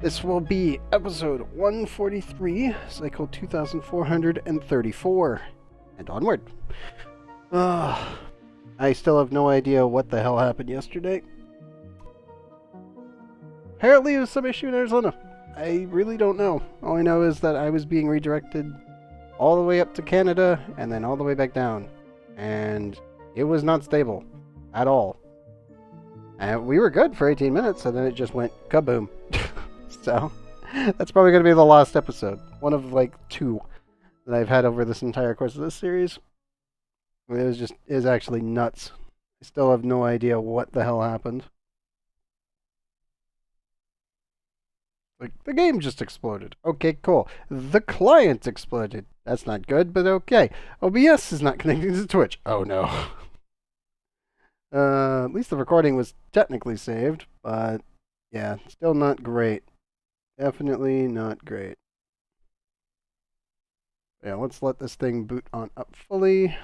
This will be episode 143, cycle 2434, and onward. I still have no idea what the hell happened yesterday. Apparently it was some issue in Arizona. I really don't know. All I know is that I was being redirected all the way up to Canada and then all the way back down. And it was not stable at all. And we were good for 18 minutes, and then it just went kaboom. So, that's probably going to be the last episode. One of, like, 2 that I've had over this entire course of this series. It is actually nuts. I still have no idea what the hell happened. Like, the game just exploded. Okay, cool. The client exploded. That's not good, but okay. OBS is not connecting to Twitch. Oh, no. At least the recording was technically saved, but yeah, still not great. Definitely not great. Yeah, let's let this thing boot on up fully.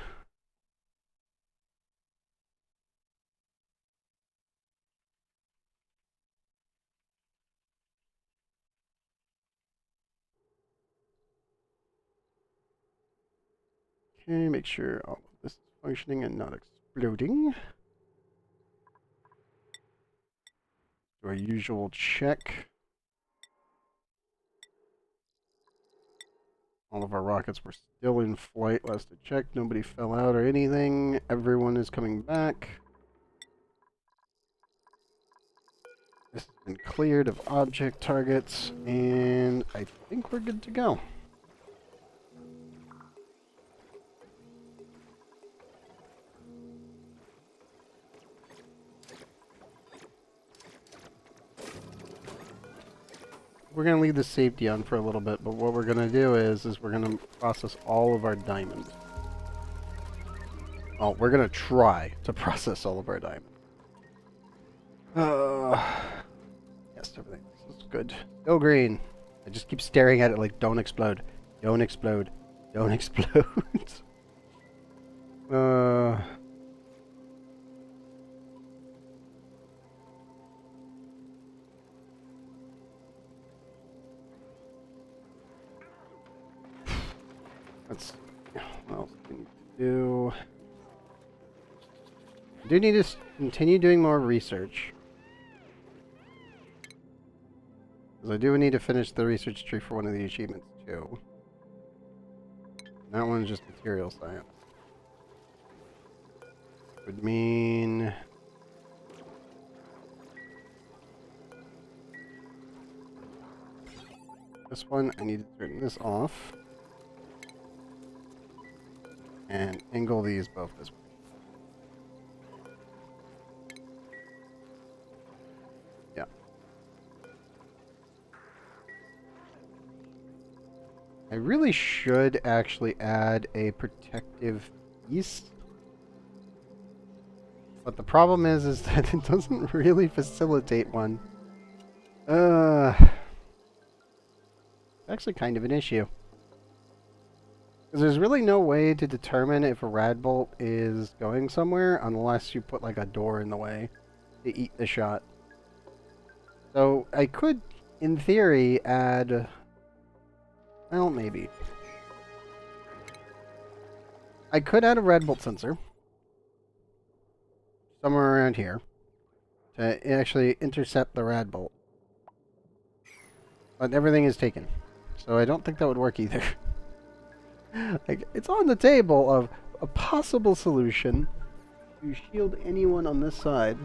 Okay, make sure all of this is functioning and not exploding. Do our usual check. All of our rockets were still in flight last I checked. Nobody fell out or anything. Everyone is coming back. This has been cleared of object targets, and I think we're good to go. We're going to leave the safety on for a little bit, but what we're going to do is we're going to process all of our diamonds. Oh, we're going to try to process all of our diamonds. Yes, everything. This is good. Still green. I just keep staring at it like, don't explode. Don't explode. Don't explode. Let's... What else do we need to do? I do need to continue doing more research. Because I do need to finish the research tree for one of the achievements, too. That one's just material science. Would mean... This one, I need to turn this off. And angle these both this way. Yeah. I really should actually add a protective piece. But the problem is that it doesn't really facilitate one. Actually kind of an issue. Because there's really no way to determine if a rad bolt is going somewhere unless you put like a door in the way to eat the shot. So I could, in theory, add... Well, maybe. I could add a rad bolt sensor. Somewhere around here. To actually intercept the rad bolt. But everything is taken. So I don't think that would work either. Like, it's on the table of a possible solution to shield anyone on this side.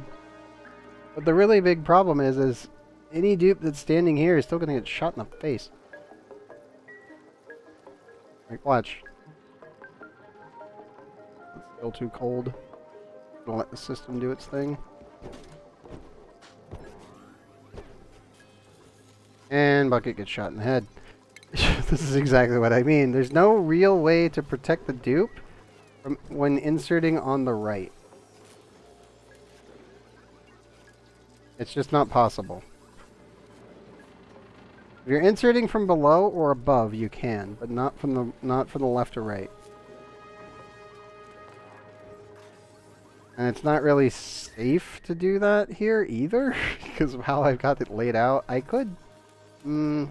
But the really big problem is any dupe that's standing here is still going to get shot in the face. Like, watch. It's still too cold. I'm gonna let the system do its thing. And Bucket gets shot in the head. This is exactly what I mean. There's no real way to protect the dupe from when inserting on the right. It's just not possible. If you're inserting from below or above, you can, but not from the left or right. And it's not really safe to do that here either, because of how I've got it laid out. I could You'd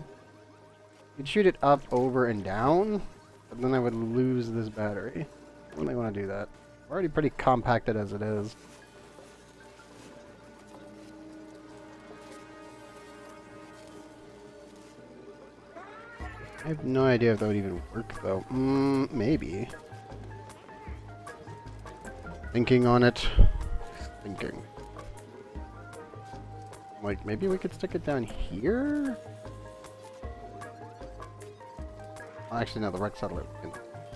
shoot it up, over, and down, but then I would lose this battery. I don't really want to do that. We're already pretty compacted as it is. I have no idea if that would even work, though. Maybe. Thinking on it. Thinking. Like, maybe we could stick it down here? Well, actually, no, the wreck settler.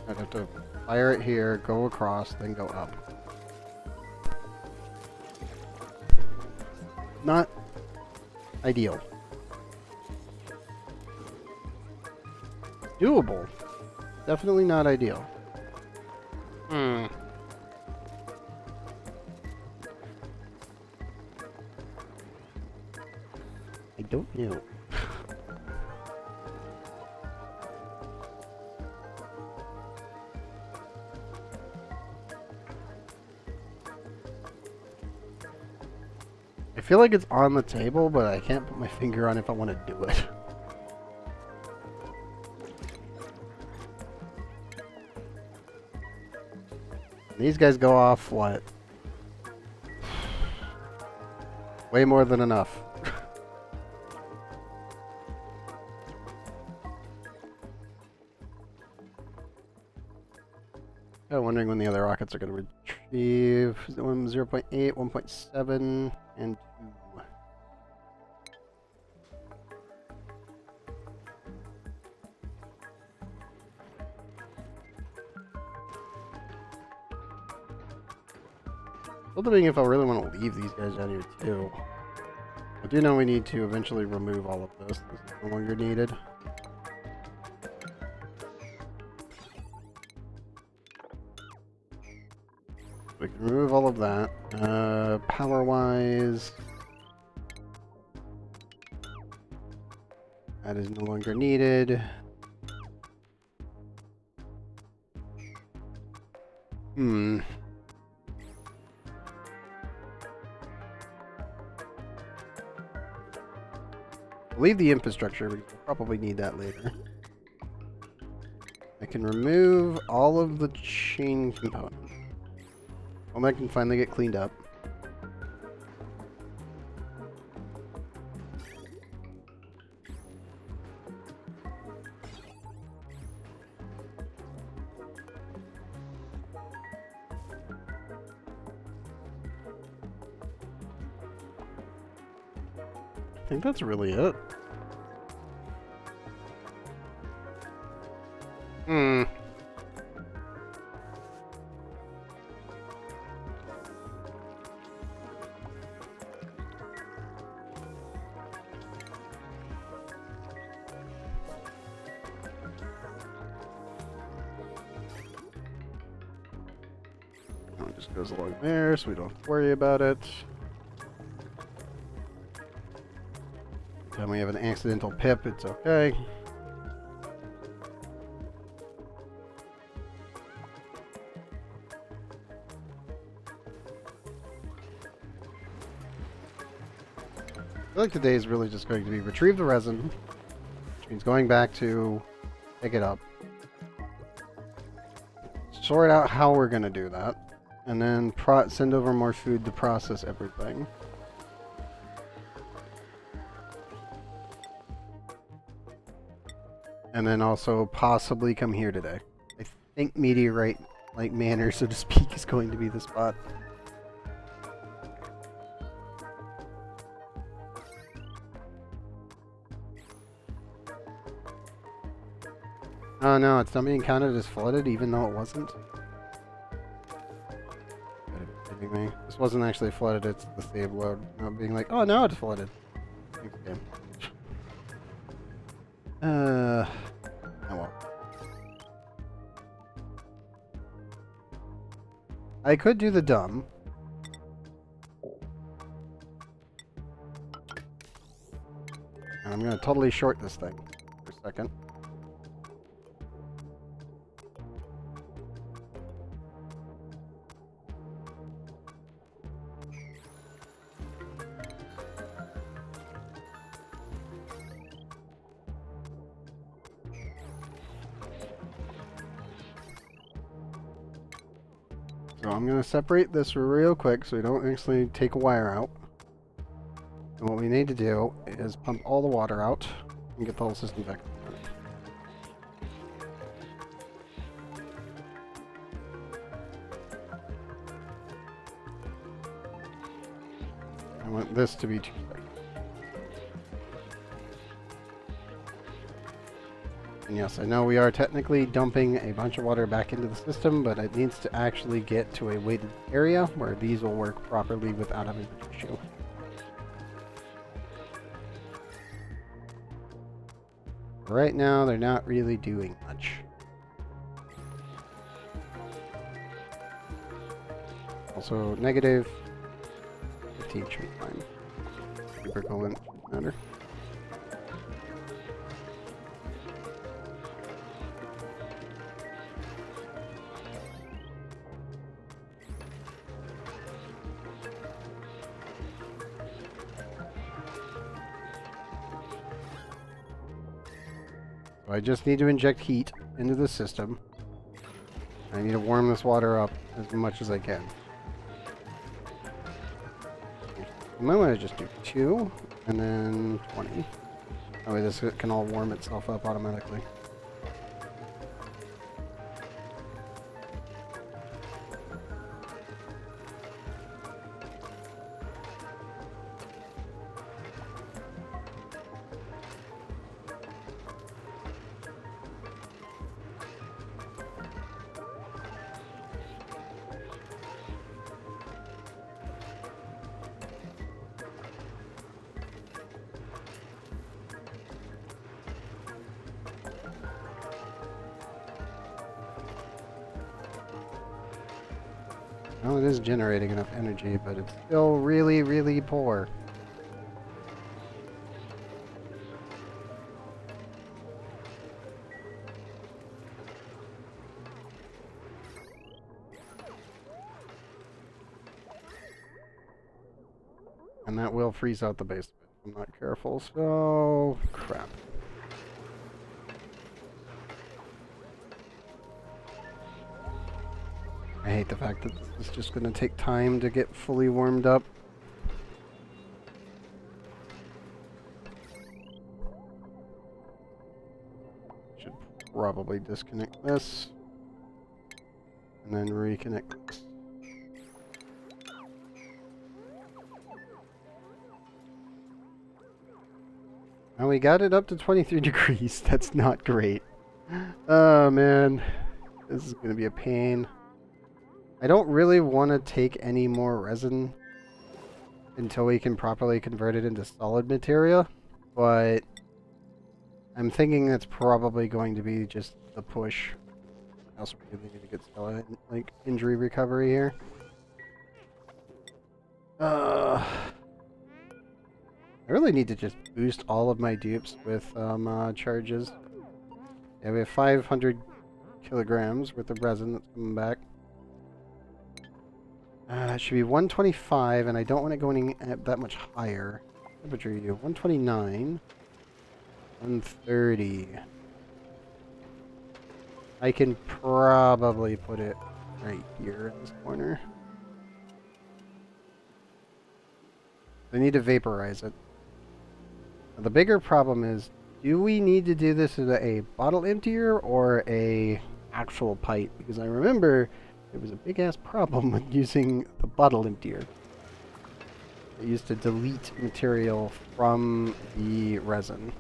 I'd have to fire it here, go across, then go up. Not ideal. Doable. Definitely not ideal. I don't know. I feel like it's on the table, but I can't put my finger on if I want to do it. These guys go off, what? Way more than enough. I'm wondering when the other rockets are going to retrieve. 0.8, 1.7, and 2. Still debating if I really want to leave these guys out here too. I do know we need to eventually remove all of this. This is no longer needed. We can remove all of that. Power-wise, that is no longer needed. Leave the infrastructure, because we'll probably need that later. I can remove all of the chain components. Well, that can finally get cleaned up. I think that's really it. It just goes along there, so we don't have to worry about it. Time we have an accidental pip, it's okay. I feel like today is really just going to be retrieve the resin, which means going back to pick it up, sort out how we're going to do that, and then send over more food to process everything. And then also possibly come here today. I think Meteorite, like Manor, so to speak, is going to be the spot. Oh no, it's not being counted as flooded, even though it wasn't. Kidding me. This wasn't actually flooded, it's the save load. Not being like, oh no, it's flooded. Thanks, game. Oh well. I could do the dumb. And I'm gonna totally short this thing for a second. So I'm going to separate this real quick so we don't actually take a wire out. And what we need to do is pump all the water out and get the whole system back. I want this to be 2 seconds. And yes, I know we are technically dumping a bunch of water back into the system, but it needs to actually get to a weighted area where these will work properly without having an issue. Right now, they're not really doing much. Also, negative 15 should be fine. Super coolant shouldn't matter. So I just need to inject heat into the system. I need to warm this water up as much as I can. I might want to just do 2 and then 20. That way this can all warm itself up automatically. Well, it is generating enough energy, but it's still really, really poor. And that will freeze out the base if I'm not careful, so crap. I hate the fact that this is just going to take time to get fully warmed up. Should probably disconnect this and then reconnect this. And we got it up to 23 degrees. That's not great. Oh man, this is going to be a pain. I don't really want to take any more resin until we can properly convert it into solid material, but I'm thinking that's probably going to be just the push. I also really need to get solid, like, injury recovery here. I really need to just boost all of my dupes with charges. Yeah, we have 500 kilograms worth of resin that's coming back. That should be 125, and I don't want it going that much higher. Temperature you 129, 130. I can probably put it right here in this corner. I need to vaporize it. Now, the bigger problem is, do we need to do this as a bottle emptier or a actual pipe? Because I remember there was a big-ass problem with using the bottle emptier. It used to delete material from the resin.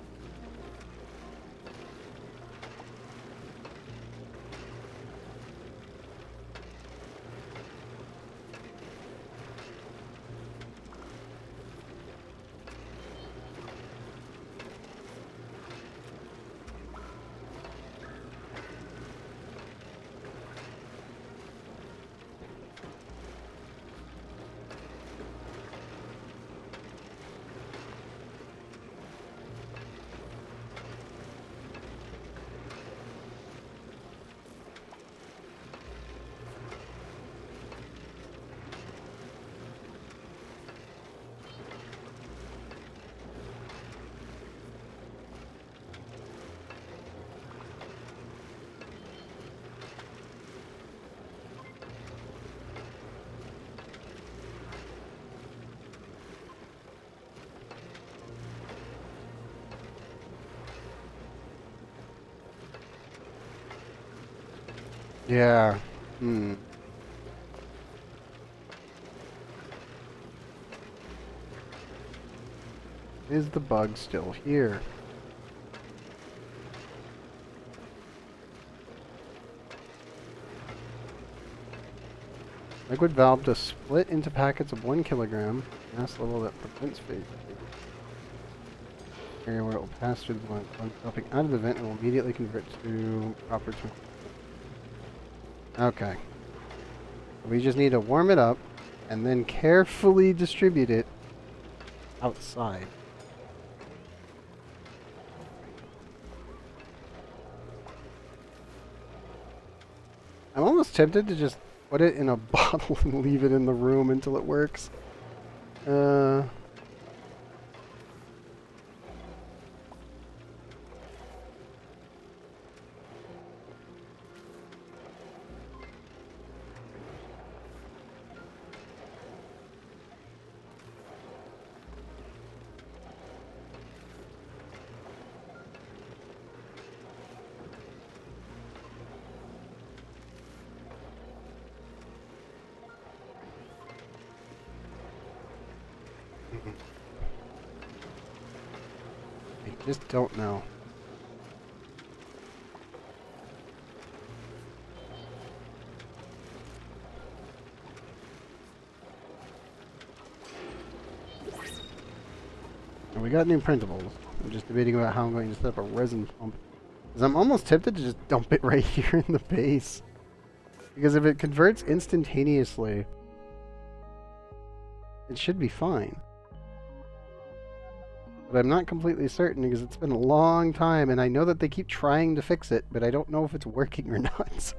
Yeah. Hmm. Is the bug still here? Liquid valve to split into packets of 1 kilogram. Gas level that prevents fade. Area where it will pass through the blunt. Once dropping out of the vent, it will immediately convert to proper temperature. Okay. We just need to warm it up and then carefully distribute it outside. I'm almost tempted to just put it in a bottle and leave it in the room until it works. I just don't know. And we got new printables. I'm just debating about how I'm going to set up a resin pump. Because I'm almost tempted to just dump it right here in the base. Because if it converts instantaneously, it should be fine. But I'm not completely certain because it's been a long time and I know that they keep trying to fix it, but I don't know if it's working or not.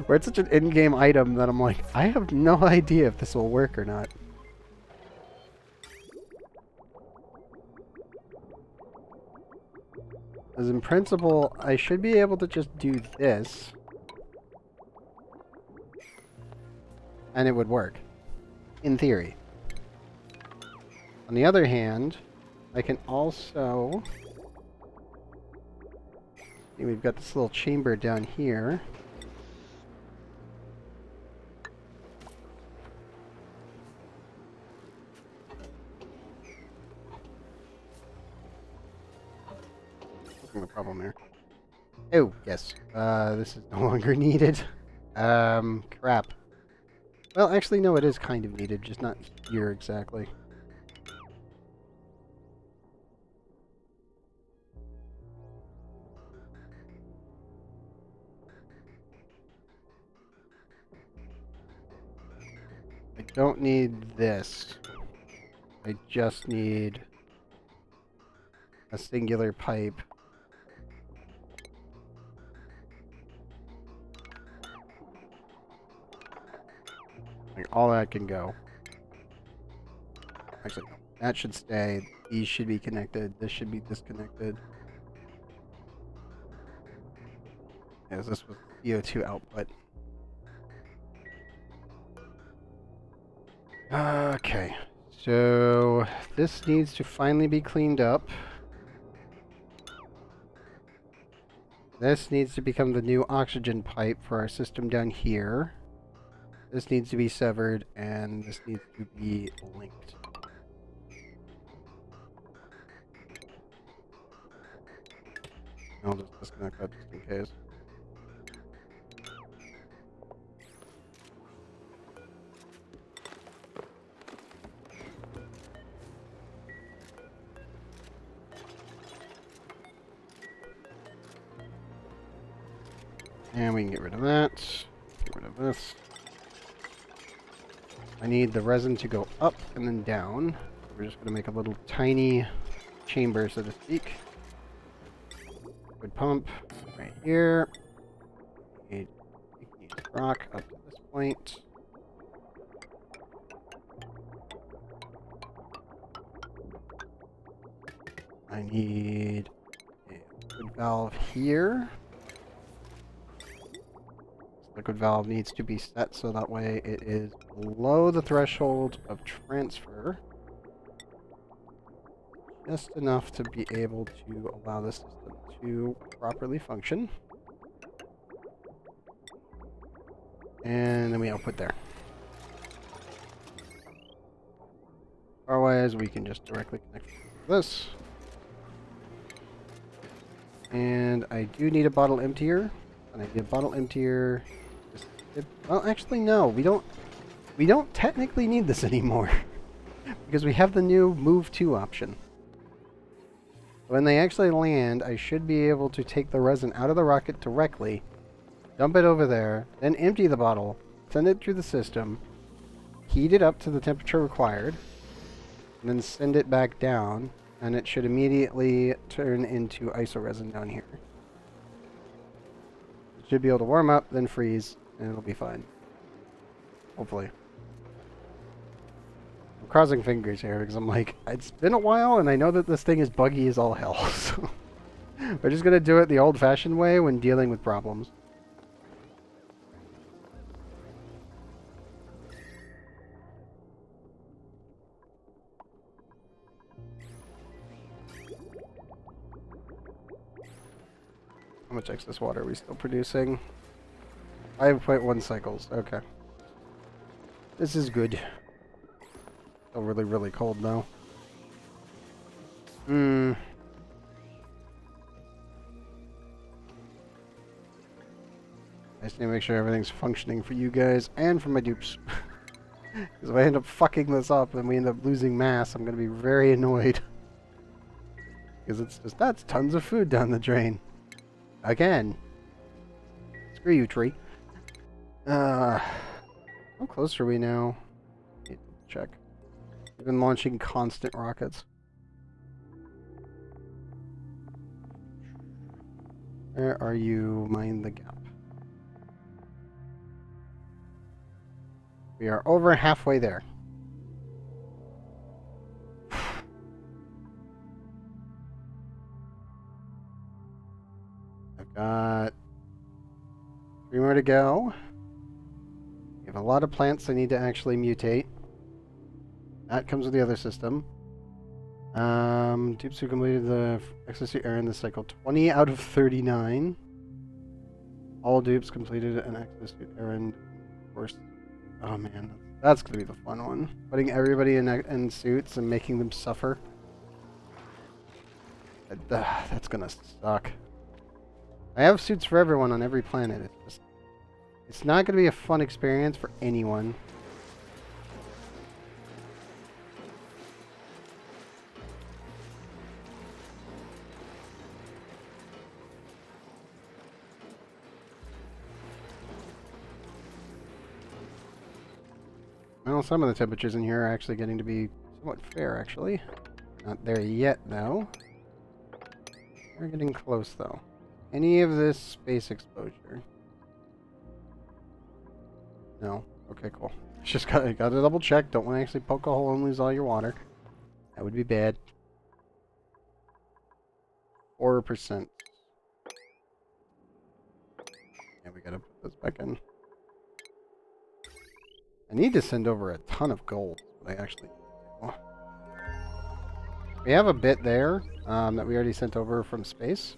Where it's such an in-game item that I'm like, I have no idea if this will work or not. As in principle, I should be able to just do this. And it would work. In theory. On the other hand, I can also... We've got this little chamber down here. The problem there. Oh, yes. This is no longer needed. Crap. Well, actually, no, it is kind of needed, just not here exactly. I don't need this. I just need a singular pipe. Like, all that can go. Actually, no. That should stay. These should be connected. This should be disconnected. As this was CO2 output. Okay. So, this needs to finally be cleaned up. This needs to become the new oxygen pipe for our system down here. This needs to be severed, and this needs to be linked. I'll just disconnect that just in case. And we can get rid of that. Get rid of this. I need the resin to go up and then down. We're just going to make a little tiny chamber, so to speak. Wood pump right here. Need rock up to this point. I need a liquid valve here. Liquid valve needs to be set so that way it is below the threshold of transfer. Just enough to be able to allow the system to properly function. And then we output there. Otherwise, we can just directly connect this. And I do need a bottle emptier. And I need a bottle emptier. Well, actually, no. We don't technically need this anymore. Because we have the new Move To option. When they actually land, I should be able to take the resin out of the rocket directly, dump it over there, then empty the bottle, send it through the system, heat it up to the temperature required, and then send it back down, and it should immediately turn into Isoresin down here. It should be able to warm up, then freeze, and it'll be fine. Hopefully. I'm crossing fingers here because I'm like, it's been a while and I know that this thing is buggy as all hell. So we're just going to do it the old-fashioned way when dealing with problems. How much excess water are we still producing? 5.1 cycles. Okay. This is good. Still really, really cold though. I just need to make sure everything's functioning for you guys and for my dupes. Because if I end up fucking this up and we end up losing mass, I'm going to be very annoyed. Because it's just, that's tons of food down the drain. Again. Screw you, tree. How close are we now? Need to check. We've been launching constant rockets. Where are you? Mind the gap. We are over halfway there. I've got 3 more to go. We have a lot of plants I need to actually mutate. That comes with the other system. Dupes who completed the excess air in this cycle. 20 out of 39. All dupes completed an excess errand. Of course. Oh man, that's gonna be the fun one. Putting everybody in suits and making them suffer. That's gonna suck. I have suits for everyone on every planet. It's not gonna be a fun experience for anyone. Well, some of the temperatures in here are actually getting to be somewhat fair, actually. Not there yet, though. We're getting close, though. Any of this space exposure? No. Okay, cool. Just gotta double check. Don't want to actually poke a hole and lose all your water. That would be bad. 4%. Yeah, we gotta put this back in. I need to send over a ton of gold, but I actually... We have a bit there that we already sent over from space.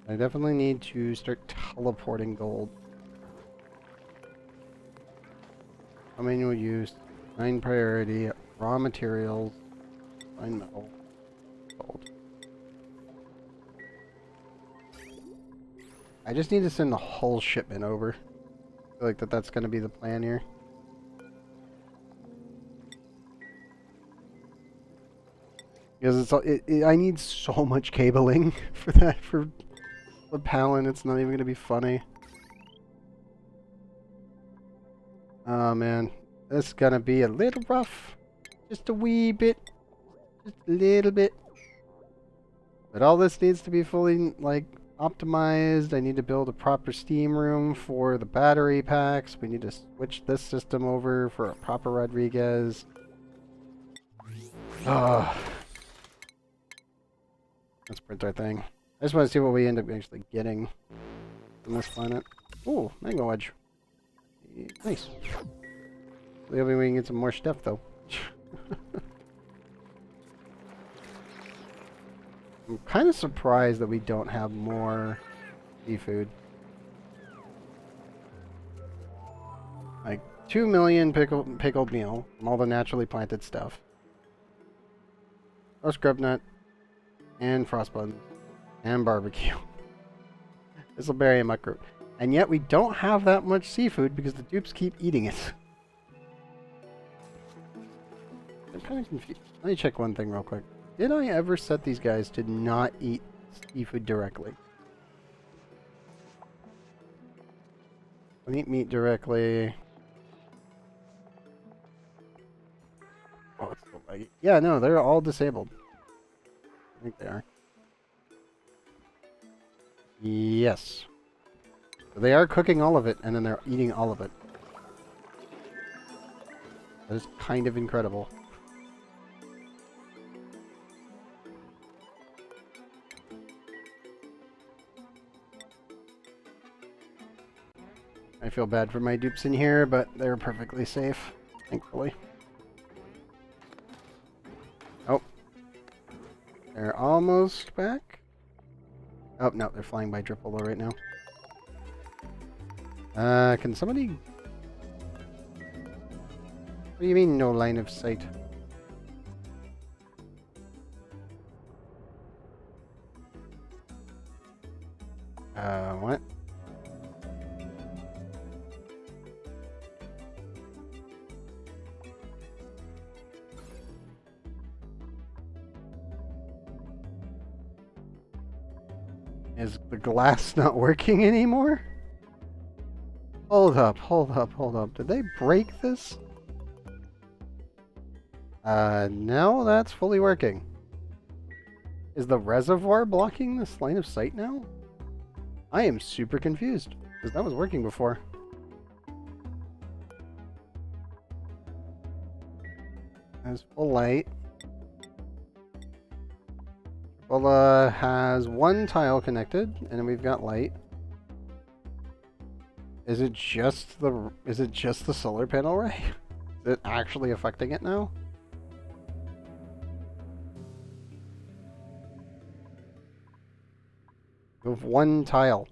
I definitely need to start teleporting gold. Manual use, 9 priority, raw materials, fine metal, gold. I just need to send the whole shipment over. I feel like that's going to be the plan here. Because I need so much cabling for that, for the Palin, it's not even going to be funny. Oh man, this is going to be a little rough. Just a wee bit. Just a little bit. But all this needs to be fully, like, optimized. I need to build a proper steam room for the battery packs. We need to switch this system over for a proper Rodriguez. Let's print our thing. I just want to see what we end up actually getting on this planet. Ooh, mango wedge. Nice. Hopefully we can get some more stuff though. I'm kind of surprised that we don't have more seafood. 2 million pickled meal from all the naturally planted stuff. Roast grub nut. And frost buns. And barbecue. Thistleberry and muckroot. And yet we don't have that much seafood because the dupes keep eating it. I'm kind of confused. Let me check one thing real quick. Did I ever set these guys to not eat seafood directly? Don't eat meat directly. Oh, it's so laggy. Yeah, no, they're all disabled. I think they are. Yes. So they are cooking all of it, and then they're eating all of it. That is kind of incredible. I feel bad for my dupes in here, but they're perfectly safe, thankfully. Oh. They're almost back. Oh, no, they're flying by Dripolo right now. Can somebody... What do you mean, no line of sight? What? Is the glass not working anymore? Hold up, hold up, hold up. Did they break this? No, that's fully working. Is the reservoir blocking this line of sight now? I am super confused, because that was working before. Has full light. Well, has one tile connected, and then we've got light. Is it just the solar panel array? Is it actually affecting it now? We have one tile.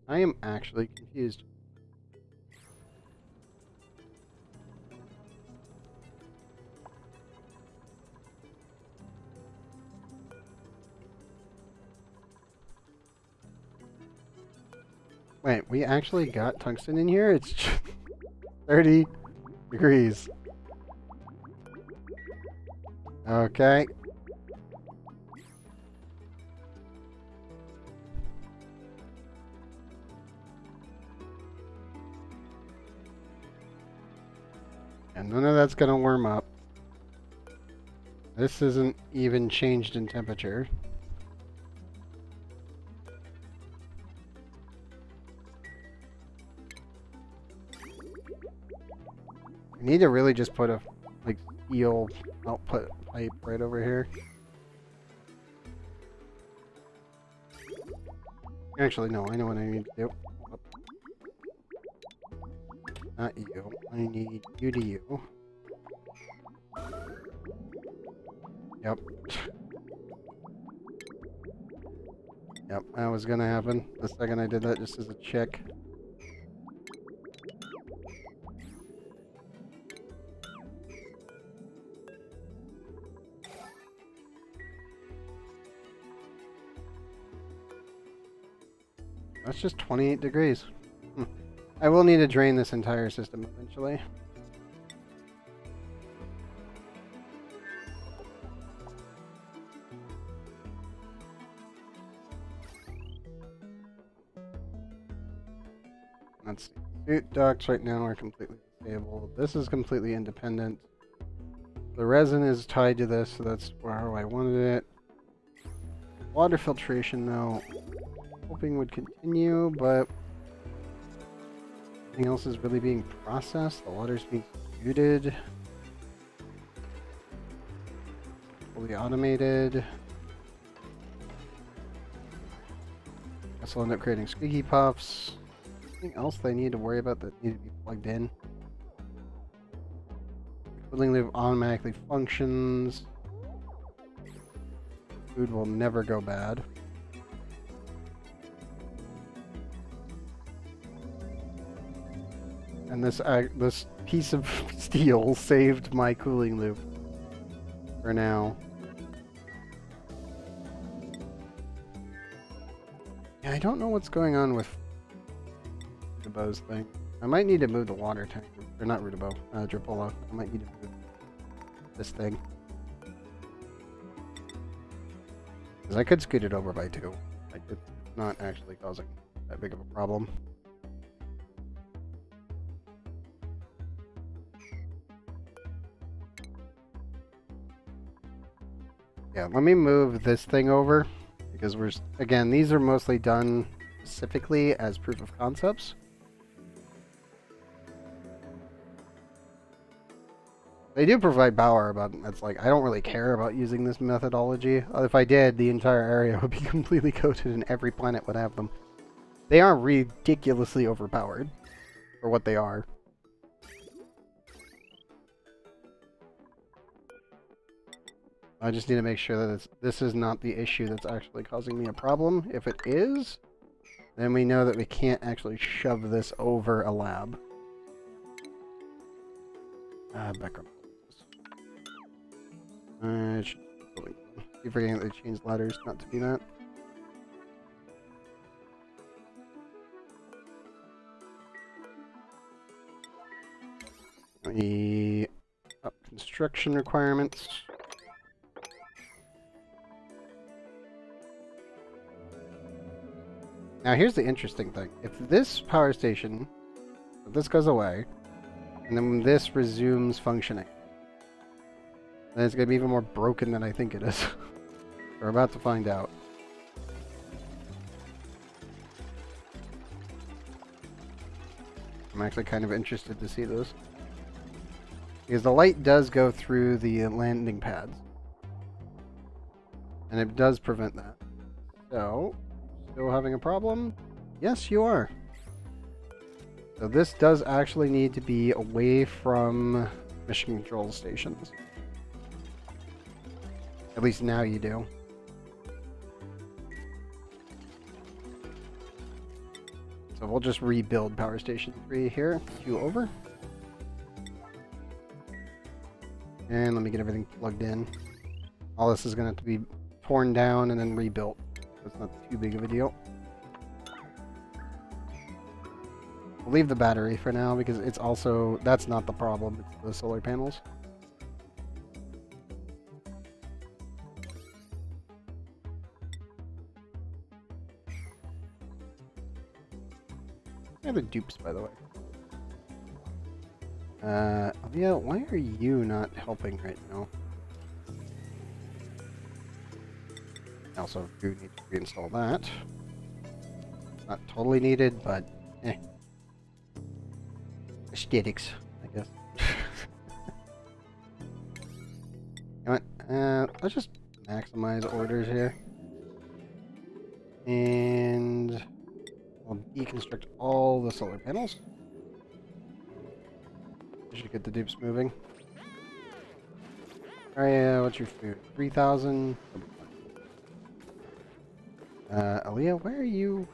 I am actually confused. Wait, we actually got tungsten in here? It's 30 degrees. Okay. And none of that's gonna warm up. This isn't even changed in temperature. I need to really just put a steel output pipe right over here. Actually, no, I know what I need to do. Not you. I need you to you. Yep. Yep, that was gonna happen the second I did that, just as a check. That's just 28 degrees. I will need to drain this entire system eventually. Let's see. Suit ducts right now are completely disabled. This is completely independent. The resin is tied to this, so that's how I wanted it. Water filtration, though, hoping would continue, but nothing else is really being processed. The water's being distributed. Fully automated. Guess I'll end up creating squeaky puffs. Anything else they need to worry about that need to be plugged in? Cooling loop automatically functions. Food will never go bad. And this piece of steel saved my cooling loop for now. Yeah, I don't know what's going on with Rudabow's thing. I might need to move the water tank. Or not Rudabow, Dripola. I might need to move this thing. Because I could scoot it over by 2. Like, it's not actually causing that big of a problem. Yeah, let me move this thing over. Because again, these are mostly done specifically as proof of concepts. They do provide power, but it's like, I don't really care about using this methodology. If I did, the entire area would be completely coated and every planet would have them. They are ridiculously overpowered for what they are. I just need to make sure that this is not the issue that's actually causing me a problem. If it is, then we know that we can't actually shove this over a lab. Background. Keep forgetting that they changed ladders not to do that. The construction requirements. Now here's the interesting thing. If this power station, if this goes away, and then this resumes functioning, then it's going to be even more broken than I think it is. We're about to find out. I'm actually kind of interested to see this. Because the light does go through the landing pads. And it does prevent that. So, still having a problem? Yes, you are. So this does actually need to be away from mission control stations. At least now you do. So we'll just rebuild Power Station 3 here. 2 over. And let me get everything plugged in. All this is going to have to be torn down and then rebuilt. It's not too big of a deal. We'll leave the battery for now because it's also... that's not the problem. It's the solar panels. The dupes, by the way. Yeah, why are you not helping right now? Also, do need to reinstall that. Not totally needed, but eh. Aesthetics, I guess. You know what? Let's just maximize orders here. And I'll deconstruct all the solar panels. I should get the dupes moving. Alright, what's your food? 3,000. Aaliyah, where are you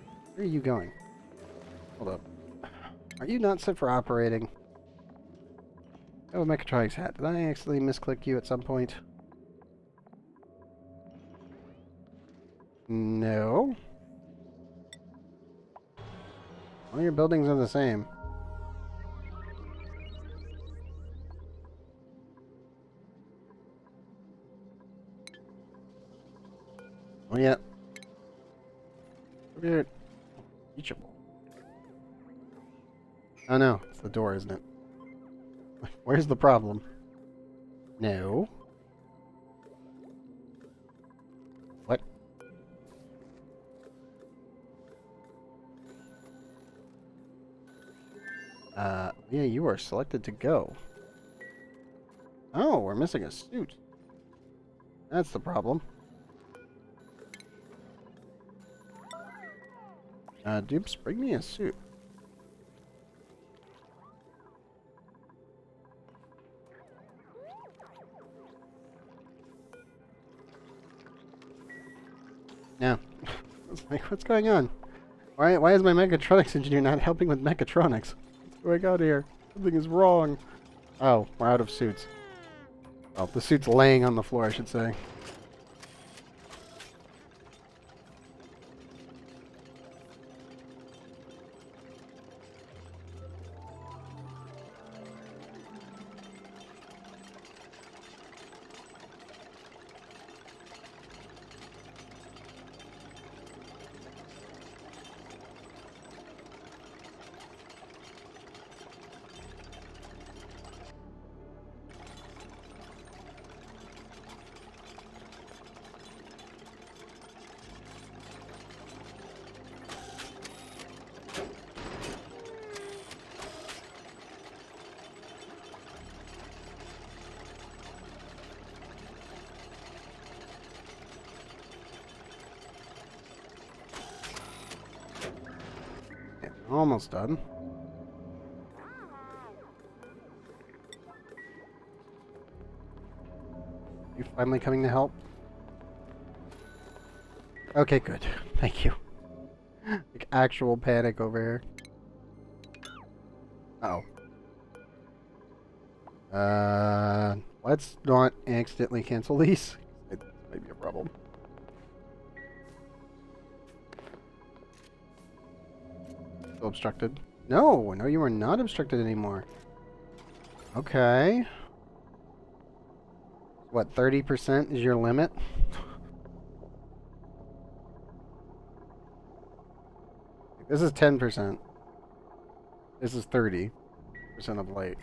going? Hold up. Are you not set for operating? Oh, mechatronics hat. Did I actually misclick you at some point? No. All your buildings are the same. Oh yeah. Weird. Reachable. Oh no, it's the door, isn't it? Where's the problem? No. What? Yeah, you are selected to go. Oh, we're missing a suit. That's the problem. Dupes, bring me a suit. Like, what's going on? Why is my mechatronics engineer not helping with mechatronics? What's going on here? Something is wrong. Oh, we're out of suits. Oh, the suit's laying on the floor, I should say. Almost done. You finally coming to help? Okay, good. Thank you. Like actual panic over here. Uh oh. Let's not accidentally cancel these. It might be a problem. Still obstructed. No, you are not obstructed anymore. Okay. What, 30% is your limit? This is 10%. This is 30% of light.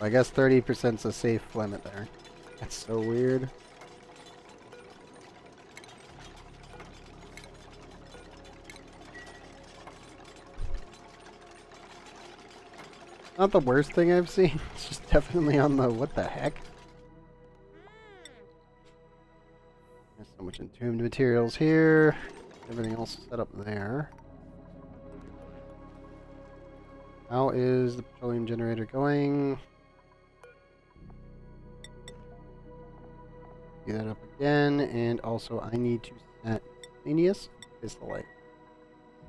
I guess 30% is a safe limit there. That's so weird. Not the worst thing I've seen. It's just definitely on the what the heck. There's so much entombed materials here. Everything else set up there. How is the petroleum generator going? Do that up again, and also I need to set miscellaneous abyssalite.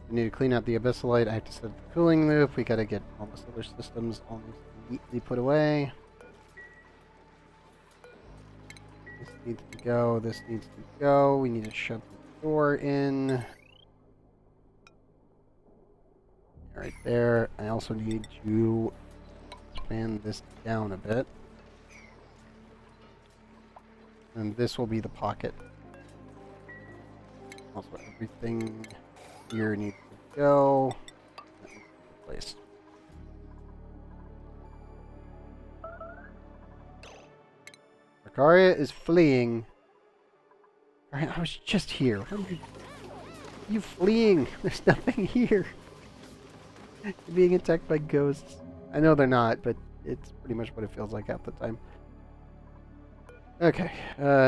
I need to clean out the abyssalite. I have to set up the cooling loop. We gotta get all the solar systems almost neatly put away. This needs to go. This needs to go. We need to shut the door in. Right there. I also need to expand this down a bit. And this will be the pocket. Also, everything here needs to go. That needs to be replaced. Arcaria is fleeing. Alright, I was just here. What are you fleeing? There's nothing here. You're being attacked by ghosts. I know they're not, but it's pretty much what it feels like half the time. Okay,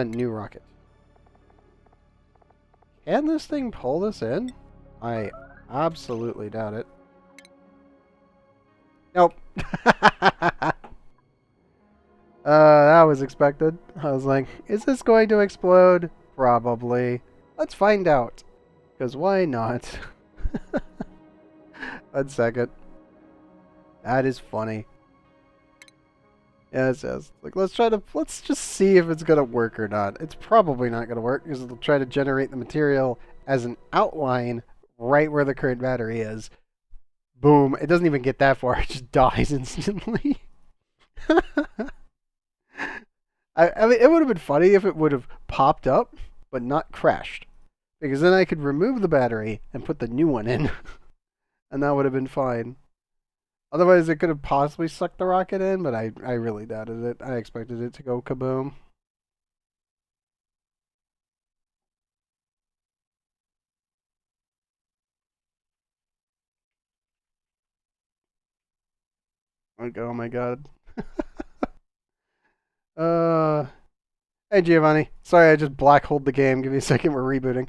new rocket. Can this thing pull this in? I absolutely doubt it. Nope. That was expected. I was like, is this going to explode? Probably. Let's find out. Because why not? 1 second. That is funny. Yes, yes. Like, let's just see if it's gonna work or not. It's probably not gonna work because it'll try to generate the material as an outline right where the current battery is. Boom. It doesn't even get that far. It just dies instantly. I mean, it would have been funny if it would have popped up, but not crashed. Because then I could remove the battery and put the new one in. And that would have been fine. Otherwise, it could have possibly sucked the rocket in, but I really doubted it. I expected it to go kaboom. Like, oh my god. Hey Giovanni. Sorry, I just black holed the game. Give me a second, we're rebooting.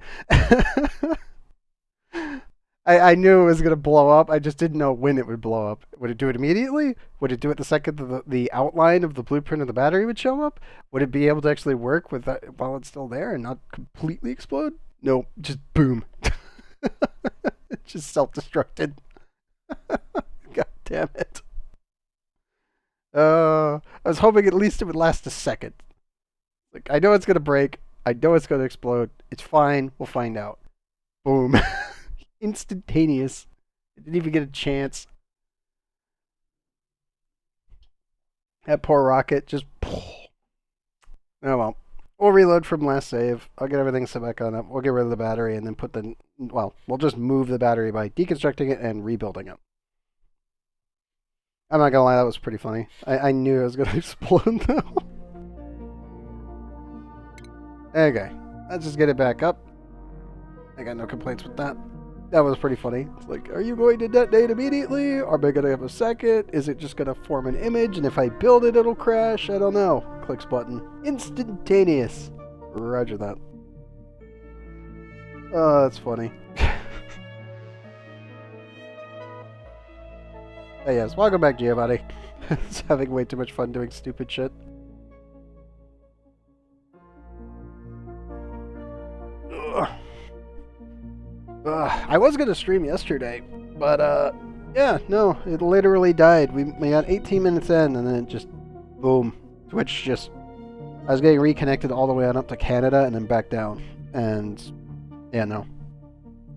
I knew it was going to blow up. I just didn't know when it would blow up. Would it do it immediately? Would it do it the second the outline of the blueprint of the battery would show up? Would it be able to actually work with that while it's still there and not completely explode? Nope, just boom. It just self-destructed. God damn it. I was hoping at least it would last a second. Like, I know it's gonna break. I know it's gonna explode. It's fine. We'll find out. Boom. Instantaneous. I didn't even get a chance. That poor rocket just. Oh well. We'll reload from last save. I'll get everything set back on up. We'll get rid of the battery and then put the. Well, we'll just move the battery by deconstructing it and rebuilding it. I'm not gonna lie, that was pretty funny. I knew it was gonna explode though. Okay, let's just get it back up. I got no complaints with that. That was pretty funny. It's like, are you going to detonate immediately? Are we gonna have a second? Is it just gonna form an image? And if I build it, it'll crash? I don't know. Clicks button. Instantaneous. Roger that. Oh, that's funny. Hey, yes, welcome back, Giovanni. It's having way too much fun doing stupid shit. I was gonna stream yesterday, but yeah, no, it literally died. We got 18 minutes in, and then it just, boom. Twitch just, I was getting reconnected all the way on up to Canada, and then back down. And, yeah, no.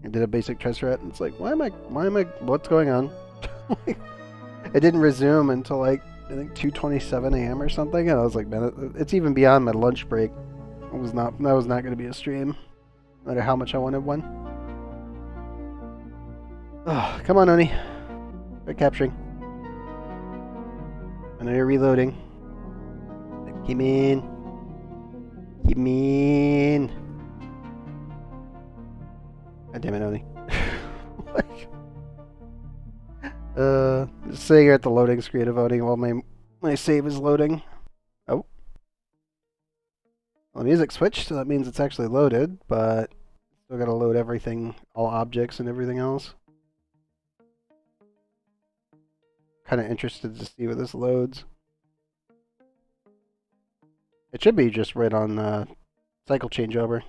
I did a basic test route, and it's like, what's going on? It didn't resume until like, I think 2:27 a.m. or something, and I was like, man, it's even beyond my lunch break. That was not going to be a stream, no matter how much I wanted one. Oh, come on, Oni. Start capturing. I know you're reloading. Come in. Come in. God damn it, Oni. Just sitting here at the loading screen of Oni while my save is loading. Oh. Well, the music switched, so that means it's actually loaded, but still gotta load everything, all objects and everything else. Kind of interested to see where this loads. It should be just right on cycle changeover.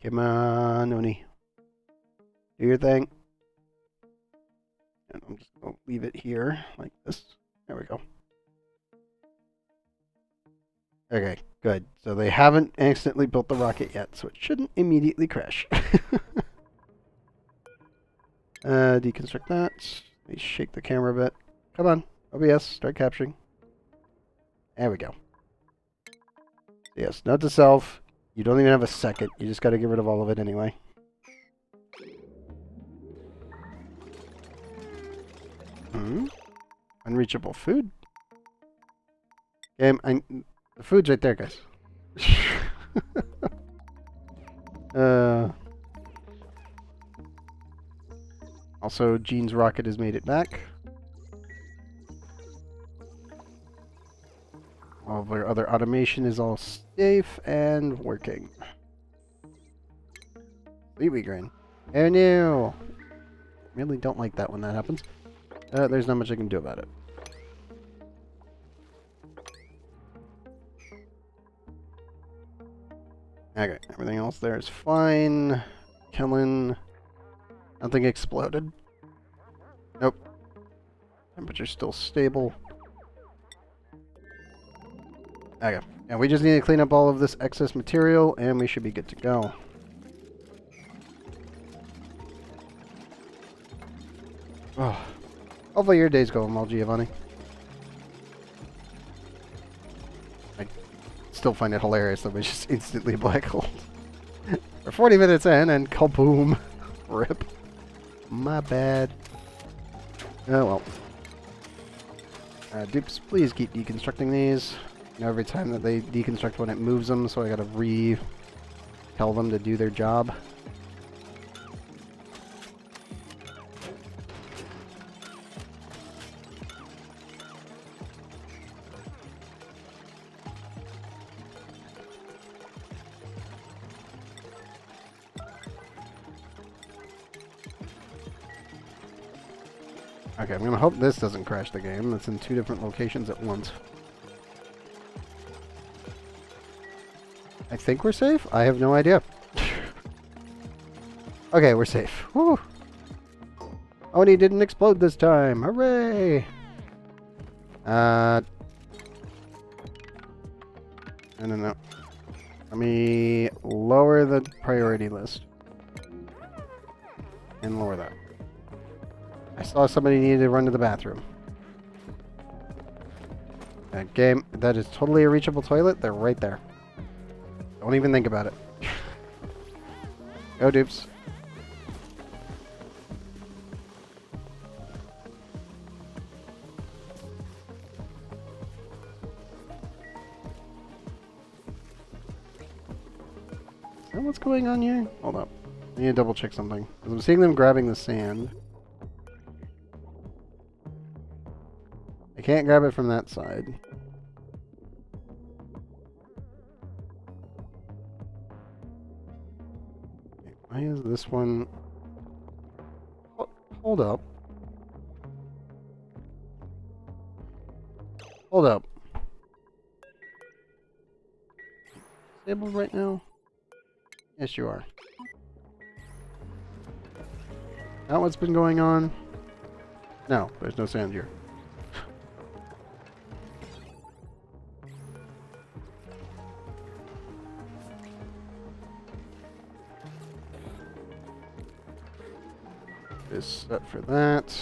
Come on, Oni. Do your thing. And I'm just going to leave it here like this. There we go. Okay, good. So they haven't accidentally built the rocket yet, so it shouldn't immediately crash. Deconstruct that. Let me shake the camera a bit. Come on, OBS, start capturing. There we go. Yes, note to self, you don't even have a second. You just got to get rid of all of it anyway. Unreachable food? Game, the food's right there, guys. Also, Gene's rocket has made it back. All of our other automation is all safe and working. We grin. Oh no! Really don't like that when that happens. There's not much I can do about it. Okay, everything else there is fine. Kellen, nothing exploded. Nope. Temperature's still stable. Okay, and we just need to clean up all of this excess material, and we should be good to go. Oh. Hopefully your day's going well, Giovanni. I still find it hilarious that we just instantly black holed. We're 40 minutes in and kaboom. Rip. My bad. Oh well. Dupes, please keep deconstructing these. You know, every time that they deconstruct one, it moves them, so I gotta tell them to do their job. Okay, I'm gonna hope this doesn't crash the game. It's in 2 different locations at once. I think we're safe? I have no idea. Okay, we're safe. Woo! ONI didn't explode this time. Hooray! No. Let me lower the priority list. And lower that. I saw somebody needed to run to the bathroom. That game, that is totally a reachable toilet. They're right there. Don't even think about it. Go, dupes. Is that what's going on here? Hold up. I need to double check something. Because I'm seeing them grabbing the sand. I can't grab it from that side. Why is this one... Hold up. Hold up. Disabled right now? Yes, you are. That what's been going on? No, there's no sand here. Is set for that.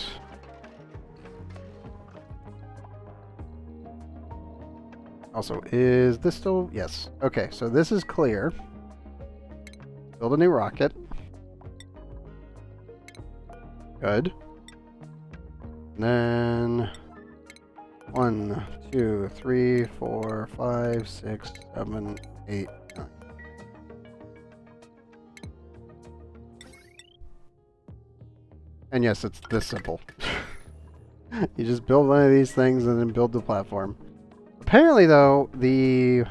Also, is this still... Yes. Okay, so this is clear. Build a new rocket. Good. And then... 1, 2, 3, 4, 5, 6, 7, 8, 9. And yes, it's this simple. You just build one of these things and then build the platform. Apparently, though, the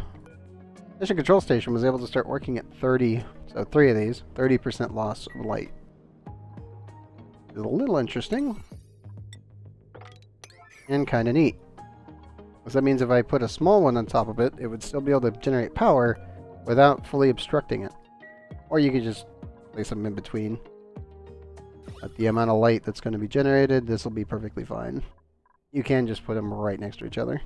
mission control station was able to start working at 30, so 3 of these, 30% loss of light. It's a little interesting. And kind of neat. Because that means if I put a small one on top of it, it would still be able to generate power without fully obstructing it. Or you could just place them in between. At the amount of light that's going to be generated, this will be perfectly fine. You can just put them right next to each other.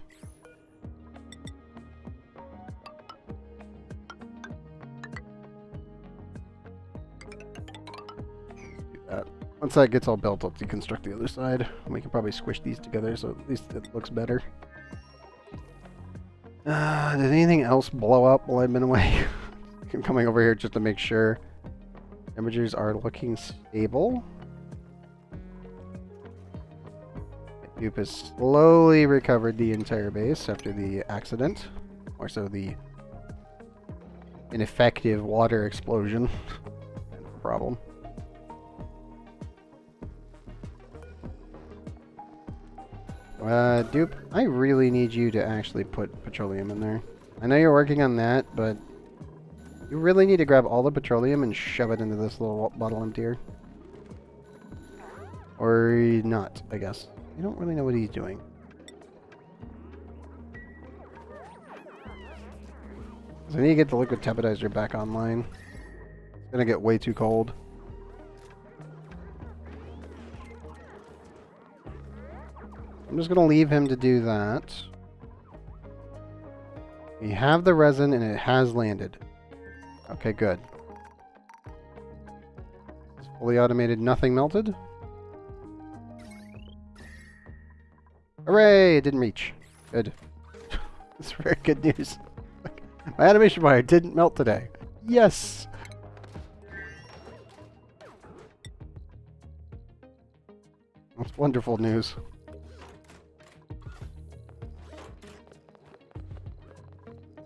Do that. Once that gets all built, I'll deconstruct the other side. We can probably squish these together so at least it looks better. Did anything else blow up while I've been away? I'm coming over here just to make sure temperatures are looking stable. Goop has slowly recovered the entire base after the accident. Or so the ineffective water explosion. Kind of a problem. Dupe, I really need you to actually put petroleum in there. I know you're working on that, but you really need to grab all the petroleum and shove it into this little bottle emptier. Or not, I guess. I don't really know what he's doing. So I need to get the liquid temperizer back online. It's gonna get way too cold. I'm just gonna leave him to do that. We have the resin and it has landed. Okay, good. It's fully automated, nothing melted. Hooray! It didn't reach. Good. That's very good news. My animation wire didn't melt today. Yes! That's wonderful news.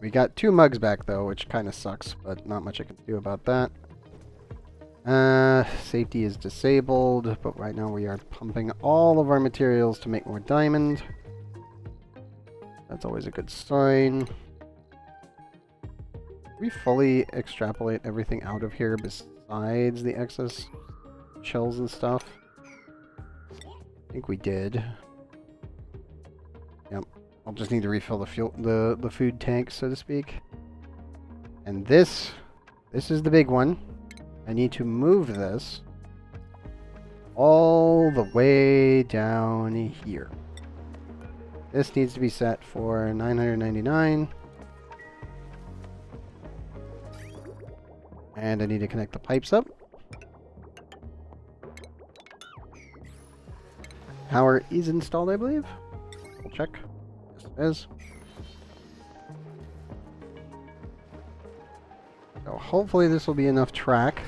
We got 2 mugs back though, which kind of sucks, but not much I can do about that. Safety is disabled, but right now we are pumping all of our materials to make more diamond. That's always a good sign. We fully extrapolate everything out of here besides the excess shells and stuff. I think we did. Yep. I'll just need to refill the fuel, the food tank, so to speak. And this is the big one. I need to move this all the way down here. This needs to be set for 999. And I need to connect the pipes up. Power is installed, I believe. We'll check. Yes, it is. So hopefully this will be enough track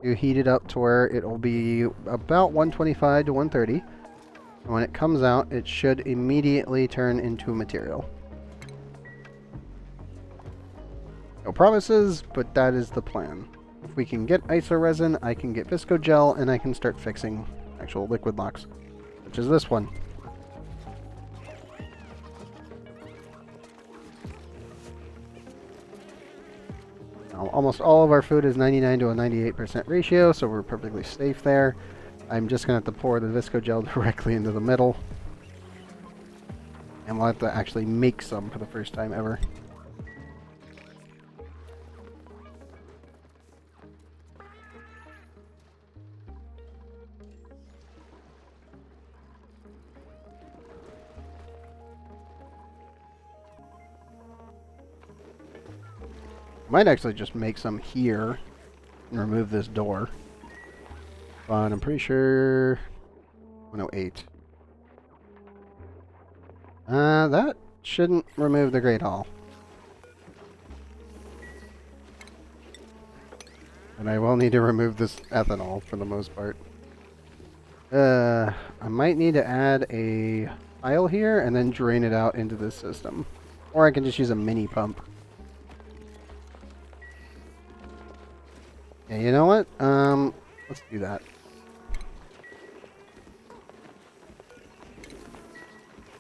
to heat it up to where it will be about 125 to 130. And when it comes out, it should immediately turn into material. No promises, but that is the plan. If we can get Isoresin, I can get Visco Gel, and I can start fixing actual liquid locks, which is this one. Now, almost all of our food is 99 to a 98% ratio, so we're perfectly safe there. I'm just going to have to pour the Visco Gel directly into the middle. And we'll have to actually make some for the first time ever. Might actually just make some here and remove this door. But I'm pretty sure 108. That shouldn't remove the Great Hall. And I will need to remove this ethanol for the most part. I might need to add a pile here and then drain it out into this system. Or I can just use a mini pump. Yeah, you know what? Let's do that.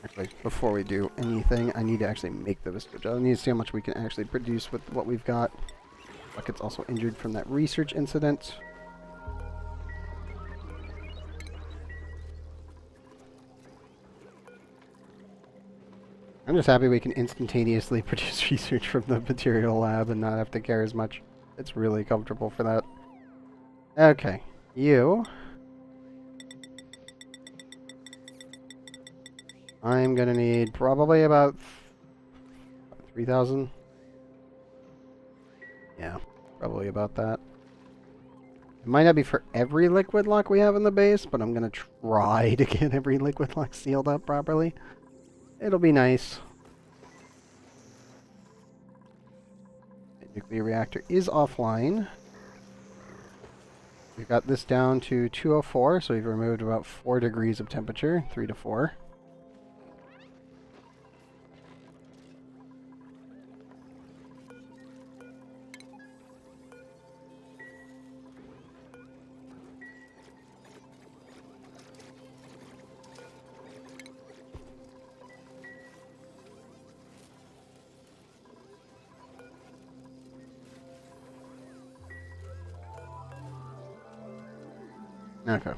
Actually, before we do anything, I need to actually make the Visco Gel. I need to see how much we can actually produce with what we've got. Bucket's also injured from that research incident. I'm just happy we can instantaneously produce research from the material lab and not have to care as much. It's really comfortable for that. Okay, you. I'm gonna need probably about 3,000. Yeah, probably about that. It might not be for every liquid lock we have in the base, but I'm gonna try to get every liquid lock sealed up properly. It'll be nice. The nuclear reactor is offline. We've got this down to 204, so we've removed about 4 degrees of temperature, 3 to 4. Okay.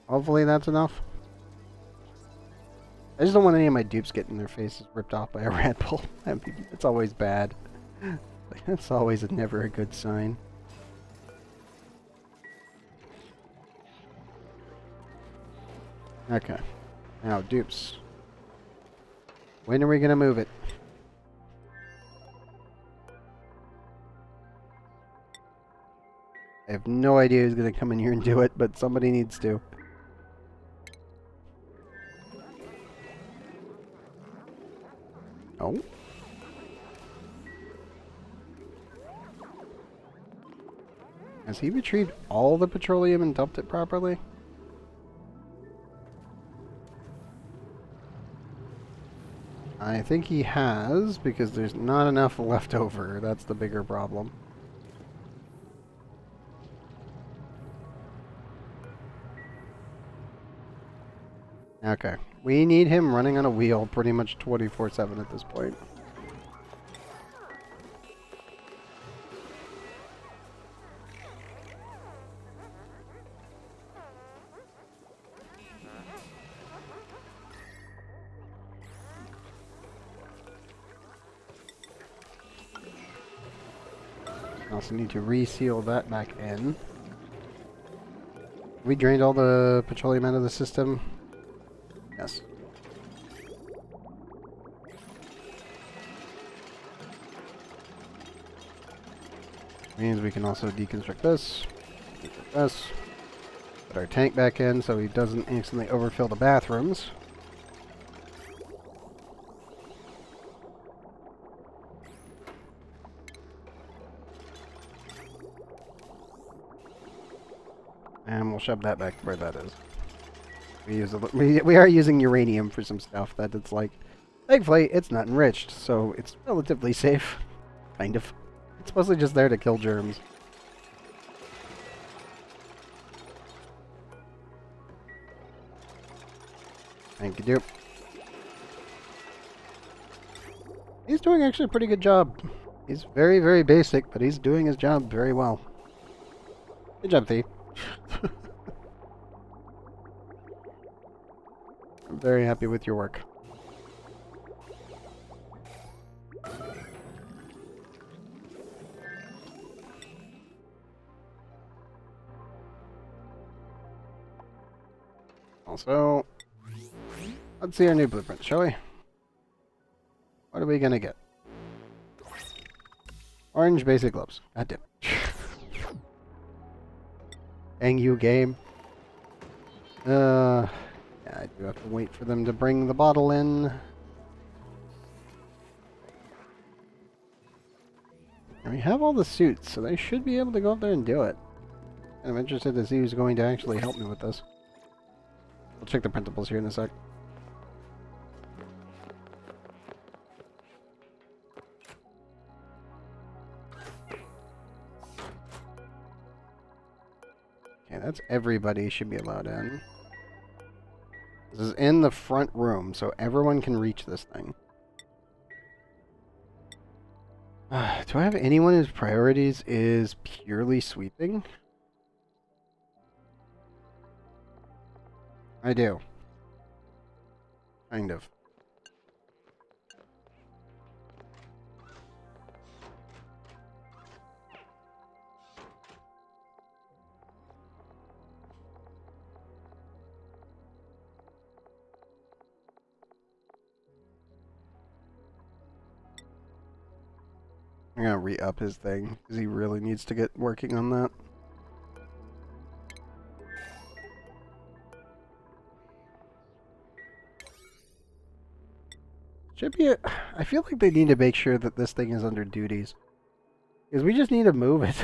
Hopefully that's enough. I just don't want any of my dupes getting their faces ripped off by a rat bull. It's always bad. That's always never a good sign. Okay. Now, dupes. When are we going to move it? I have no idea who's going to come in here and do it, but somebody needs to. Oh. Has he retrieved all the petroleum and dumped it properly? I think he has, because there's not enough left over. That's the bigger problem. Okay. We need him running on a wheel pretty much 24/7 at this point. Also need to reseal that back in. We drained all the petroleum out of the system. Yes. Means we can also deconstruct this. Deconstruct this. Put our tank back in so he doesn't instantly overfill the bathrooms. And we'll shove that back where that is. We are using uranium for some stuff that it's like, thankfully it's not enriched, so it's relatively safe. Kind of. It's mostly just there to kill germs. Thank you. He's doing actually a pretty good job. He's very, very basic, but he's doing his job very well. Good job, Thief. I'm very happy with your work. Also, let's see our new blueprint, shall we? What are we gonna get? Orange basic gloves. God damn. Dang you, game. Yeah, I do have to wait for them to bring the bottle in. And we have all the suits, so they should be able to go up there and do it. And I'm interested to see who's going to actually help me with this. We'll check the printables here in a sec. Okay, that's everybody should be allowed in. This is in the front room, so everyone can reach this thing. Do I have anyone whose priorities is purely sweeping? I do. Kind of. I'm gonna re-up his thing, because he really needs to get working on that. Should be I feel like they need to make sure that this thing is under duties. Because we just need to move it.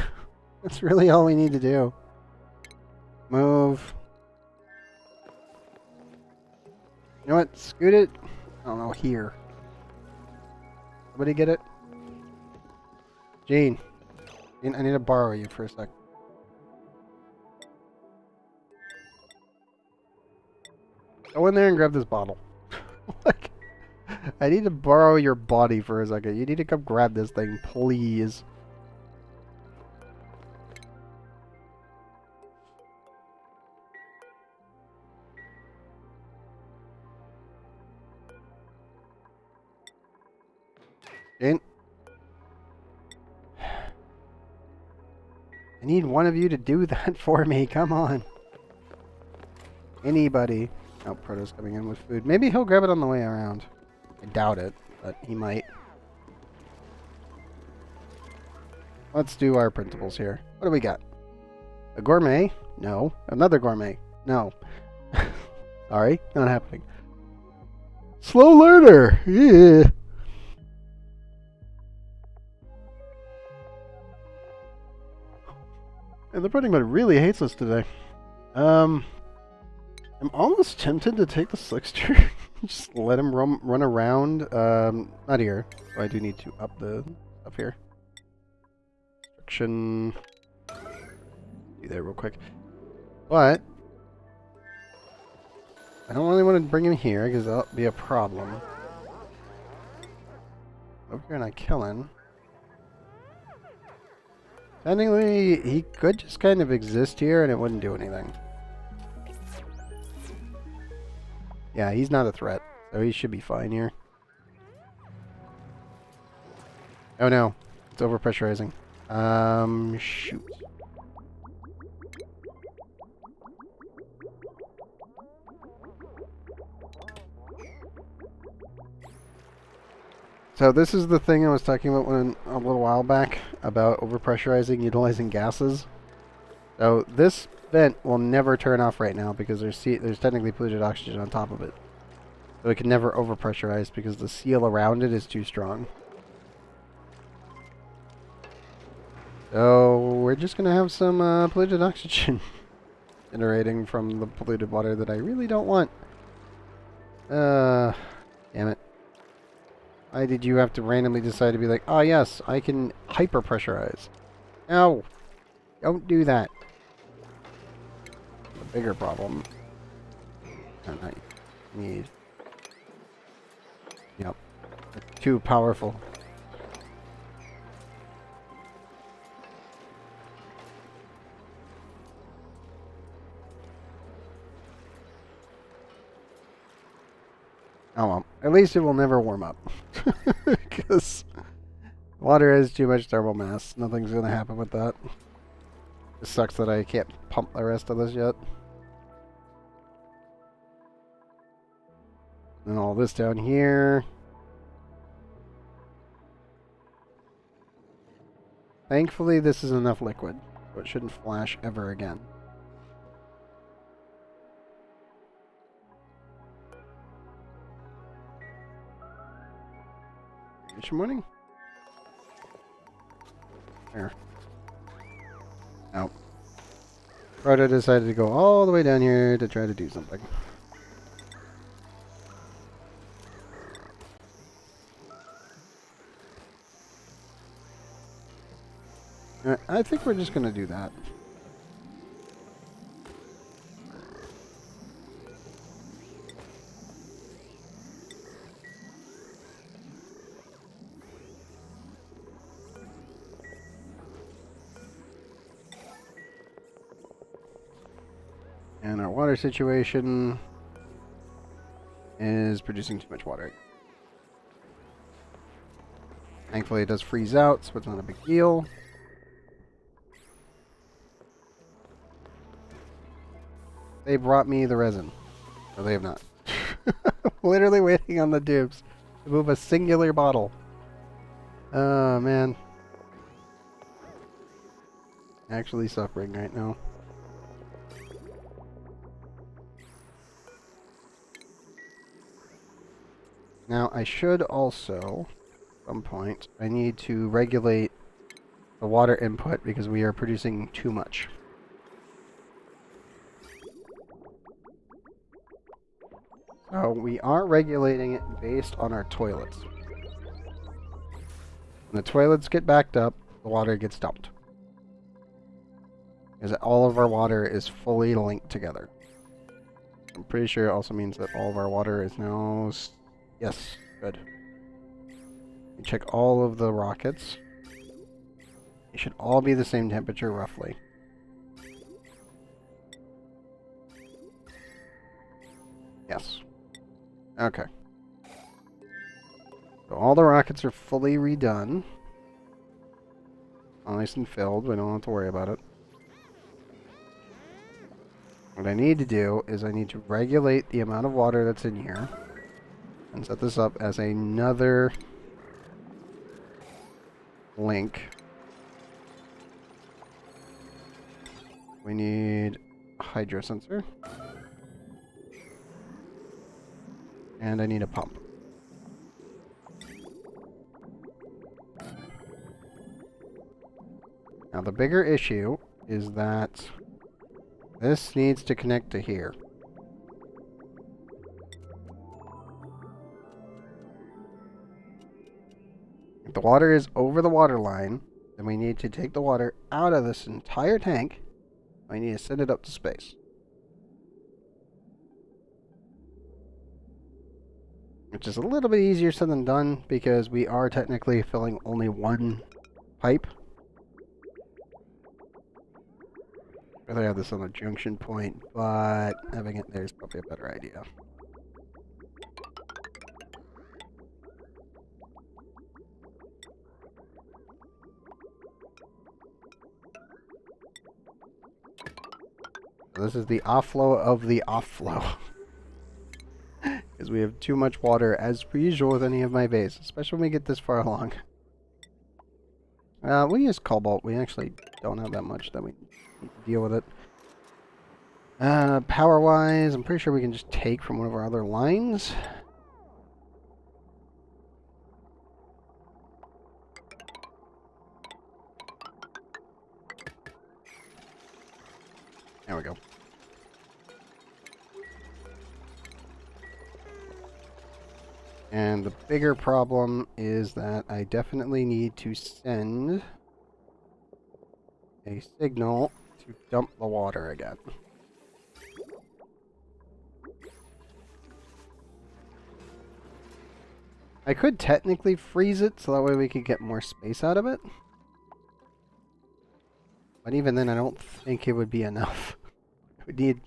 That's really all we need to do. Move. You know what? Scoot it. I don't know, here. Somebody get it? Gene. Gene, I need to borrow you for a sec. Go in there and grab this bottle. Like, I need to borrow your body for a second. You need to come grab this thing, please. Jane? I need one of you to do that for me. Come on. Anybody. Oh, Proto's coming in with food. Maybe he'll grab it on the way around. I doubt it, but he might. Let's do our printables here. What do we got? A gourmet? No. Another gourmet? No. Sorry, not happening. Slow learner! Yeah. And the printing bud really hates us today. I'm almost tempted to take the Slickster. Just let him run around. Not here. So I do need to up the stuff here. Friction. Do that real quick. But I don't really want to bring him here because that'll be a problem. Over here and I kill him. Technically, he could just kind of exist here and it wouldn't do anything. Yeah, he's not a threat, so he should be fine here. Oh no, it's overpressurizing. Shoot. So this is the thing I was talking about a little while back about overpressurizing, utilizing gases. So this vent will never turn off right now because there's technically polluted oxygen on top of it. So it can never overpressurize because the seal around it is too strong. So we're just going to have some polluted oxygen generating from the polluted water that I really don't want. Damn it. Why did you have to randomly decide to be like, oh yes, I can hyper-pressurize? No! Don't do that. The bigger problem. No, not need. Yep. It's too powerful. Oh well, at least it will never warm up. Because water has too much thermal mass. Nothing's going to happen with that. It sucks that I can't pump the rest of this yet. And all this down here. Thankfully, this is enough liquid, so it shouldn't flash ever again. Which morning? There. Nope. Proto decided to go all the way down here to try to do something. I think we're just going to do that. And our water situation is producing too much water. Thankfully it does freeze out, so it's not a big deal. They brought me the resin. Or they have not. Literally waiting on the tubes to move a singular bottle. Oh, man. Actually suffering right now. Now, I should also, at some point, I need to regulate the water input because we are producing too much. So we are regulating it based on our toilets. When the toilets get backed up, the water gets dumped. Because all of our water is fully linked together. I'm pretty sure it also means that all of our water is now... Yes, good. We check all of the rockets. They should all be the same temperature, roughly. Yes. Okay. So all the rockets are fully redone. All nice and filled. We don't have to worry about it. What I need to do is I need to regulate the amount of water that's in here. And set this up as another link. We need a hydro sensor. And I need a pump. Now the bigger issue is that this needs to connect to here. If the water is over the water line, then we need to take the water out of this entire tank. We need to send it up to space. Which is a little bit easier said than done because we are technically filling only one pipe. I'd rather have this on a junction point, but having it there is probably a better idea. So this is the offlow of the offlow. Because we have too much water, as per usual with any of my bays, especially when we get this far along. We use cobalt. We actually don't have that much that we need to deal with it. Power-wise, I'm pretty sure we can just take from one of our other lines. There we go. And the bigger problem is that I definitely need to send a signal to dump the water again. I could technically freeze it so that way we could get more space out of it. But even then, I don't think it would be enough. We need...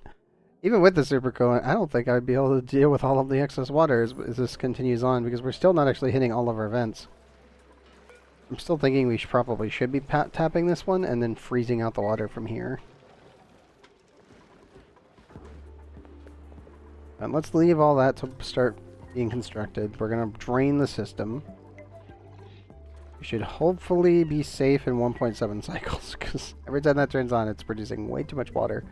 Even with the super coolant, I don't think I'd be able to deal with all of the excess water as this continues on, because we're still not actually hitting all of our vents. I'm still thinking we probably should be tapping this one and then freezing out the water from here. And let's leave all that to start being constructed. We're going to drain the system. We should hopefully be safe in 1.7 cycles, because every time that turns on, it's producing way too much water.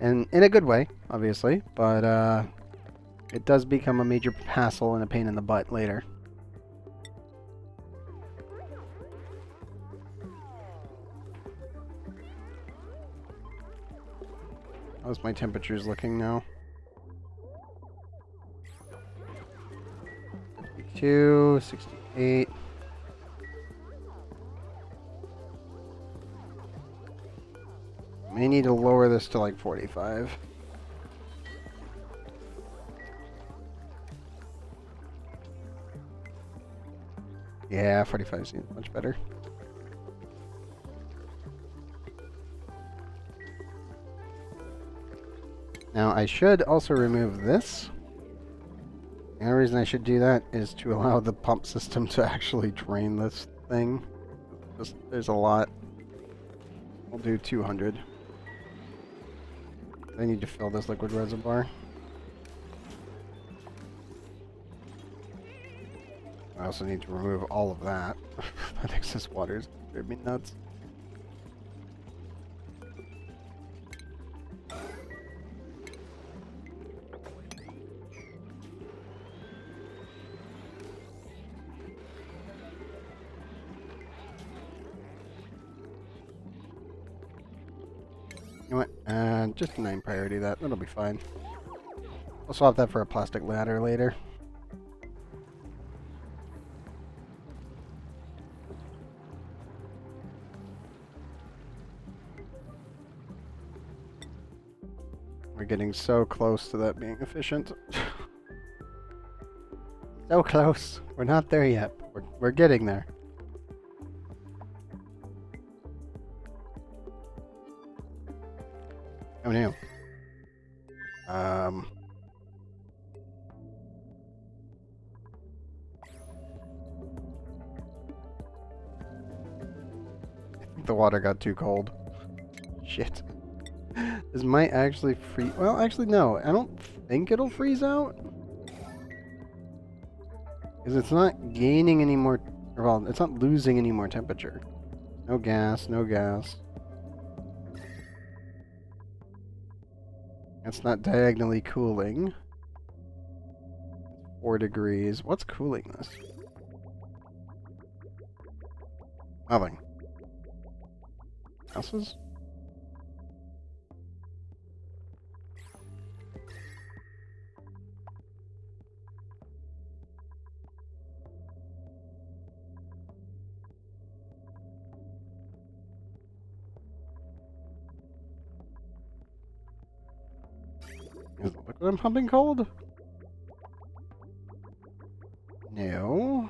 And in a good way, obviously, but it does become a major hassle and a pain in the butt later. How's my temperatures looking now? 62, 68. May need to lower this to like 45. Yeah, 45 seems much better. Now I should also remove this. The only reason I should do that is to allow the pump system to actually drain this thing. There's a lot. We'll do 200. I need to fill this liquid reservoir. I also need to remove all of that. That excess water is driving me nuts. You know what? Just 9 priority that. That'll be fine. I'll swap that for a plastic ladder later. We're getting so close to that being efficient. So close. We're not there yet. We're getting there. Oh no. I think the water got too cold. Shit. This might actually freeze. Well, actually, no. I don't think it'll freeze out. Because it's not gaining any more. Well, it's not losing any more temperature. No gas, no gas. It's not diagonally cooling. 4 degrees. What's cooling this? Nothing. Gases? Is the liquid I'm pumping cold? No.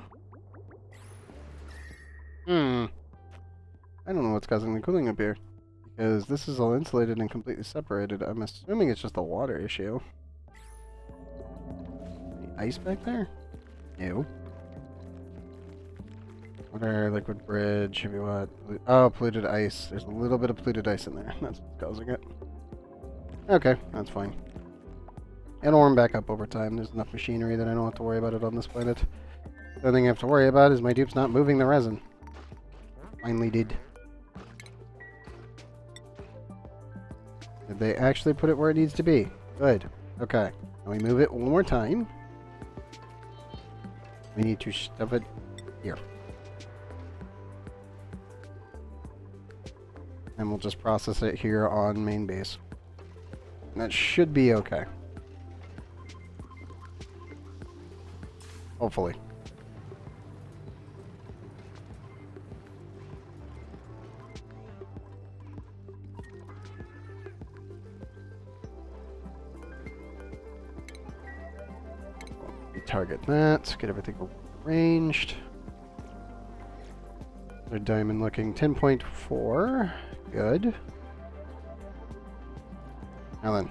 I don't know what's causing the cooling up here. Because this is all insulated and completely separated. I'm assuming it's just a water issue. Any ice back there? No. Water, liquid bridge, heavy what? Oh, polluted ice. There's a little bit of polluted ice in there. That's what's causing it. Okay, that's fine. It'll warm back up over time. There's enough machinery that I don't have to worry about it on this planet. The only thing I have to worry about is my dupe's not moving the resin. Finally did. Did they actually put it where it needs to be? Good. Okay. Now we move it one more time. We need to stuff it here. And we'll just process it here on main base. And that should be okay. Hopefully. Target that, get everything arranged. Their diamond looking 10.4. Good. Now then.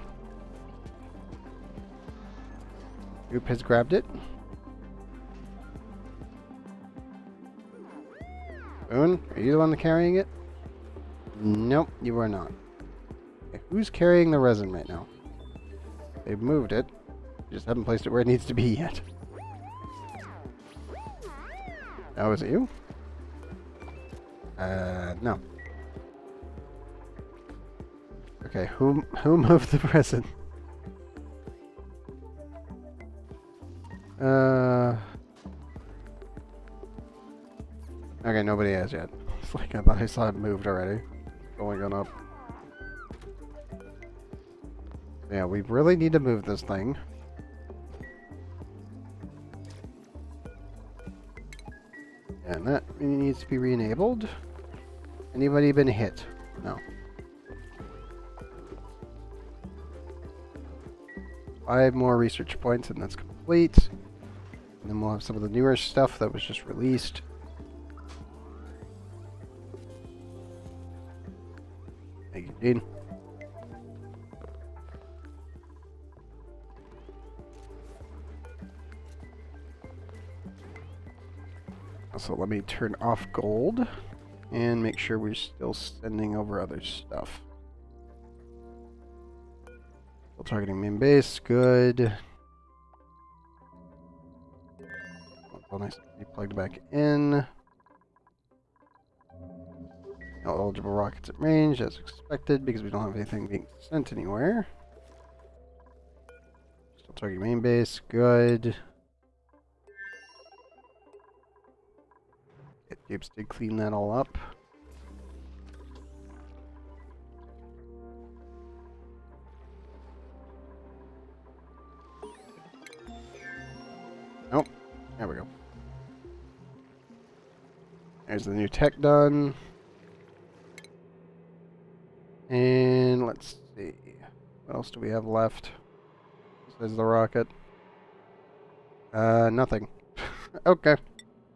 Goop has grabbed it. Boone, are you the one carrying it? Nope, you are not. Okay, who's carrying the resin right now? They've moved it. Just haven't placed it where it needs to be yet. Oh, is it you? No. Okay, who moved the resin? Okay, nobody has yet. It's like I thought I saw it moved already. Going on up. Yeah, we really need to move this thing. And that needs to be re-enabled. Anybody been hit? No. 5 more research points and that's complete. And then we'll have some of the newer stuff that was just released. Thank you, Gene. So let me turn off gold and make sure we're still sending over other stuff. Still targeting main base, good. All nice to be plugged back in. No eligible rockets at range as expected because we don't have anything being sent anywhere. Still targeting main base, good. Japes did clean that all up. Nope. There we go. There's the new tech done. And let's see. What else do we have left? Besides the rocket. Nothing. Okay.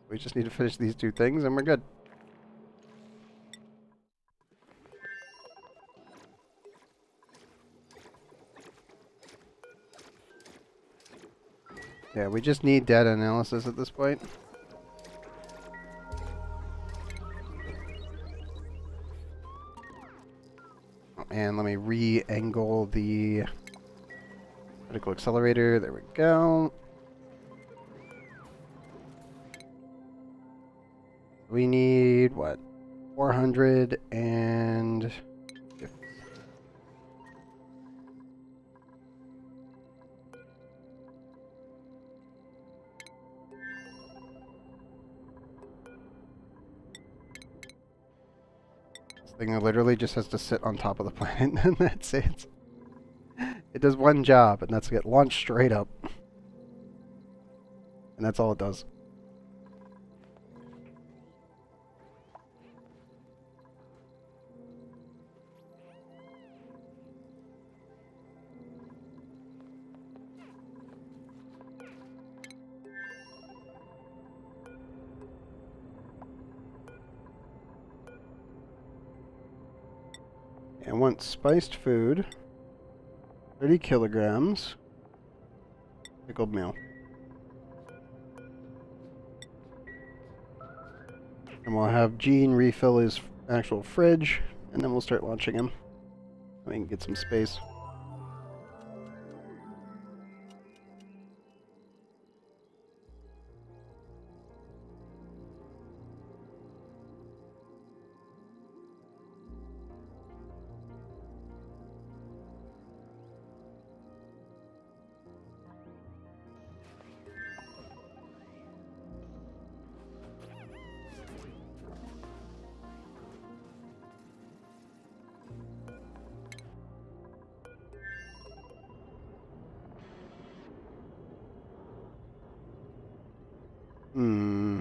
We just need to finish these 2 things and we're good. Yeah, we just need data analysis at this point. And let me re-angle the particle accelerator. There we go. We need, what, 400 and... This thing literally just has to sit on top of the planet, and that's it. It does one job, and that's to get launched straight up. And that's all it does. I want spiced food, 30 kilograms, pickled meal. And we'll have Gene refill his actual fridge, and then we'll start launching him. So we can get some space. Hmm.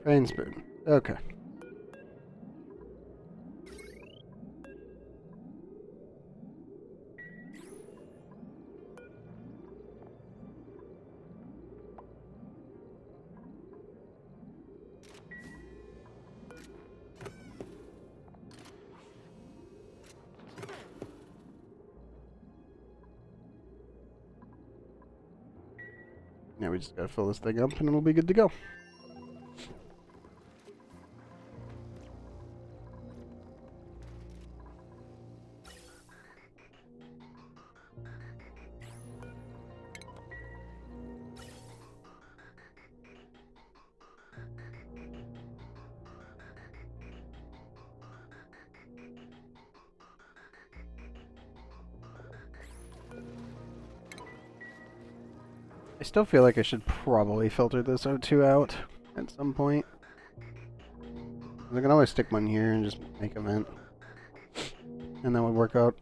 Rain spoon. Okay. Now we just gotta fill this thing up and it'll be good to go. I still feel like I should probably filter this O2 out at some point. I can always stick one here and just make a vent. And that would work out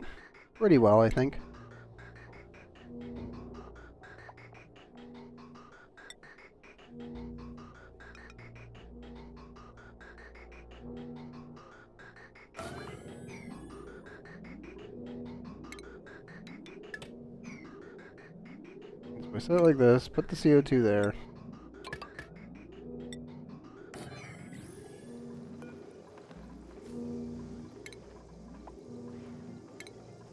pretty well, I think. So we set it like this, put the CO2 there.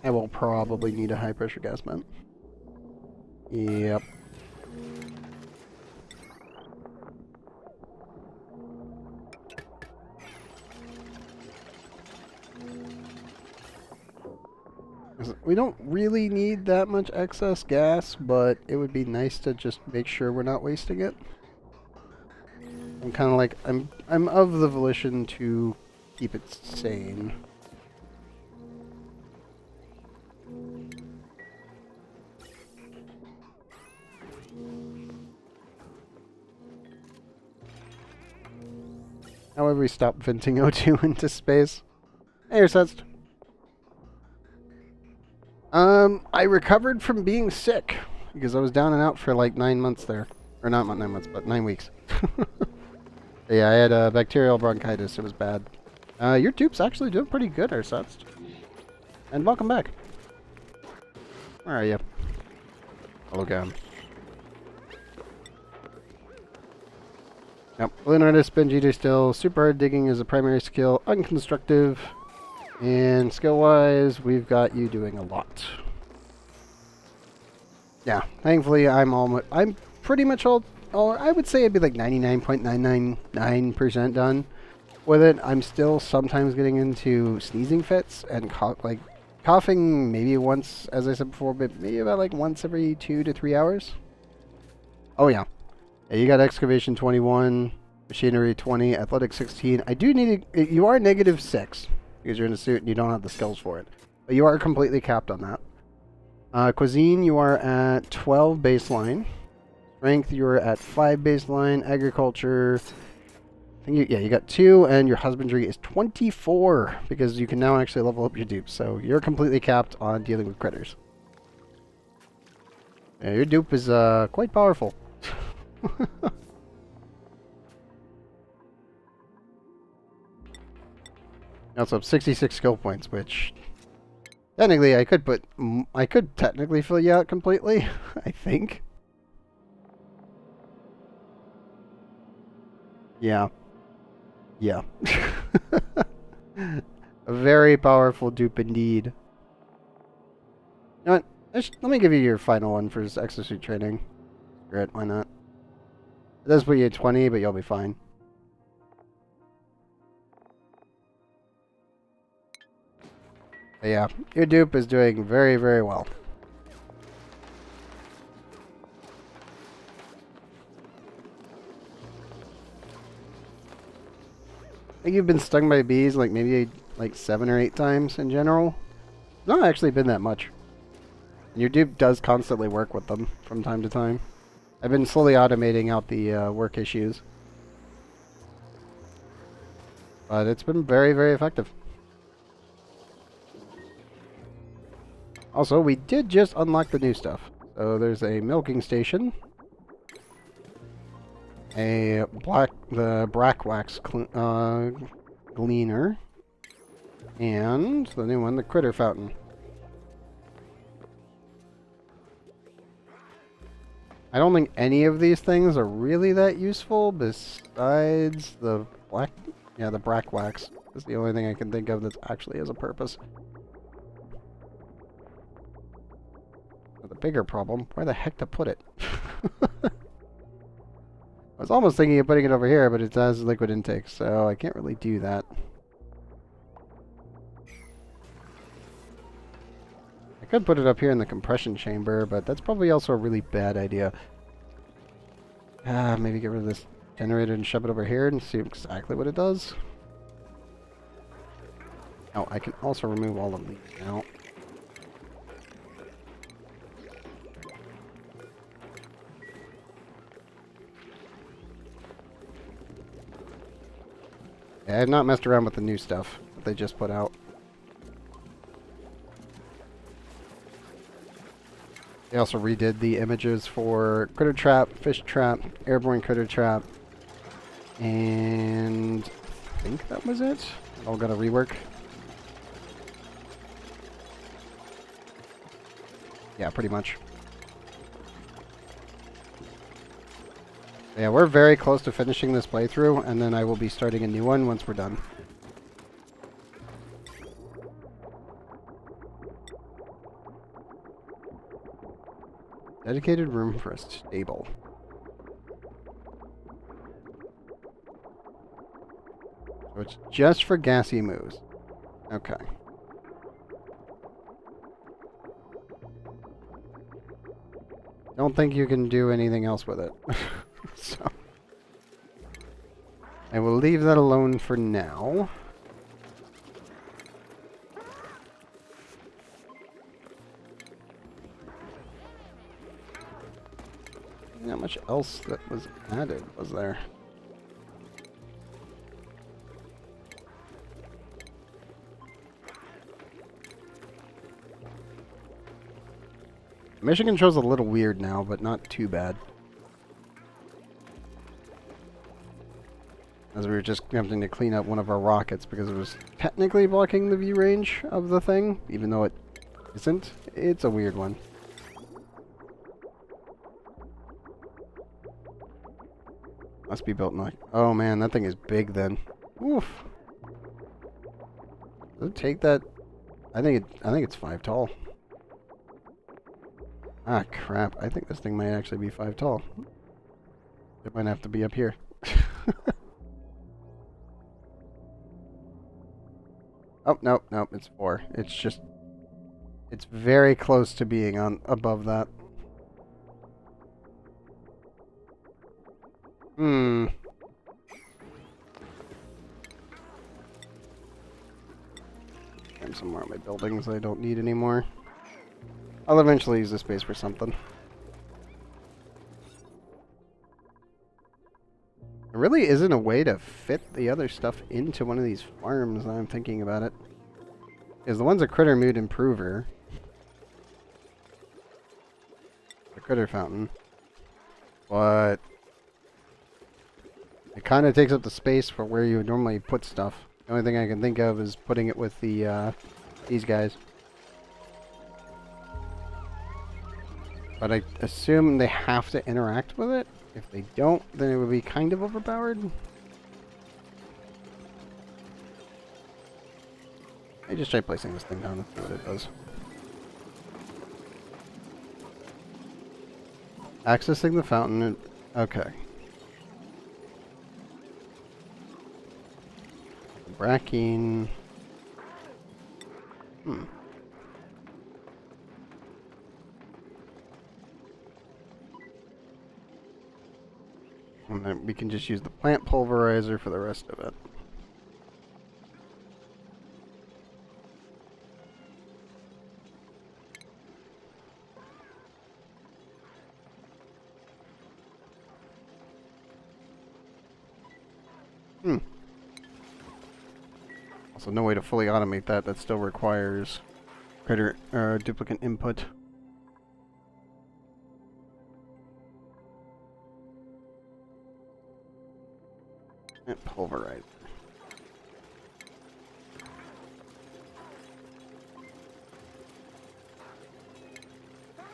I will probably need a high pressure gas vent. Yep. We don't really need that much excess gas, but it would be nice to just make sure we're not wasting it. I'm kind of like, I'm of the volition to keep it sane. However, we stop venting O2 into space. Hey, you're sensed. I recovered from being sick because I was down and out for like 9 months there. Or not 9 months, but 9 weeks. Yeah, I had bacterial bronchitis. It was bad. Your dupe's actually doing pretty good, Ursutst. And welcome back. Where are you? Hello, Gam. Yep. Balloon Artist, Benjita still. Super hard digging is a primary skill. Unconstructive. And skill-wise, we've got you doing a lot. Yeah, thankfully I'm pretty much all, I would say I'd be like 99.999% done with it. I'm still sometimes getting into sneezing fits and coughing maybe once, as I said before, but maybe about like once every 2 to 3 hours. Oh yeah. Yeah, you got excavation 21, machinery 20, athletic 16. I do need you are -6 because you're in a suit and you don't have the skills for it. But you are completely capped on that. Cuisine, you are at 12 baseline. Strength, you're at 5 baseline. Agriculture, I think you got 2, and your husbandry is 24 because you can now actually level up your dupes. So you're completely capped on dealing with critters. Yeah, your dupe is quite powerful. Also up 66 skill points, which technically I could technically fill you out completely, I think. Yeah. Yeah. A very powerful dupe indeed. You know what? Let me give you your final one for exosuit training. Screw it, why not? It does put you at 20, but you'll be fine. But yeah, your dupe is doing very, very well. I think you've been stung by bees like maybe like 7 or 8 times in general. Not actually been that much. And your dupe does constantly work with them from time to time. I've been slowly automating out the work issues. But it's been very, very effective. Also, we did just unlock the new stuff. So there's a milking station, the brackwax gleaner, and the new one, the critter fountain. I don't think any of these things are really that useful besides the the brackwax is the only thing I can think of that actually has a purpose. But the bigger problem, where the heck to put it? I was almost thinking of putting it over here, but it has liquid intake, so I can't really do that. I could put it up here in the compression chamber, but that's probably also a really bad idea. Maybe get rid of this generator and shove it over here and see exactly what it does. Oh, I can also remove all of these now. Yeah, I have not messed around with the new stuff that they just put out. They also redid the images for Critter Trap, Fish Trap, Airborne Critter Trap, and I think that was it. It all got a rework. Yeah, pretty much. Yeah, we're very close to finishing this playthrough, and then I will be starting a new one once we're done. Dedicated room for a stable. So it's just for gassy moves. Okay. Don't think you can do anything else with it. So I will leave that alone for now. Not much else that was added, was there? Mission control's a little weird now, but not too bad. As we were just having to clean up one of our rockets because it was technically blocking the view range of the thing, even though it isn't. It's a weird one. Must be built in like... Oh man, that thing is big then. Oof. Does it take that? I think it's 5 tall. Ah, crap. I think this thing might actually be 5 tall. It might have to be up here. Oh, nope, nope, it's 4. It's just... It's very close to being on above that. And some more of my buildings I don't need anymore. I'll eventually use this space for something. There really isn't a way to fit the other stuff into one of these farms now I'm thinking about it. Because the one's a critter mood improver. The critter fountain. But it kind of takes up the space for where you would normally put stuff. The only thing I can think of is putting it with the these guys. But I assume they have to interact with it. If they don't, then it would be kind of overpowered. I just try placing this thing down and see what it does. Accessing the fountain. Okay. Brackine. And then we can just use the plant pulverizer for the rest of it. Also, no way to fully automate that. That still requires critter or duplicate input. And pulverizer.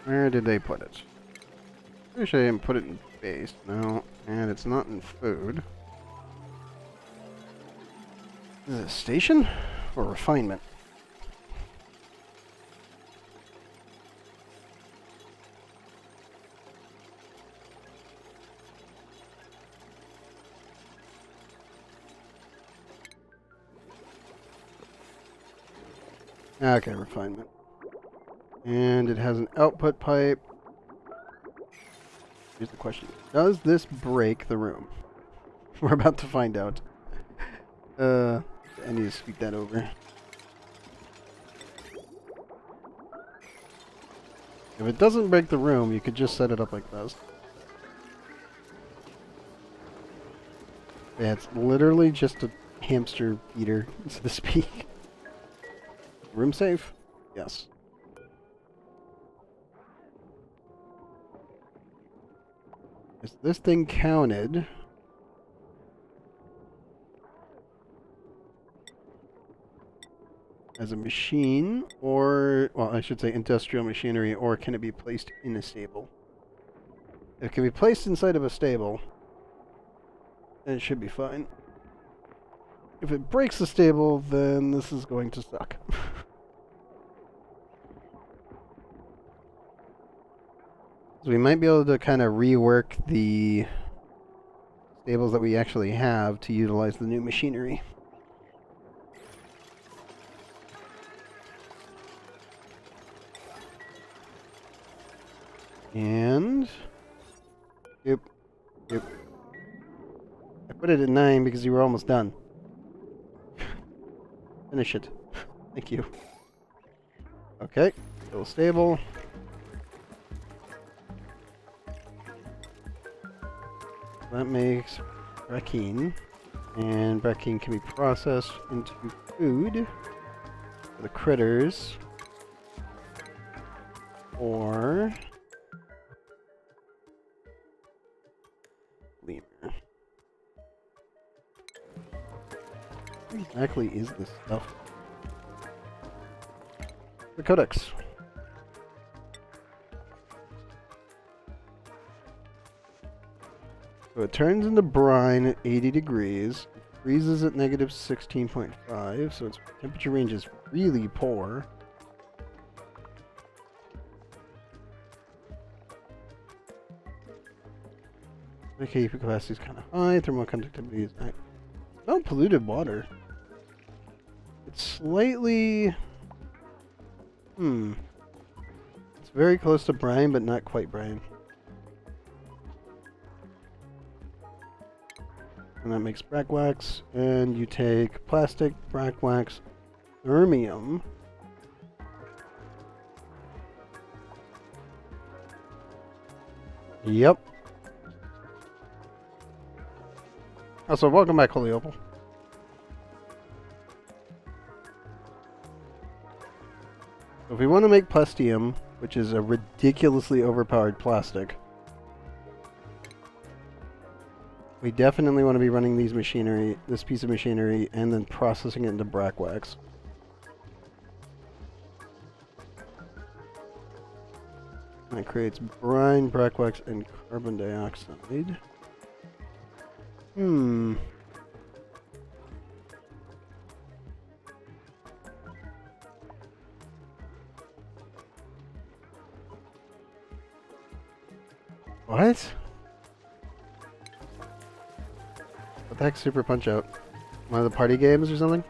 Where did they put it? Wish I didn't put it in base. No, and it's not in food. Is it a station or refinement? Okay, refinement. And it has an output pipe. Here's the question. Does this break the room? We're about to find out. I need to speak that over. If it doesn't break the room, you could just set it up like this. Yeah, it's literally just a hamster eater, so to speak. Room safe? Yes. Is this thing counted? As a machine, or, well, I should say industrial machinery, or can it be placed in a stable? If it can be placed inside of a stable, then it should be fine. If it breaks the stable, then this is going to suck. So we might be able to kind of rework the stables that we actually have to utilize the new machinery. And yep. I put it at 9 because you were almost done. Finish it. Thank you. Okay, still stable. That makes brackine, and brackine can be processed into food for the critters, or lemur. What exactly is this stuff? The codex. So it turns into brine at 80 degrees, it freezes at negative 16.5, so its temperature range is really poor. Okay, capacity is kind of high, thermal conductivity is high. Not polluted water. It's slightly... It's very close to brine, but not quite brine. And that makes brack wax, and you take plastic, brack wax, thermium. Yep. Also, welcome back, Holy Opal. So if we want to make plastium, which is a ridiculously overpowered plastic, we definitely want to be running this piece of machinery, and then processing it into brack wax. That creates brine, brack wax, and carbon dioxide. What? What the heck's Super Punch Out? One of the party games or something?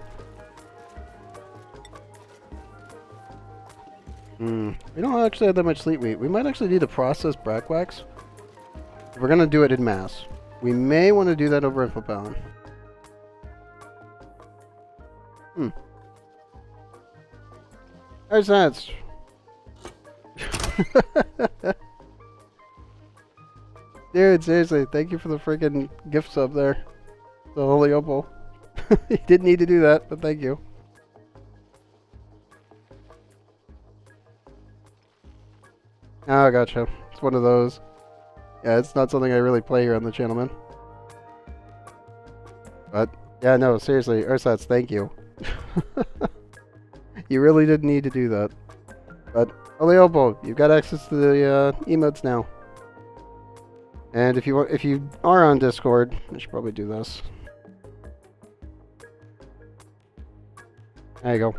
We don't actually have that much sleet wheat. We might actually need to process brack wax. If we're gonna do it in mass. We may want to do that over in Footbound. There's that. Dude, seriously, thank you for the freaking gift sub there. The Holy Opal. You didn't need to do that, but thank you. Oh, gotcha. It's one of those. Yeah, it's not something I really play here on the channel, man. But, yeah, no, seriously, Ursats, thank you. You really didn't need to do that. But, Oleopo, you've got access to the emotes now. And if you are on Discord, I should probably do this. There you go.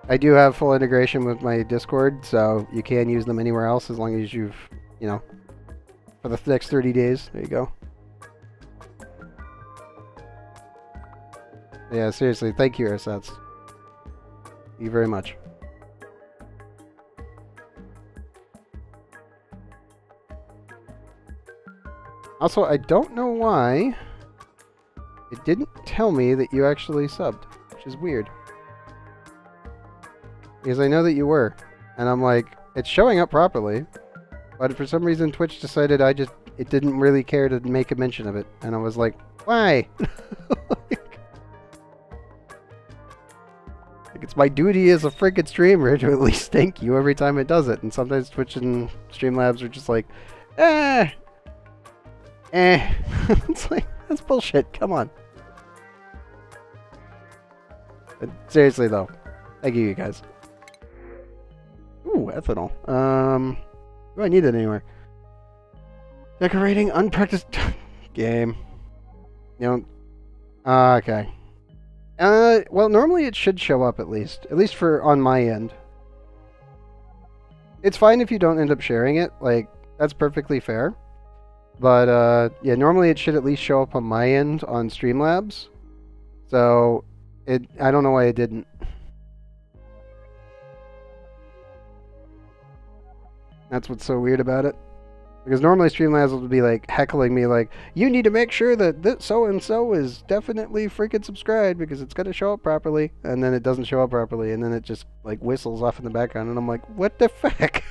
I do have full integration with my Discord, so you can use them anywhere else as long as you've, you know, for the next 30 days. There you go. Yeah, seriously, thank you, Ursats. Thank you very much. Also, I don't know why it didn't tell me that you actually subbed, which is weird. Because I know that you were. And I'm like, it's showing up properly. But for some reason, Twitch decided it didn't really care to make a mention of it. And I was like, why? Like, it's my duty as a freaking streamer to at least thank you every time it does it. And sometimes Twitch and Streamlabs are just like, It's like, that's bullshit. Come on. But seriously, though, thank you guys. Ooh, ethanol. Do I need it anywhere? Decorating unpracticed game. You know. Okay. Well, normally it should show up at least for on my end. It's fine if you don't end up sharing it. Like, that's perfectly fair. But yeah, normally it should at least show up on my end on Streamlabs. So I don't know why it didn't. That's what's so weird about it. Because normally Streamlabs will be like heckling me like, you need to make sure that this so-and-so is definitely freaking subscribed because it's going to show up properly. And then it doesn't show up properly. And then it just like whistles off in the background. And I'm like, what the fuck?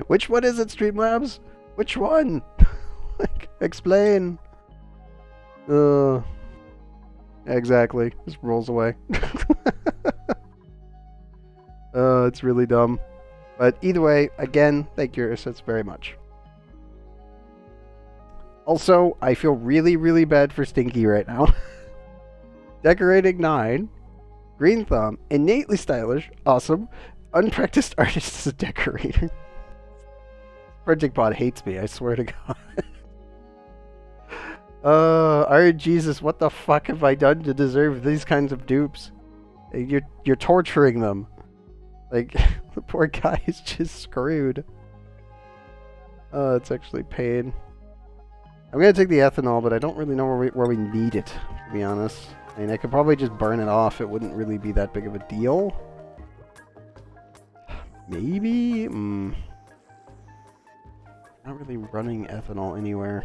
Which one is it, Streamlabs? Which one? Like, explain. Exactly. Just rolls away. It's really dumb. But either way, again, thank you, Ursats, very much. Also, I feel really, really bad for Stinky right now. Decorating 9. Green Thumb. Innately stylish. Awesome. Unpracticed artist as a decorator. Project Pod hates me, I swear to God. Iron Jesus, what the fuck have I done to deserve these kinds of dupes? You're torturing them. Like, the poor guy is just screwed. It's actually pain. I'm gonna take the ethanol, but I don't really know where we need it, to be honest. I mean, I could probably just burn it off. It wouldn't really be that big of a deal. Maybe? Not really running ethanol anywhere.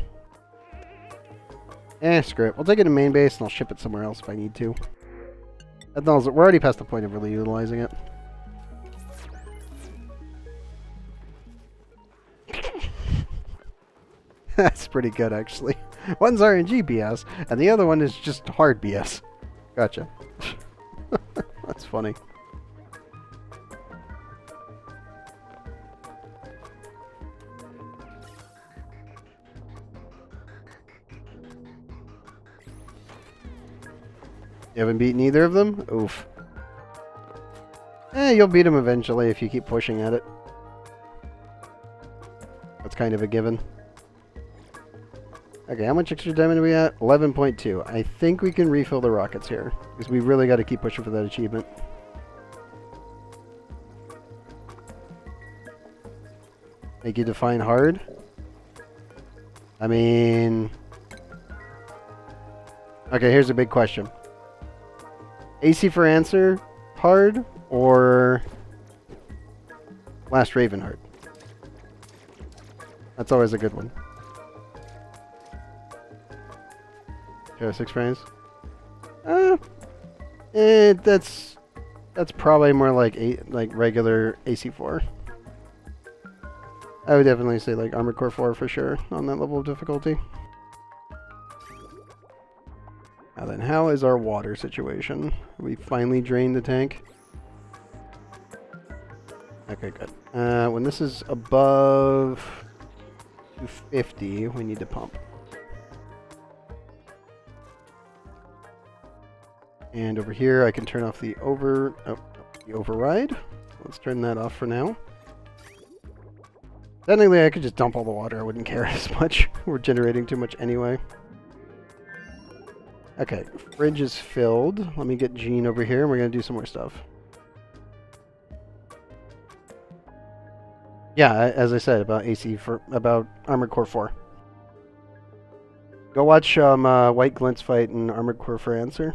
Screw it. We'll take it to main base and I'll ship it somewhere else if I need to. Ethanol's, we're already past the point of really utilizing it. That's pretty good, actually. One's RNG BS, and the other one is just hard BS. Gotcha. That's funny. You haven't beaten either of them? Oof. You'll beat them eventually if you keep pushing at it. That's kind of a given. Okay, how much extra diamond are we at? 11.2. I think we can refill the rockets here, because we really got to keep pushing for that achievement. Make you define hard? I mean... Okay, here's a big question. AC for answer hard, or Last Raven hard? That's always a good one. Okay, 6 frames. That's probably more like regular AC4. I would definitely say like Armored Core 4 for sure on that level of difficulty. Now then, how is our water situation? We finally drained the tank. Okay, good. When this is above 250, we need to pump. And over here, I can turn off the override. Let's turn that off for now. Technically, I could just dump all the water. I wouldn't care as much. We're generating too much anyway. Okay, fridge is filled. Let me get Gene over here, and we're going to do some more stuff. Yeah, as I said, about Armored Core 4. Go watch White Glint's fight in Armored Core for Answer,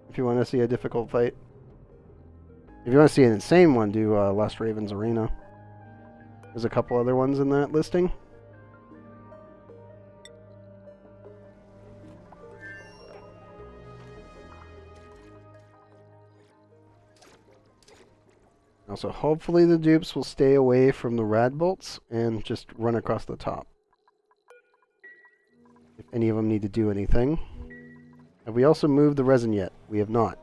if you want to see a difficult fight. If you want to see an insane one, do Lost Ravens Arena. There's a couple other ones in that listing. Also, hopefully the dupes will stay away from the rad bolts and just run across the top. If any of them need to do anything. Have we also moved the resin yet? We have not.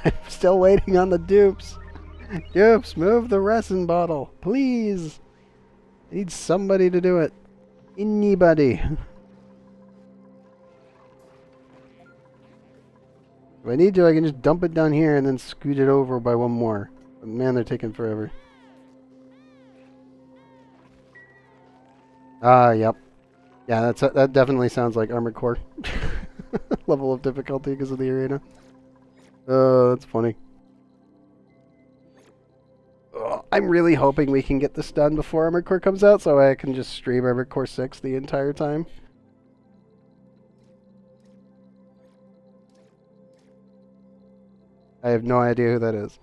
I'm still waiting on the dupes. Dupes, move the resin bottle, please. I need somebody to do it. Anybody. If I need to, I can just dump it down here and then scoot it over by one more. But man, they're taking forever. Ah, yep. Yeah, that definitely sounds like Armored Core. Level of difficulty because of the arena. Oh, that's funny. Oh, I'm really hoping we can get this done before Armored Core comes out so I can just stream Armored Core 6 the entire time. I have no idea who that is.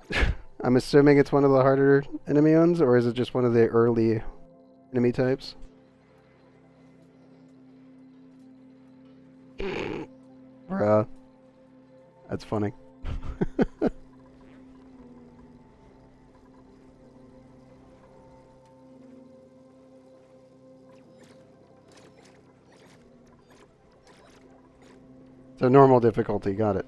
I'm assuming it's one of the harder enemy ones, or is it just one of the early enemy types? Bruh. That's funny. So normal difficulty, got it.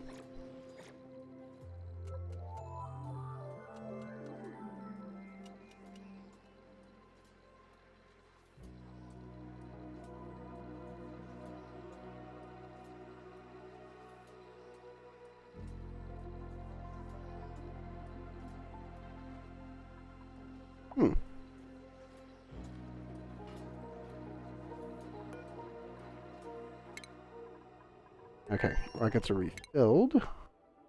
Okay, rockets are refilled.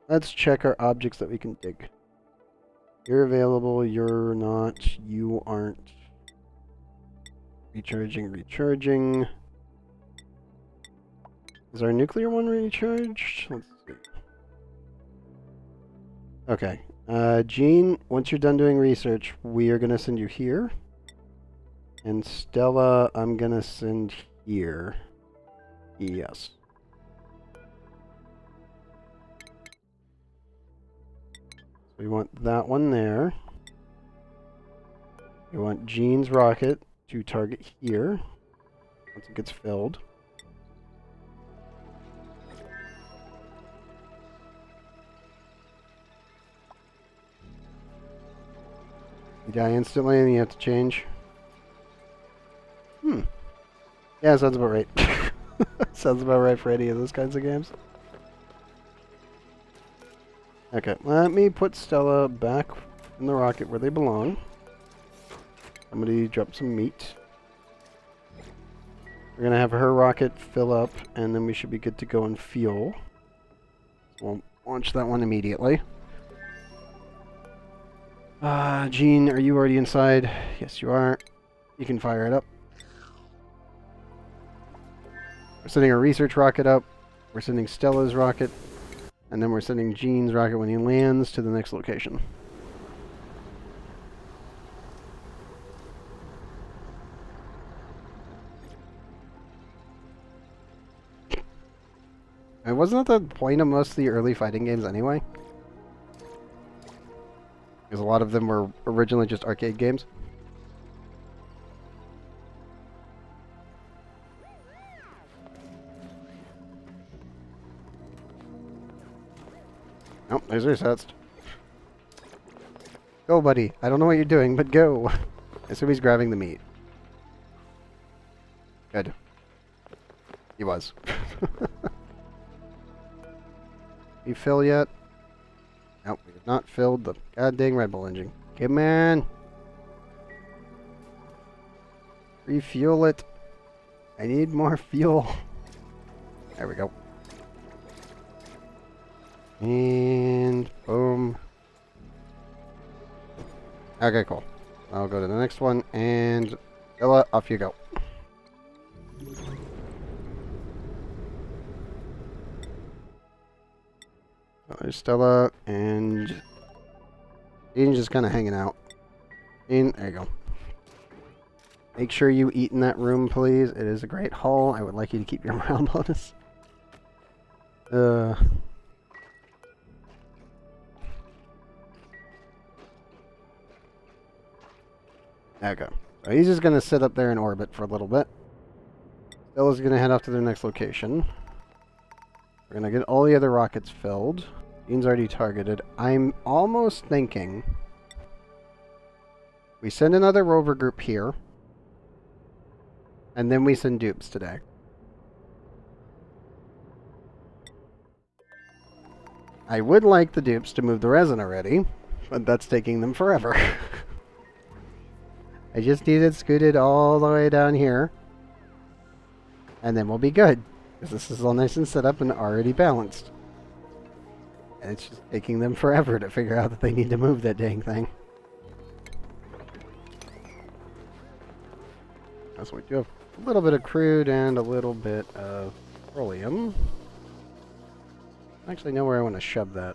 Let's check our objects that we can dig. You're available, you're not, you aren't. Recharging. Is our nuclear one recharged? Let's see. Okay. Gene, once you're done doing research, we are going to send you here. And Stella, I'm going to send here. Yes. We want that one there. We want Gene's rocket to target here once it gets filled. You die instantly and you have to change. Yeah, sounds about right. Sounds about right for any of those kinds of games. Okay, let me put Stella back in the rocket where they belong. Somebody drop some meat. We're going to have her rocket fill up, and then we should be good to go and fuel. We'll launch that one immediately. Gene, are you already inside? Yes, you are. You can fire it up. We're sending a research rocket up. We're sending Stella's rocket. And then we're sending Gene's rocket when he lands to the next location. And wasn't that the point of most of the early fighting games anyway? Because a lot of them were originally just arcade games. Oh, there's resets. Go, buddy. I don't know what you're doing, but go. I assume he's grabbing the meat. Good. He was. You fill yet? Nope, we have not filled the goddamn Red Bull engine. Come on! Refuel it. I need more fuel. There we go. And boom. Okay, cool. I'll go to the next one, and Bella, off you go. There's Stella, and Dean's just kind of hanging out. Dean, there you go. Make sure you eat in that room, please. It is a great haul. I would like you to keep your morale bonus. Okay. So he's just going to sit up there in orbit for a little bit. Stella's going to head off to their next location. We're going to get all the other rockets filled. Dean's already targeted. I'm almost thinking we send another rover group here. And then we send dupes today. I would like the dupes to move the resin already, but that's taking them forever. I just need it scooted all the way down here. And then we'll be good. Because this is all nice and set up and already balanced. And it's just taking them forever to figure out that they need to move that dang thing. That's what we do have. A little bit of crude and a little bit of petroleum. I actually know where I want to shove that.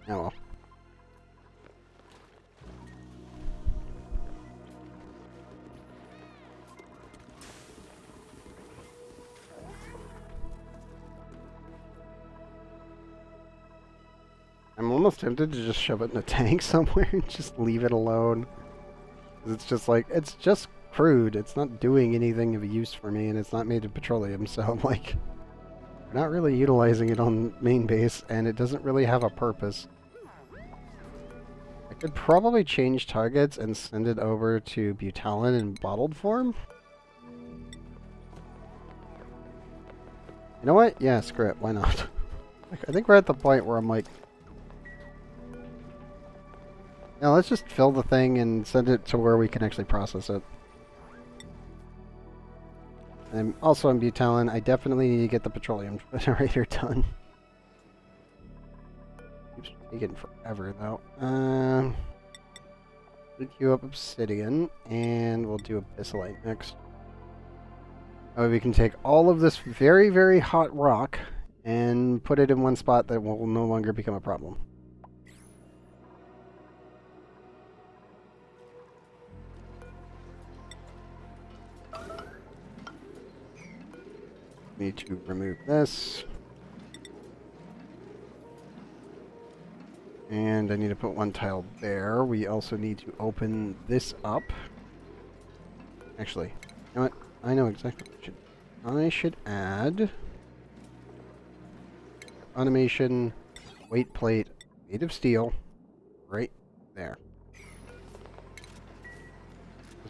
Oh well. I'm almost tempted to just shove it in a tank somewhere and just leave it alone. It's just like, it's just crude. It's not doing anything of use for me, and it's not made of petroleum, so I'm like, we're not really utilizing it on main base, and it doesn't really have a purpose. I could probably change targets and send it over to butalin in bottled form. You know what? Yeah, screw it. Why not? I think we're at the point where I'm like, now let's just fill the thing and send it to where we can actually process it. And also on butalin, I definitely need to get the petroleum generator done. Keeps taking forever though. We'll queue up obsidian, and we'll do abyssalite next. We can take all of this very, very hot rock and put it in one spot that will no longer become a problem. Need to remove this. And I need to put one tile there. We also need to open this up. Actually, you know what? I know exactly what I should add. Automation, weight plate, made of steel, right there.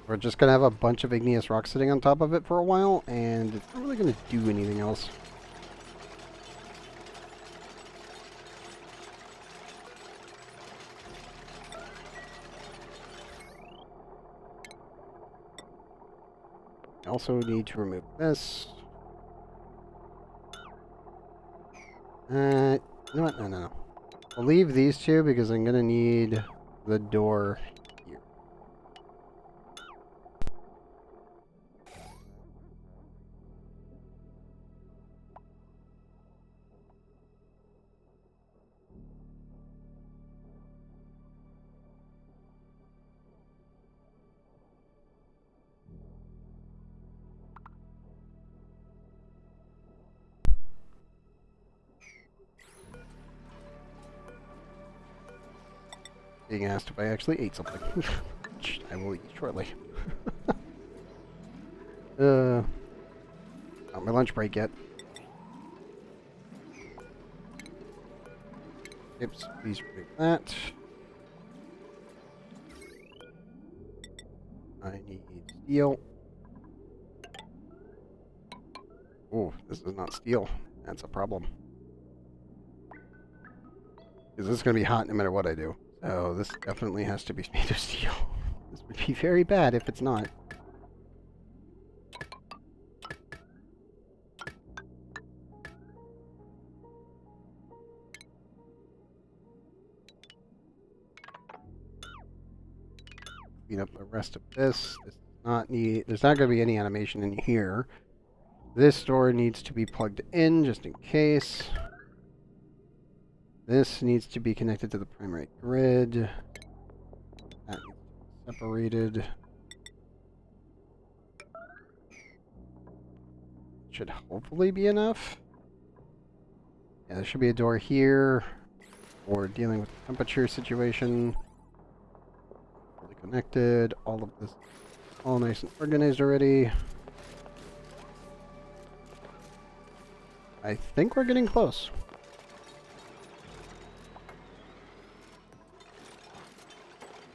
We're just going to have a bunch of igneous rock sitting on top of it for a while, and it's not really going to do anything else. I also need to remove this. You know what? No. I'll leave these two because I'm going to need the door here. Being asked if I actually ate something. Which I will eat shortly. Not my lunch break yet. Oops, please remove that. I need steel. Oh, this is not steel. That's a problem. Because this is going to be hot no matter what I do. So this definitely has to be made of steel. This would be very bad if it's not. Clean up the rest of this. This does not need. There's not going to be any animation in here. This door needs to be plugged in just in case. This needs to be connected to the primary grid. That needs to be separated. Should hopefully be enough. Yeah, there should be a door here for dealing with the temperature situation. Fully connected. All of this all nice and organized already. I think we're getting close.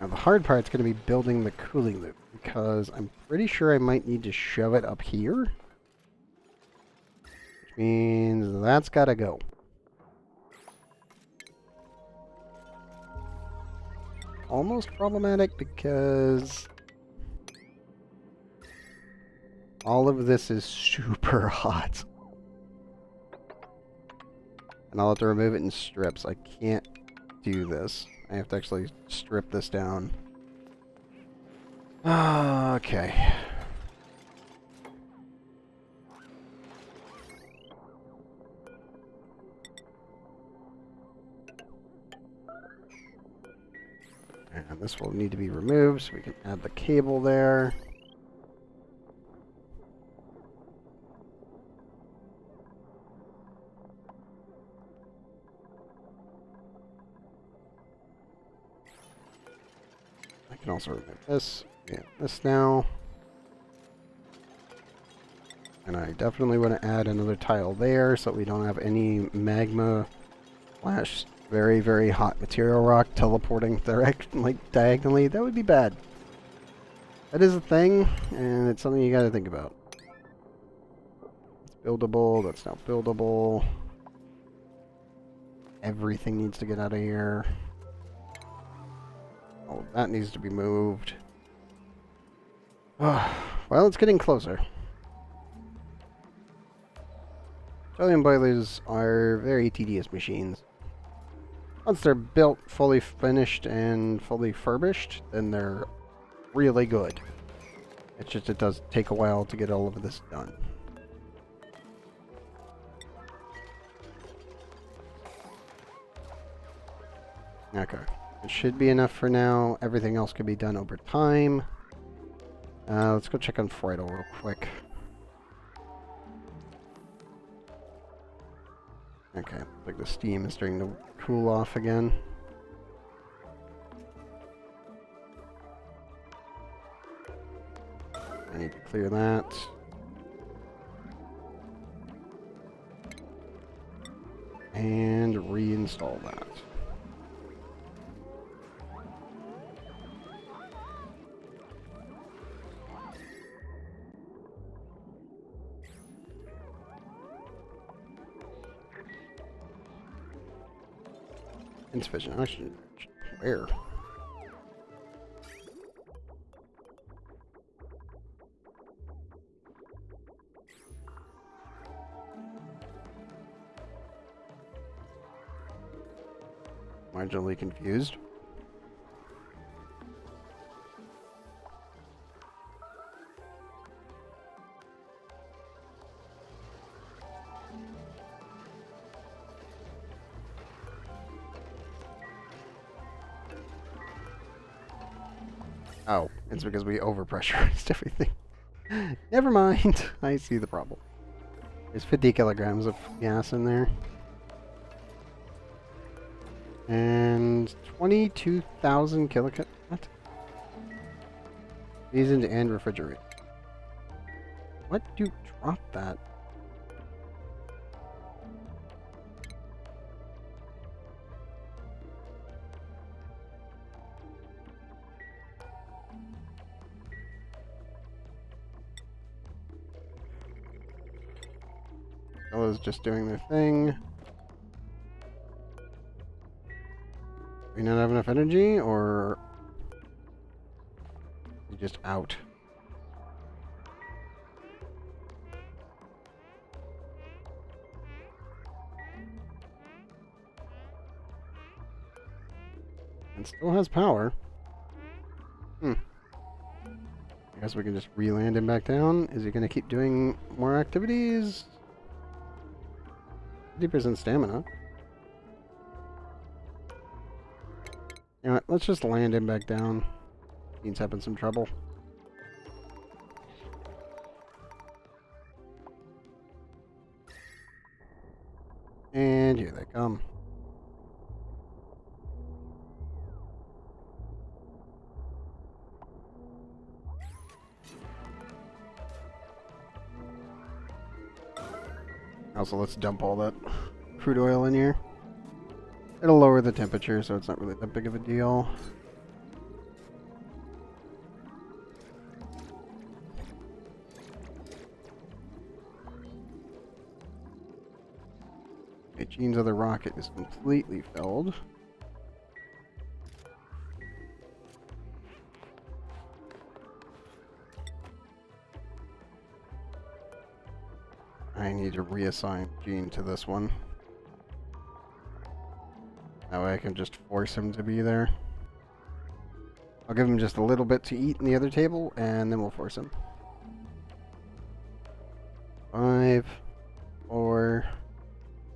Now the hard part's going to be building the cooling loop, because I'm pretty sure I might need to shove it up here. Which means that's got to go. Almost problematic because all of this is super hot. And I'll have to remove it in strips. I can't do this. I have to actually strip this down. Okay. And this will need to be removed so we can add the cable there. I can also remove this. Yeah, this now. And I definitely want to add another tile there so we don't have any magma slash very, very hot material rock teleporting diagonally. That would be bad. That is a thing, and it's something you gotta think about. It's buildable, that's not buildable. Everything needs to get out of here. Oh, that needs to be moved. Well, it's getting closer. Petroleum boilers are very tedious machines. Once they're built, fully finished, and fully furbished, then they're really good. It's just it does take a while to get all of this done. Okay. It should be enough for now. Everything else can be done over time. Let's go check on Friedel real quick. Okay, like the steam is starting to cool off again. I need to clear that. And reinstall that. Insufficient oxygen. Where? Marginally confused. Oh, it's because we overpressurized everything. Never mind. I see the problem. There's 50 kilograms of gas in there. And 22,000 kilocalories. What? Seasoned and refrigerated. What do you drop that? Ella's just doing their thing. We not have enough energy, or we just out? And still has power. I guess we can just re-land him back down. Is he going to keep doing more activities? 50% stamina. You know what? Let's just land him back down. He's having some trouble. And here they come. Also, let's dump all that crude oil in here. It'll lower the temperature, so it's not really that big of a deal. Okay, Gene's other rocket is completely filled. I need to reassign Gene to this one. That way I can just force him to be there. I'll give him just a little bit to eat in the other table, and then we'll force him. 5, 4,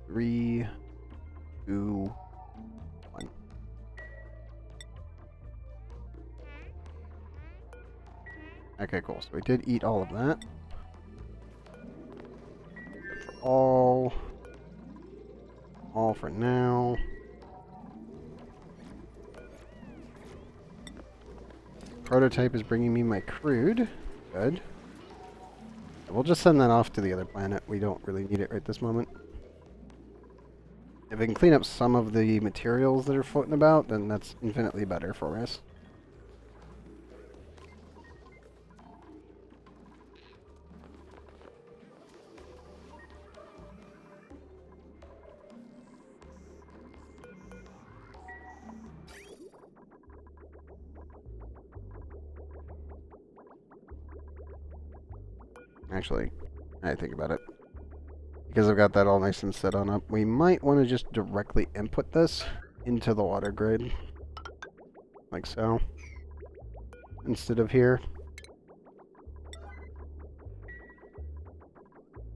3, 2, 1. Okay, cool. So we did eat all of that. All for now. Prototype is bringing me my crude. Good. We'll just send that off to the other planet. We don't really need it right this moment. If we can clean up some of the materials that are floating about, then that's infinitely better for us. Actually, I think about it. Because I've got that all nice and set on up, we might want to just directly input this into the water grid. Like so. Instead of here.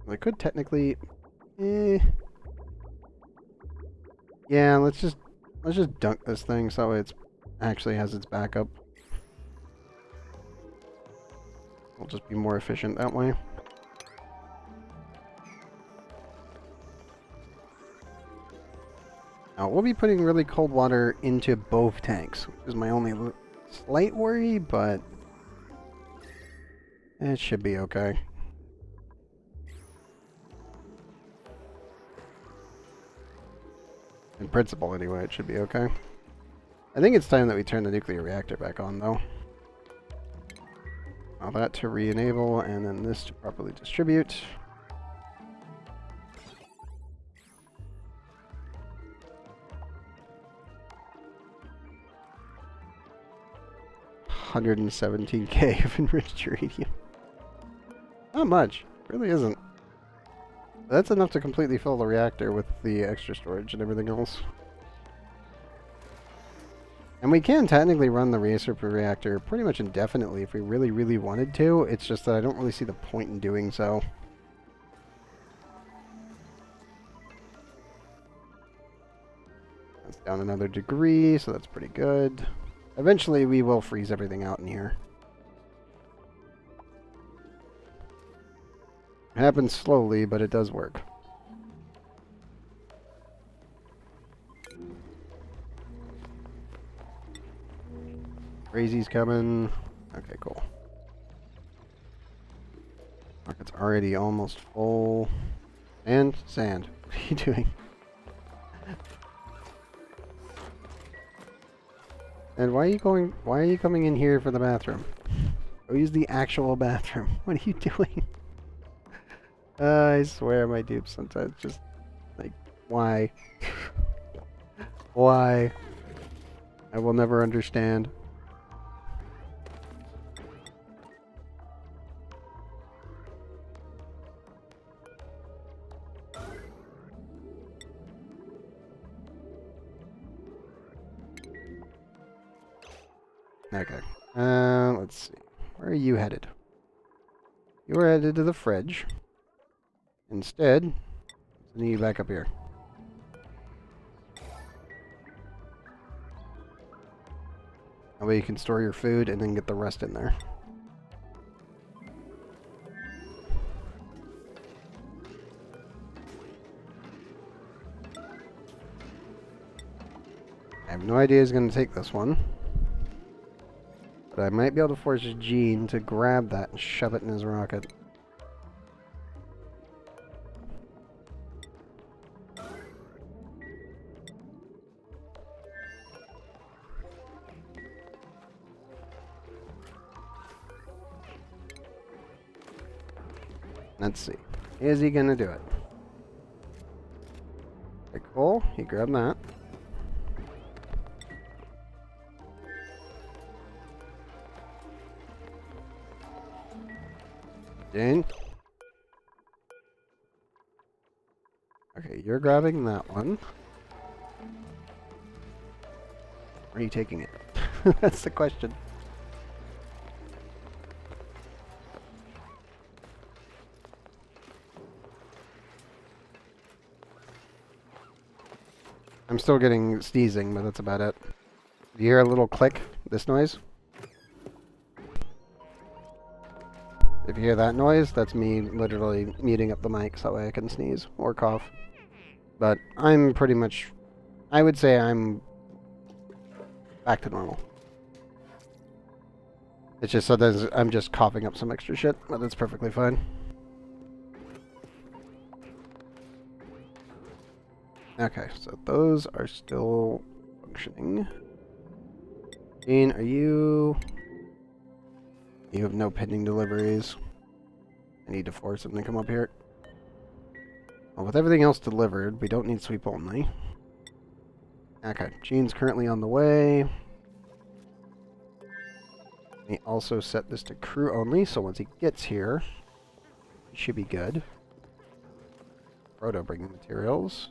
I could technically... Yeah, let's just dunk this thing so it actually has its backup. We'll just be more efficient that way. Now, we'll be putting really cold water into both tanks, which is my only slight worry, but it should be okay. In principle, anyway, it should be okay. I think it's time that we turn the nuclear reactor back on, though. Now that to re-enable, and then this to properly distribute. $117K of enriched uranium. Not much. Really isn't. That's enough to completely fill the reactor with the extra storage and everything else. And we can technically run the reactor pretty much indefinitely if we really, really wanted to. It's just that I don't really see the point in doing so. That's down another degree, so that's pretty good. Eventually we will freeze everything out in here. It happens slowly, but it does work. Crazy's coming. Okay, cool. Rocket's already almost full. And sand. What are you doing? And why are you coming in here for the bathroom? Go use the actual bathroom. What are you doing? I swear my dupes sometimes just, like, why? Why? I will never understand. Okay. Let's see. Where are you headed? You were headed to the fridge. Instead, I need you back up here. That way you can store your food and then get the rest in there. I have no idea who's going to take this one. But I might be able to force Gene to grab that and shove it in his rocket. Let's see. Is he gonna do it? Okay, cool. He grabbed that. Jane? Okay, you're grabbing that one. Or are you taking it? That's the question. I'm still getting sneezing, but that's about it. Do you hear a little click? This noise? If you hear that noise, that's me literally muting up the mic so that way I can sneeze or cough. But I'm pretty much... I would say I'm back to normal. It's just so that I'm just coughing up some extra shit, but that's perfectly fine. Okay, so those are still functioning. Dean, are you... You have no pending deliveries. I need to force him to come up here. Well, with everything else delivered, we don't need sweep only. Okay, Gene's currently on the way. He also set this to crew only, so once he gets here, he should be good. Proto bringing materials.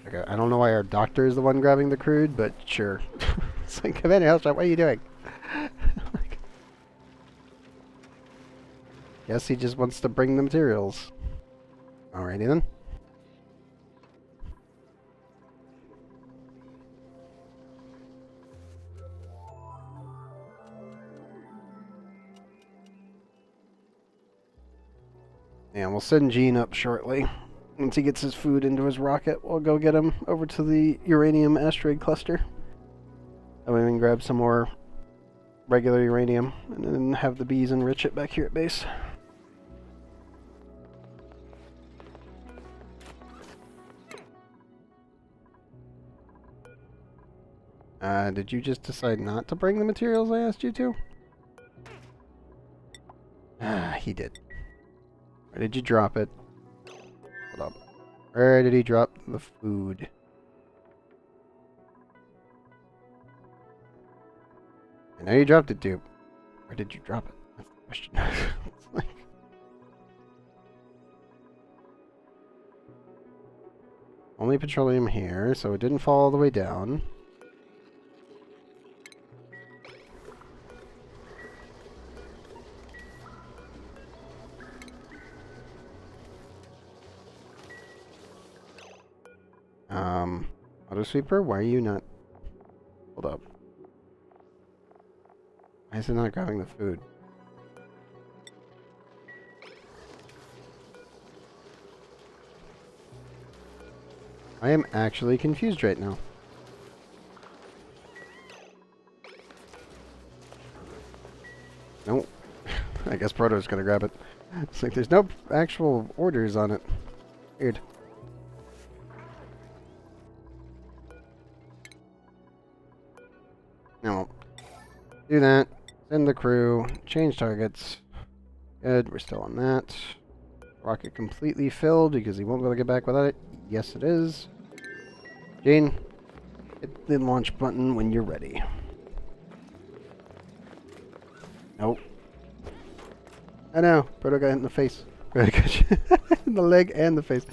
Okay, I don't know why our doctor is the one grabbing the crude, but sure. It's like, Commander Hellstrap, what are you doing? Like, guess he just wants to bring the materials. Alrighty then. Yeah, we'll send Gene up shortly. Once he gets his food into his rocket, we'll go get him over to the uranium asteroid cluster. And we can grab some more regular uranium and then have the bees enrich it back here at base. Did you just decide not to bring the materials I asked you to? He did. Where did you drop it? Hold up. Where did he drop the food? I know you dropped it, dude. Where did you drop it? That's the question. It's like... Only petroleum here, so it didn't fall all the way down. Auto sweeper, why are you not... Hold up. Why is it not grabbing the food? I am actually confused right now. Nope. I guess Proto's gonna grab it. It's like there's no actual orders on it. Weird. No. Do that. Send the crew. Change targets. Good, we're still on that. Rocket completely filled because he won't be able to get back without it. Yes, it is. Jane, hit the launch button when you're ready. Nope. I know. Proto got hit in the face. Very good. In the leg and the face.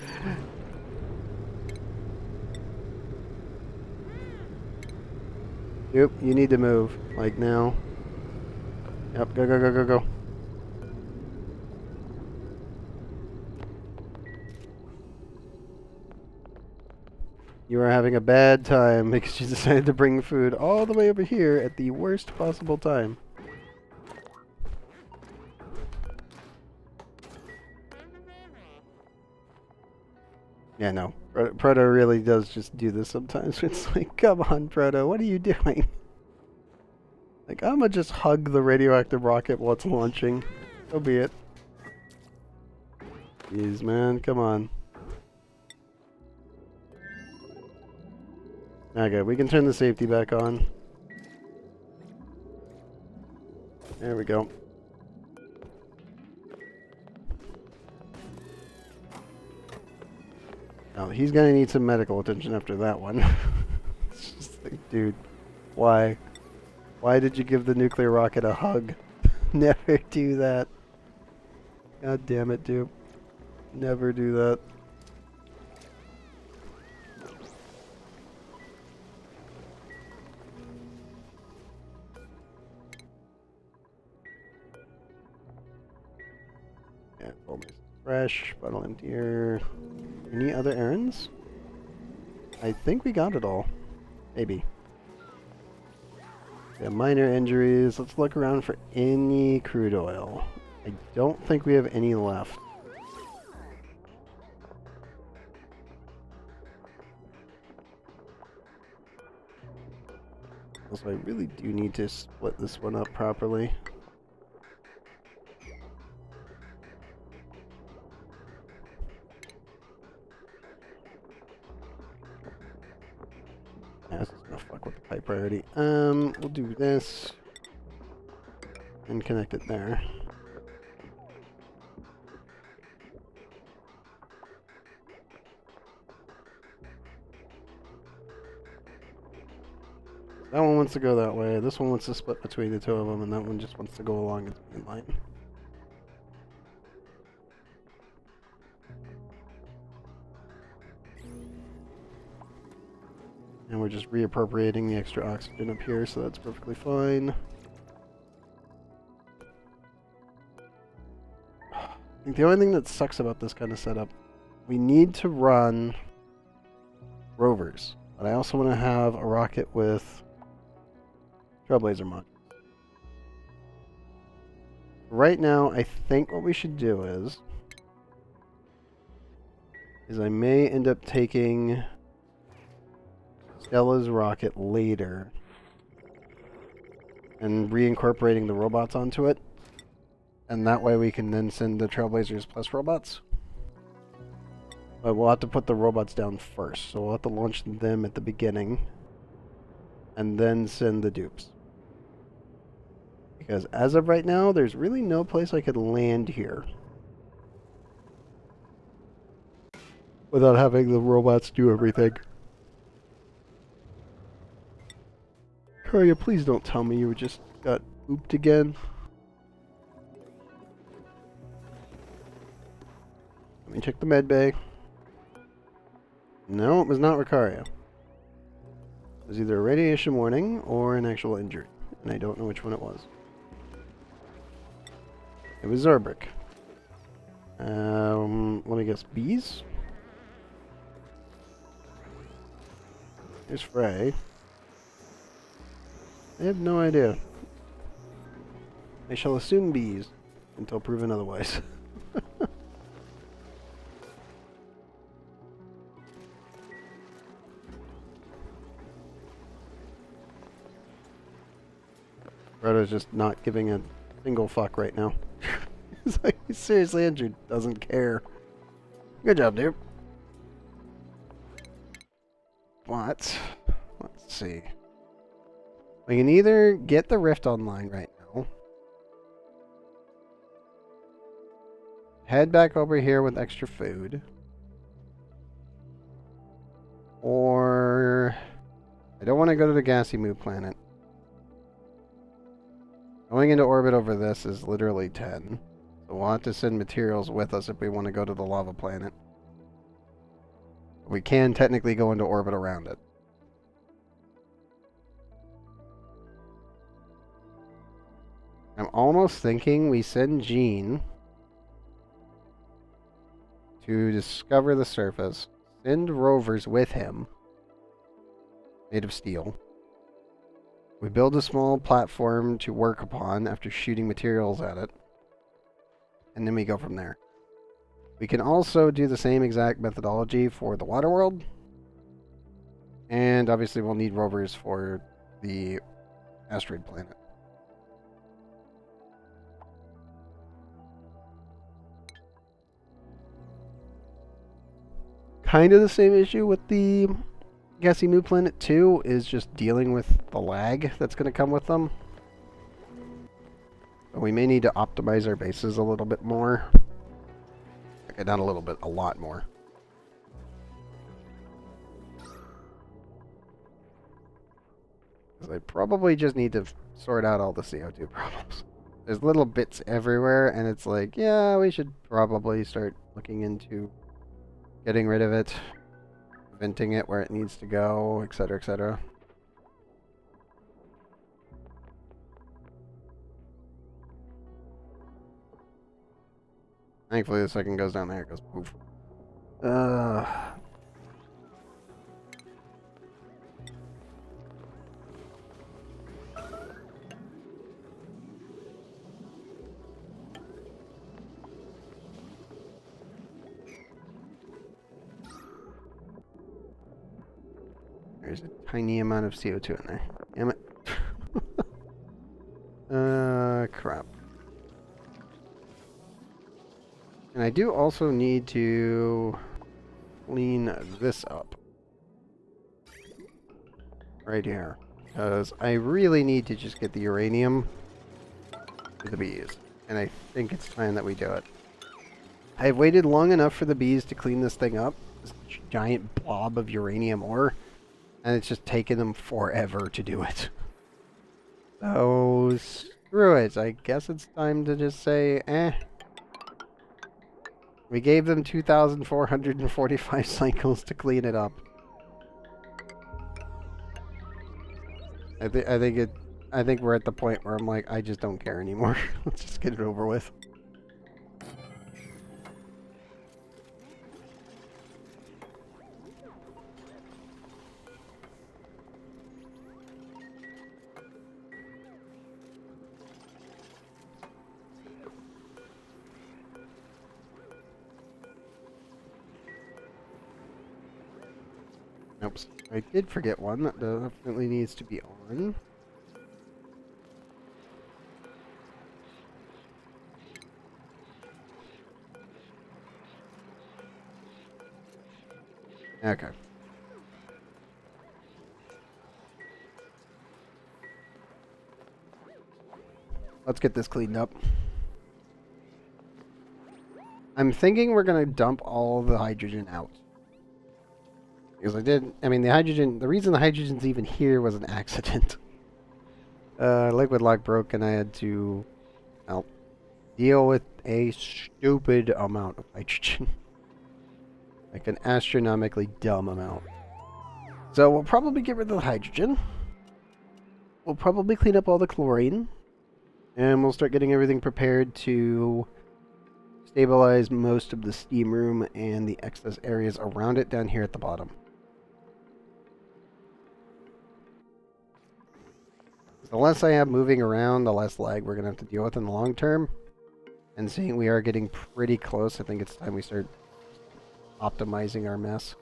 Yep, you need to move. Like now. Yep, go, go, go, go, go. You are having a bad time because you decided to bring food all the way over here at the worst possible time. Yeah, no. Proto really does just do this sometimes. It's like, come on, Proto, what are you doing? Like, I'ma just hug the radioactive rocket while it's launching. So be it. Jeez, man, come on. Okay, we can turn the safety back on. There we go. Oh, he's gonna need some medical attention after that one. It's just like, dude, why? Why did you give the nuclear rocket a hug? Never do that. God damn it, dude. Never do that. Yeah, almost fresh, bottle emptier. Any other errands? I think we got it all. Maybe. Yeah, minor injuries. Let's look around for any crude oil. I don't think we have any left. Also, I really do need to split this one up properly. Yeah, this is gonna fuck with the pipe priority. We'll do this and connect it there. That one wants to go that way. This one wants to split between the two of them, and that one just wants to go along its main line. And we're just reappropriating the extra oxygen up here, so that's perfectly fine. I think the only thing that sucks about this kind of setup, we need to run rovers, but I also want to have a rocket with Trailblazer modules. Right now, I think what we should do is I may end up taking Stella's rocket later and reincorporating the robots onto it, and that way we can then send the Trailblazers plus robots. But we'll have to put the robots down first, so we'll have to launch them at the beginning and then send the dupes. Because as of right now, there's really no place I could land here without having the robots do everything. Coria, please don't tell me you just got ooped again. Let me check the med bay. No, it was not Ricaria. It was either a radiation warning or an actual injury, and I don't know which one it was. It was Zerbrick. Let me guess, bees? Here's Frey. I have no idea. I shall assume bees until proven otherwise. Rhoda's just not giving a single fuck right now. He's like, he's seriously injured. Doesn't care. Good job, dude. What? Let's see. We can either get the rift online right now, head back over here with extra food. Or I don't want to go to the gassy moo planet. Going into orbit over this is literally 10. So we'll have to send materials with us if we want to go to the lava planet. We can technically go into orbit around it. I'm almost thinking we send Gene to discover the surface, send rovers with him, made of steel. We build a small platform to work upon after shooting materials at it, and then we go from there. We can also do the same exact methodology for the water world, and obviously we'll need rovers for the asteroid planet. Kind of the same issue with the gassy moo planet too, is just dealing with the lag that's going to come with them. So we may need to optimize our bases a little bit more. Okay, not a little bit, a lot more. Because I probably just need to sort out all the CO2 problems. There's little bits everywhere, and it's like, yeah, we should probably start looking into getting rid of it, venting it where it needs to go, etc., etc. Thankfully, the second goes down there, it goes poof. There's a tiny amount of CO2 in there. Damn it. Crap. And I do also need to clean this up. Right here. Because I really need to just get the uranium to the bees. And I think it's time that we do it. I've waited long enough for the bees to clean this thing up. This giant blob of uranium ore. And it's just taken them forever to do it. So, screw it. I guess it's time to just say, eh. We gave them 2,445 cycles to clean it up. I think we're at the point where I'm like, I just don't care anymore. Let's just get it over with. Nope. I did forget one that definitely needs to be on. Okay. Let's get this cleaned up. I'm thinking we're going to dump all the hydrogen out. Because the reason the hydrogen's even here was an accident. Liquid lock broke and I had to, well, deal with a stupid amount of hydrogen. Like an astronomically dumb amount. So we'll probably get rid of the hydrogen. We'll probably clean up all the chlorine. And we'll start getting everything prepared to stabilize most of the steam room and the excess areas around it down here at the bottom. The less I have moving around, the less lag we're going to have to deal with in the long term. And seeing we are getting pretty close, I think it's time we start optimizing our mess.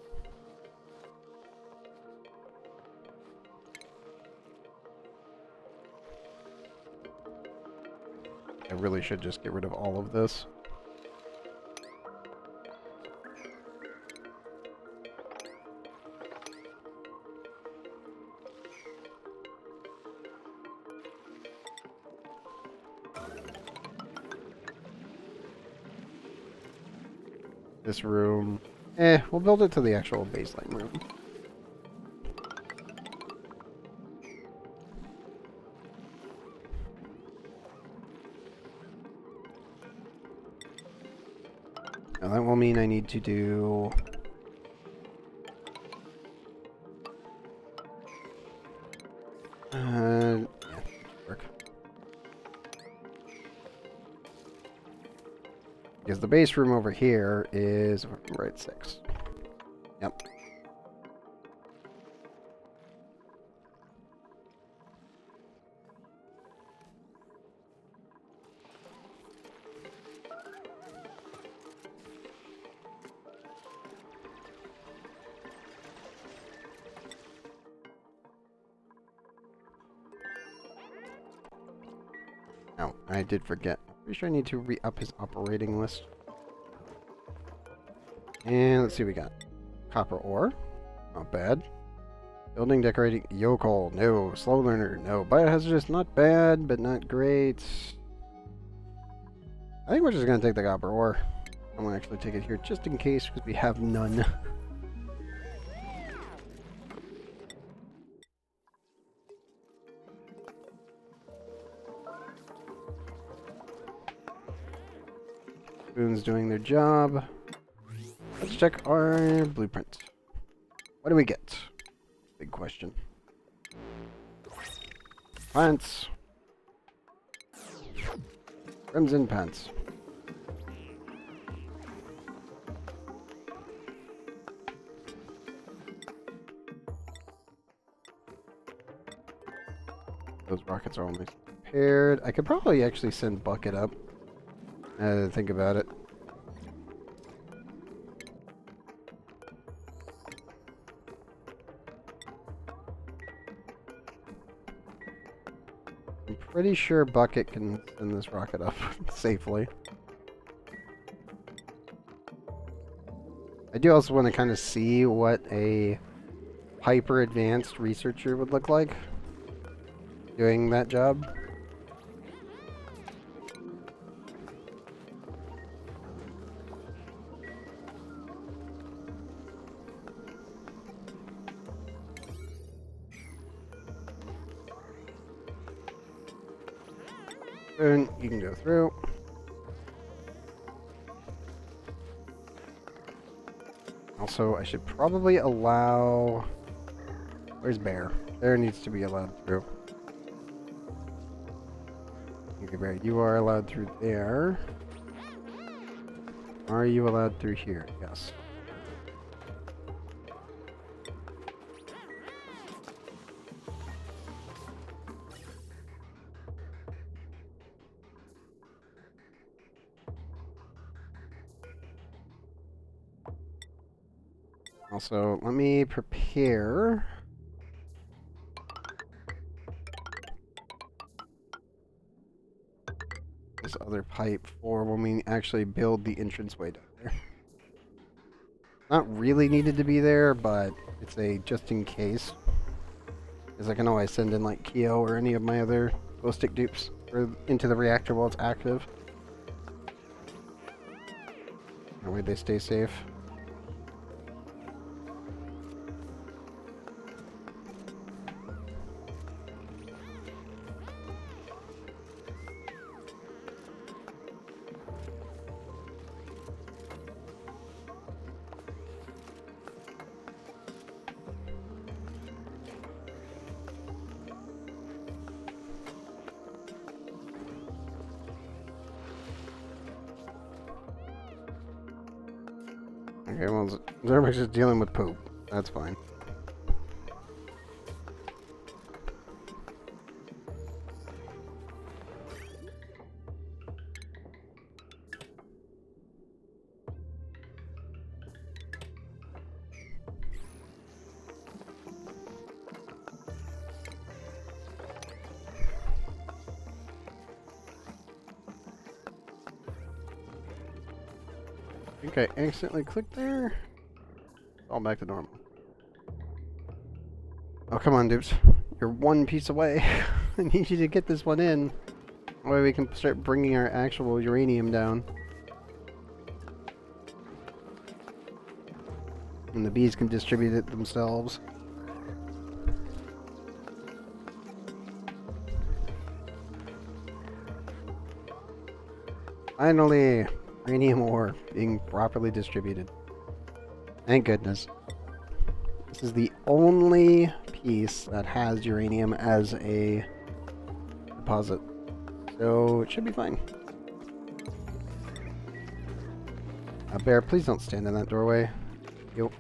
I really should just get rid of all of this. This room. We'll build it to the actual baseline room. Now that will mean I need to do... yeah, work. Because the base room over here is right 6. Yep. Oh, I did forget. Pretty sure I need to re-up his operating list. And let's see what we got. Copper ore. Not bad. Building, decorating, yokel. No. Slow learner. No. Biohazardous. Not bad, but not great. I think we're just going to take the copper ore. I'm going to actually take it here just in case, because we have none. Spoon's doing their job. Let's check our blueprint. What do we get? Big question. Pants. Crimson pants. Those rockets are almost prepared. I could probably actually send Bucket up. Think about it. I'm pretty sure Bucket can send this rocket up safely. I do also want to kind of see what a hyper advanced researcher would look like doing that job. And you can go through. Also, I should probably allow... Where's Bear? Bear needs to be allowed through. Okay, Bear, you are allowed through there. Are you allowed through here? Yes. Also, let me prepare this other pipe for when we actually build the entranceway down there. Not really needed to be there, but it's a just in case. Because I can always send in like Keo or any of my other ballistic dupes into the reactor while it's active. That way they stay safe. Okay, well, everybody's just dealing with poop. That's fine. I think I accidentally clicked there. All back to normal. Oh, come on, dupes. You're one piece away. I need you to get this one in. That way we can start bringing our actual uranium down. And the bees can distribute it themselves. Finally, uranium ore being properly distributed. Thank goodness. This is the only piece that has uranium as a deposit. So it should be fine. Bear, please don't stand in that doorway. Yo.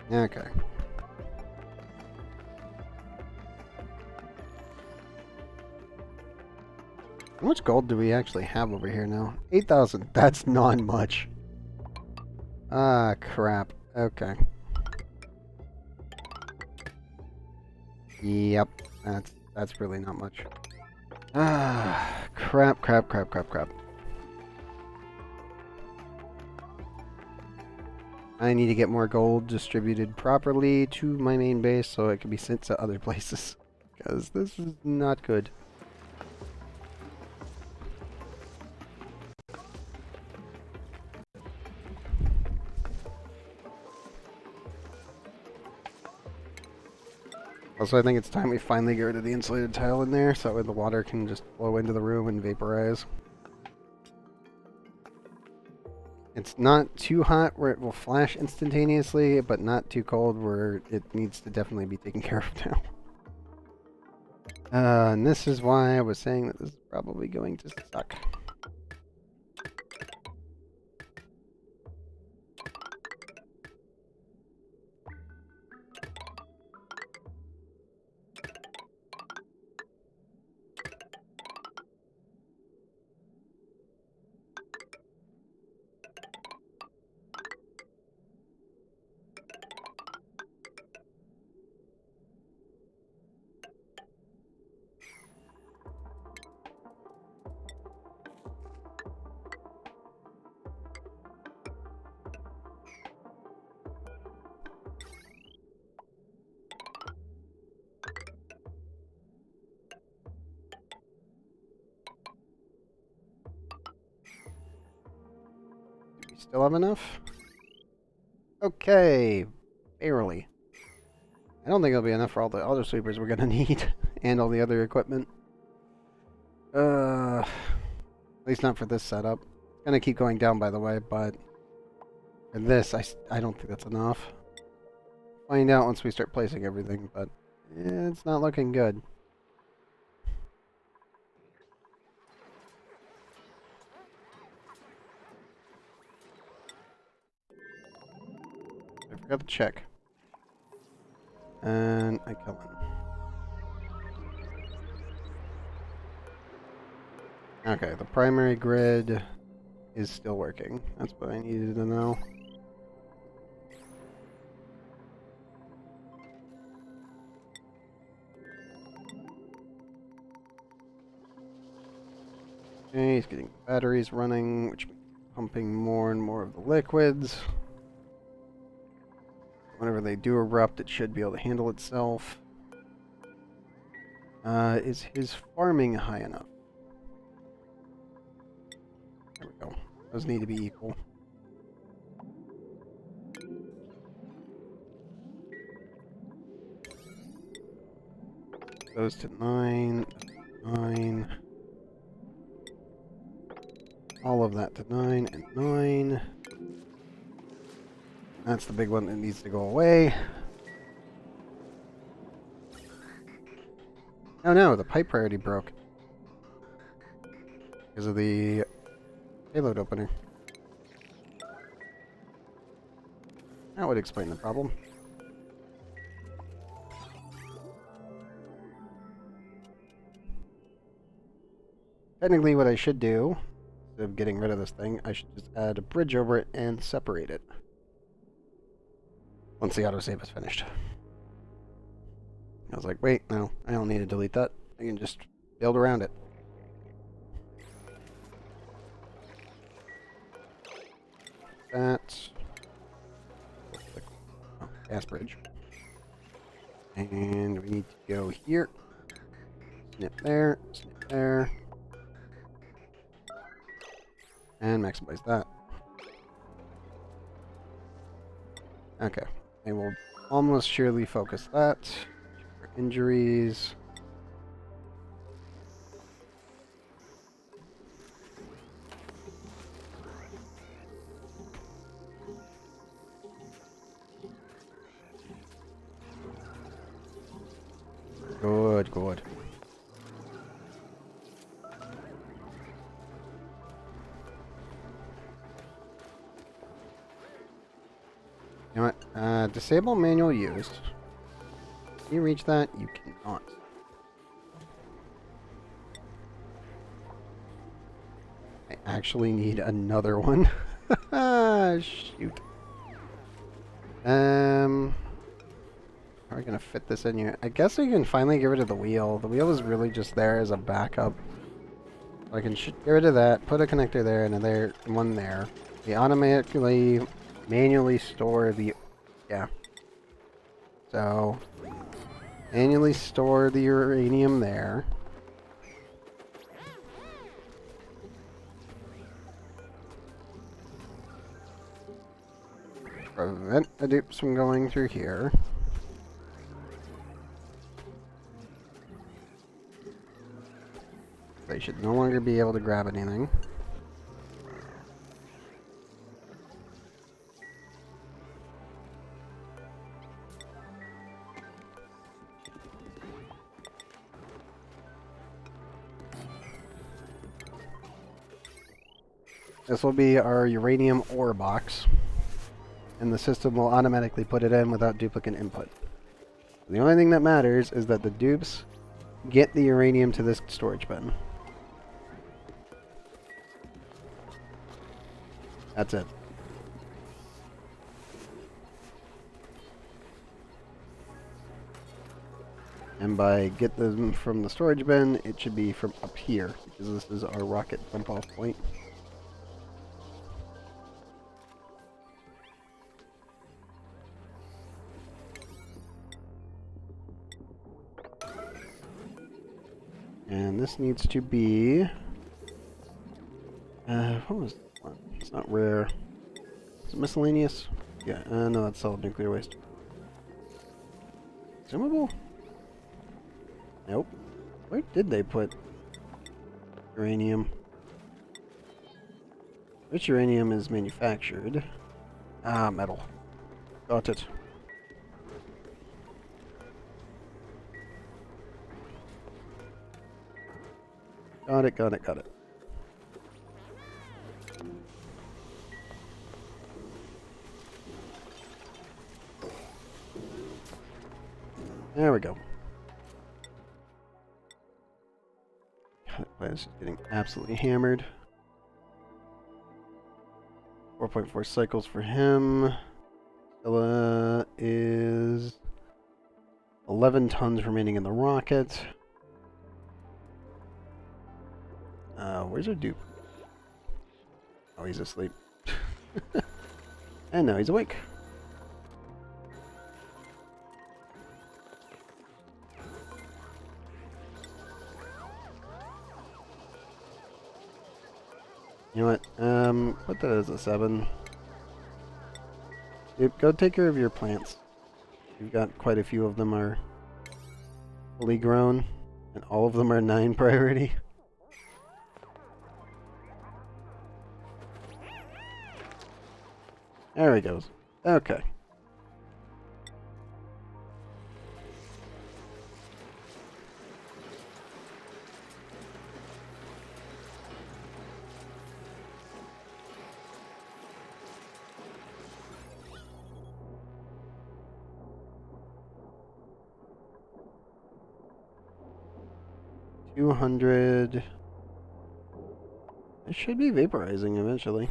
Okay. How much gold do we actually have over here now? 8,000. That's not much. Ah, crap. Okay. Yep. That's really not much. Ah, crap. I need to get more gold distributed properly to my main base so it can be sent to other places. Because this is not good. Also, I think it's time we finally get rid of the insulated tile in there, so that way the water can just flow into the room and vaporize. It's not too hot where it will flash instantaneously, but not too cold where it needs to definitely be taken care of now. And this is why I was saying that this is probably going to suck. Still have enough? Okay, barely. I don't think it'll be enough for all the other sweepers we're gonna need, and all the other equipment. At least not for this setup. It's gonna keep going down, by the way, but for this, I don't think that's enough. Find out once we start placing everything, but it's not looking good. I forgot to check. And I kill him. Okay, the primary grid is still working. That's what I needed to know. Okay, he's getting batteries running, which means pumping more and more of the liquids. Whenever they do erupt, it should be able to handle itself. Is his farming high enough? There we go. Those need to be equal. Those to 9, 9. All of that to 9 and 9. That's the big one that needs to go away. Oh no, the pipe already broke. Because of the payload opener. That would explain the problem. Technically what I should do, instead of getting rid of this thing, I should just add a bridge over it and separate it. Once the autosave is finished. I was like, wait, no, I don't need to delete that. I can just build around it. That. Oh, gas bridge. And we need to go here. Snip there, snip there. And maximize that. Okay. I will almost surely focus that. For injuries. Good, good. You know what? Disable manual use. Can you reach that? You cannot. I actually need another one. Shoot. How are we gonna fit this in here? I guess we can finally get rid of the wheel. The wheel is really just there as a backup. So I can get rid of that, put a connector there, and another one there. We automatically, manually store the... Yeah. So, manually store the uranium there. Prevent the dupes from going through here. They should no longer be able to grab anything. This will be our uranium ore box, and the system will automatically put it in without duplicate input. The only thing that matters is that the dupes get the uranium to this storage bin. That's it. And by get them from the storage bin, it should be from up here, because this is our rocket dump-off point. And this needs to be... what was that one? It's not rare. Is it miscellaneous? Yeah, no, that's solid nuclear waste. Consumable? Nope. Where did they put uranium? Which uranium is manufactured? Ah, metal. Got it. Got it, got it, got it. There we go. God, this is getting absolutely hammered. 4.4 cycles for him. Stella is 11 tons remaining in the rocket. Where's our dupe? Oh, he's asleep. And now he's awake. You know what? Put that as a 7. Dude, go take care of your plants. You've got quite a few of them are fully grown, and all of them are 9 priority. There he goes. Okay. $200. It should be vaporizing eventually.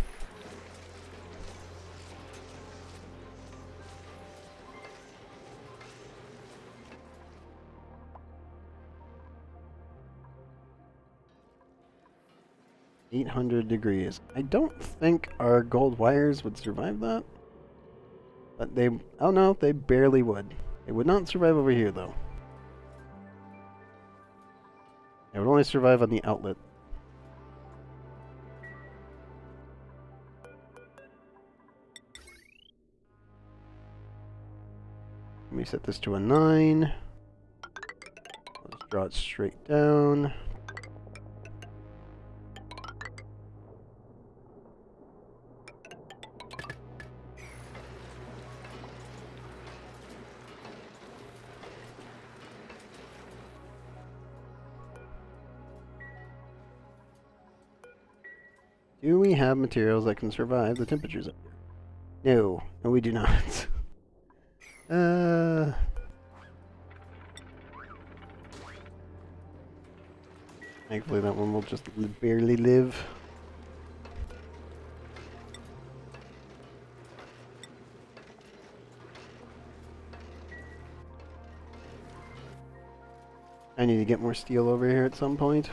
800 degrees. I don't think our gold wires would survive that. But they... Oh no, they barely would. They would not survive over here, though. They would only survive on the outlet. Let me set this to a 9. Let's draw it straight down. Do we have materials that can survive the temperatures up here? No. No, we do not. Thankfully that one will just barely live. I need to get more steel over here at some point.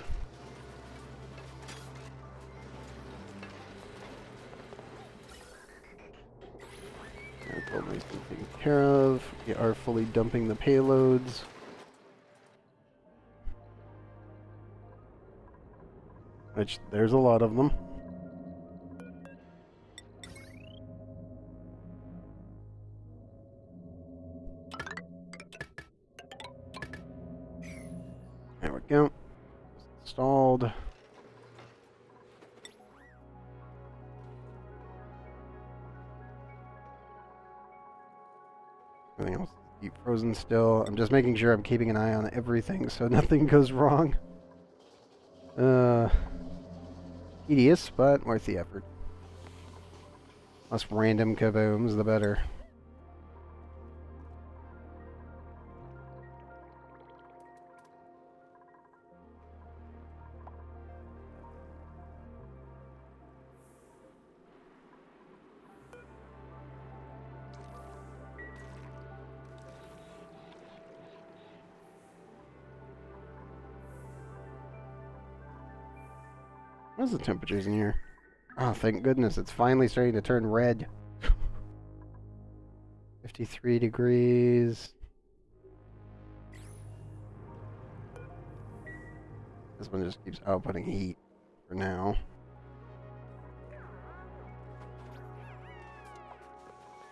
Everything's taken care of. We are fully dumping the payloads. Which, there's a lot of them. There we go. Installed. Everything else is deep frozen still. I'm just making sure I'm keeping an eye on everything so nothing goes wrong. Tedious, but worth the effort. Less random kabooms, the better. What's the temperatures in here? Oh, thank goodness, it's finally starting to turn red. 53 degrees. This one just keeps outputting heat for now.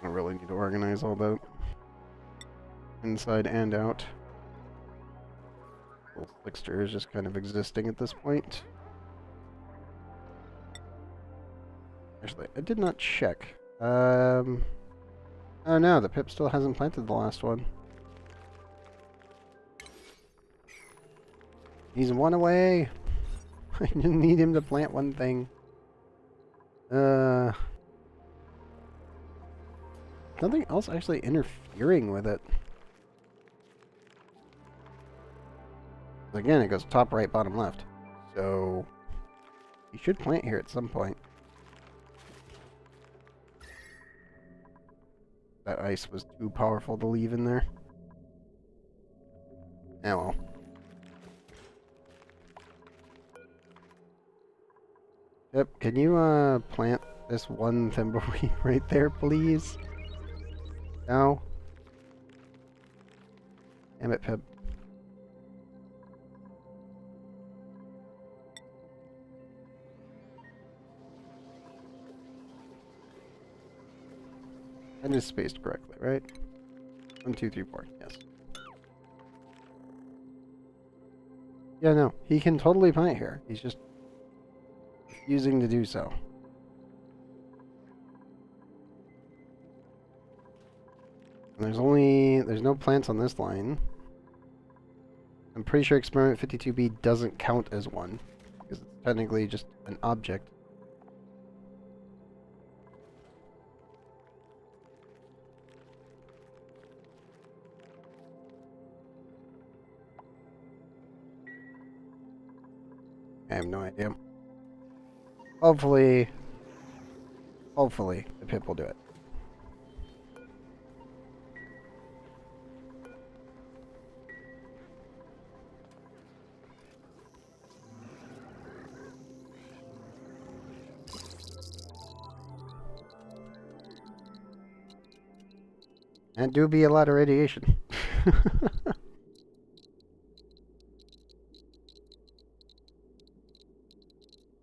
I really need to organize all that. Inside and out. The Elixir is just kind of existing at this point. Actually, I did not check. Oh no, the pip still hasn't planted the last one. He's one away! I didn't need him to plant one thing. Nothing else actually interfering with it. Again, it goes top right, bottom left. So, he should plant here at some point. That ice was too powerful to leave in there. Oh well. Yep, can you plant this one thimbleweed right there, please? No? Damn it, Pip. And it's spaced correctly, right? 1, 2, 3, 4, yes. Yeah, no, he can totally plant here. He's just refusing to do so. And there's no plants on this line. I'm pretty sure experiment 52B doesn't count as one, because it's technically just an object. I have no idea. Hopefully, the pip will do it. That do be a lot of radiation.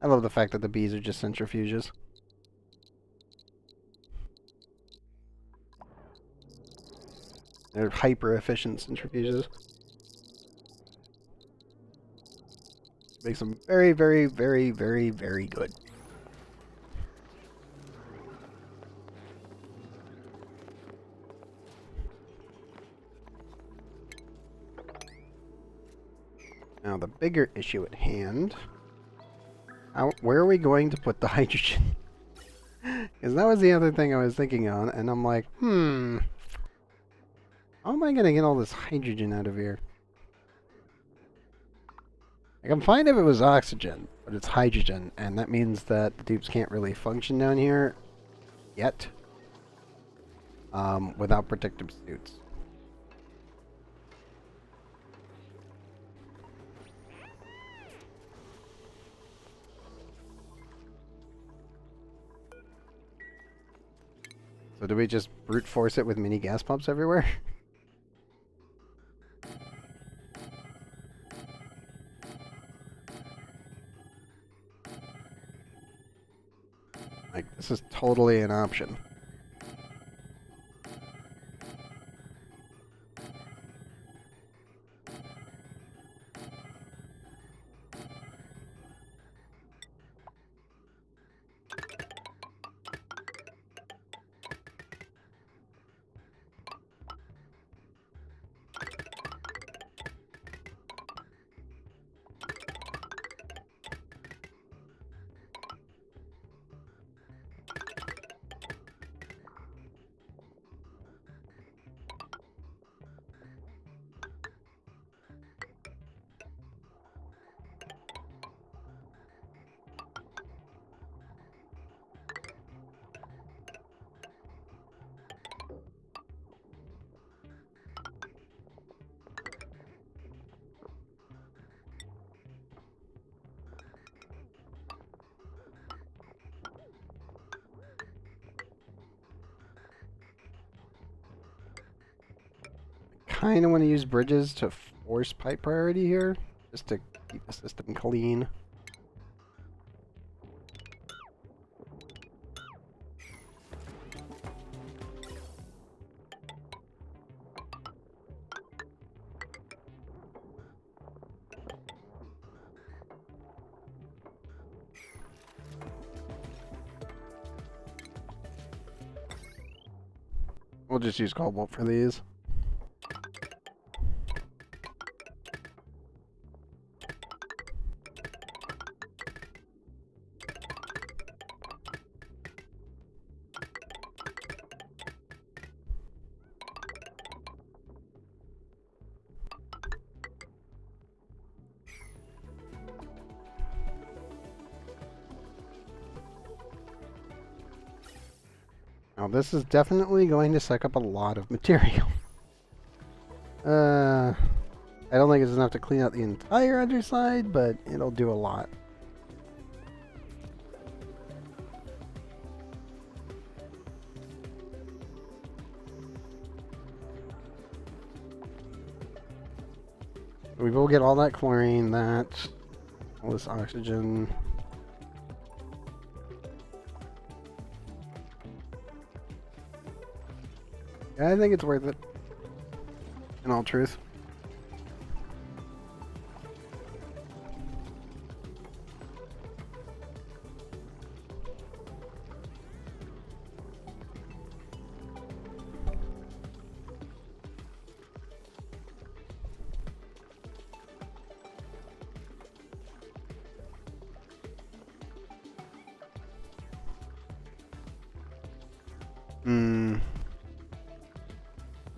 I love the fact that the bees are just centrifuges. They're hyper-efficient centrifuges. Makes them very, very, very, very, very good. Now the bigger issue at hand, where are we going to put the hydrogen? Because that was the other thing I was thinking on, and I'm like, how am I going to get all this hydrogen out of here? Like, I'm fine if it was oxygen, but it's hydrogen, and that means that the dupes can't really function down here yet without protective suits. So do we just brute force it with mini gas pumps everywhere? Like, this is totally an option. Kind of want to use bridges to force pipe priority here, just to keep the system clean. We'll just use cobalt for these. Now this is definitely going to suck up a lot of material. I don't think it's enough to clean out the entire underside, but it'll do a lot. We will get all that chlorine, all this oxygen. Yeah, I think it's worth it. In all truth.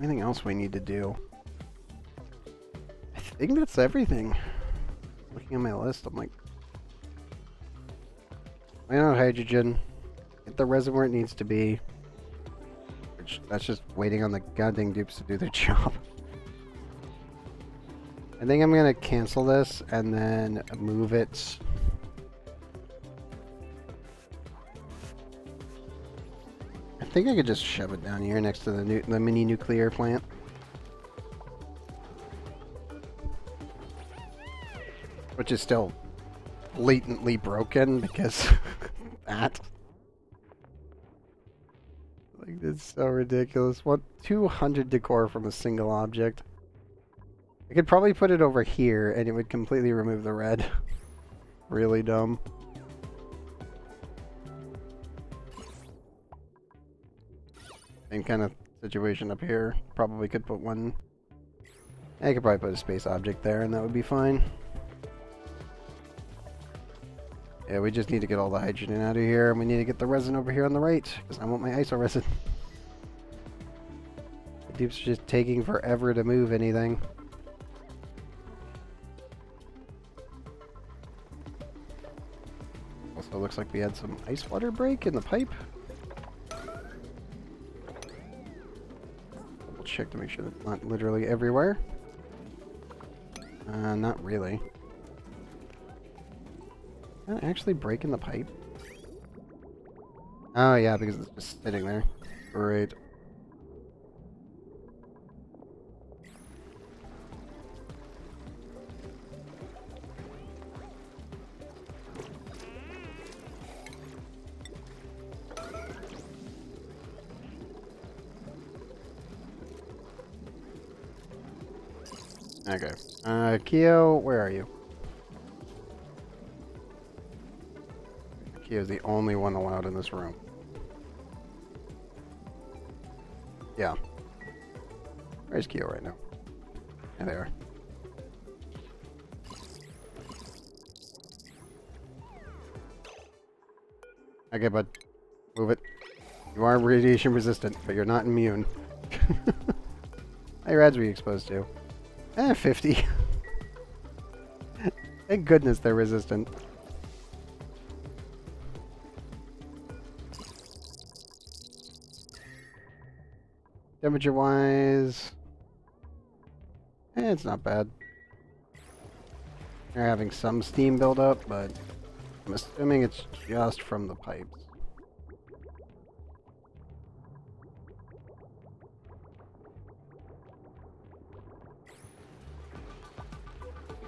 Anything else we need to do? I think that's everything. Looking at my list, I'm like, I know hydrogen. Get the resin where it needs to be. Which, that's just waiting on the goddamn dupes to do their job. I think I'm gonna cancel this and then move it. I think I could just shove it down here next to the mini nuclear plant. Which is still blatantly broken because that. Like, it's so ridiculous. What? 200 decor from a single object. I could probably put it over here and it would completely remove the red. Really dumb. Same kind of situation up here. Probably could put one. I could probably put a space object there and that would be fine. Yeah, we just need to get all the hydrogen out of here, and we need to get the resin over here on the right, because I want my Isoresin. The dupe's just taking forever to move anything. Also looks like we had some ice water break in the pipe. Double check to make sure that's not literally everywhere. Not really. Not actually breaking the pipe? Oh yeah, because it's just sitting there. Great. Okay. Keo, where are you? He is the only one allowed in this room. Yeah. Where's Keo right now? There they are. Okay, bud. Move it. You are radiation resistant, but you're not immune. How many rads were you exposed to? 50. Thank goodness they're resistant. Temperature-wise, it's not bad. They're having some steam buildup, but I'm assuming it's just from the pipes.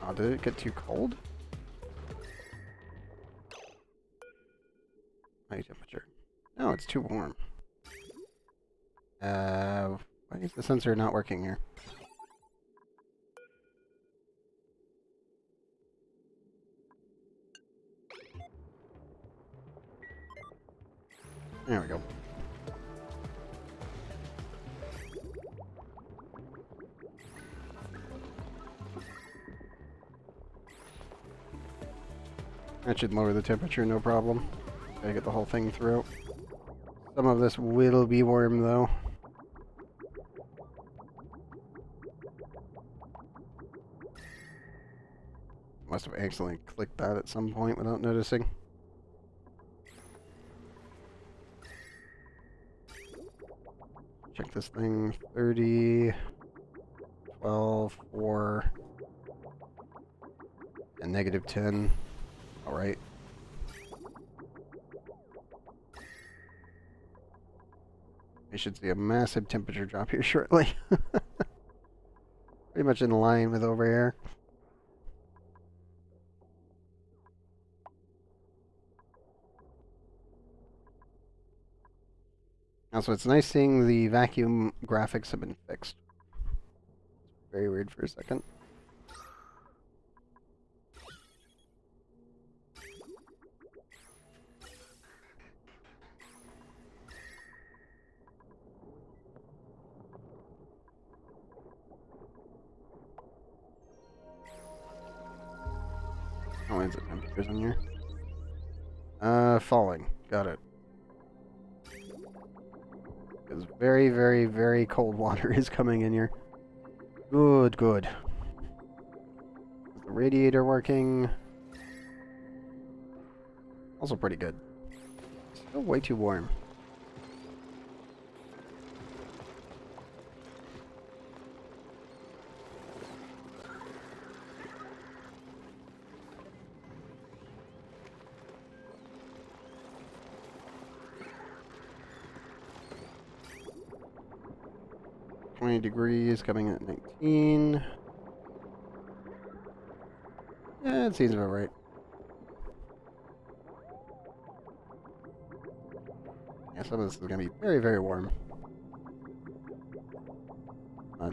Oh, did it get too cold? High temperature. No, it's too warm. Why is the sensor not working here? There we go. That should lower the temperature, no problem. Gotta get the whole thing through. Some of this will be warm, though. Must have accidentally clicked that at some point without noticing. Check this thing. 30, 12, 4, and negative 10. Alright. We should see a massive temperature drop here shortly. Pretty much in line with over here. Also, it's nice seeing the vacuum graphics have been fixed. Very weird for a second. Oh, when's the temperatures on here? Falling. Got it. Because very, very, very cold water is coming in here. Good, good. Is the radiator working? Also pretty good. Still way too warm. 20 degrees, coming at 19. Yeah, it seems about right. Yeah, some of this is going to be very, very warm.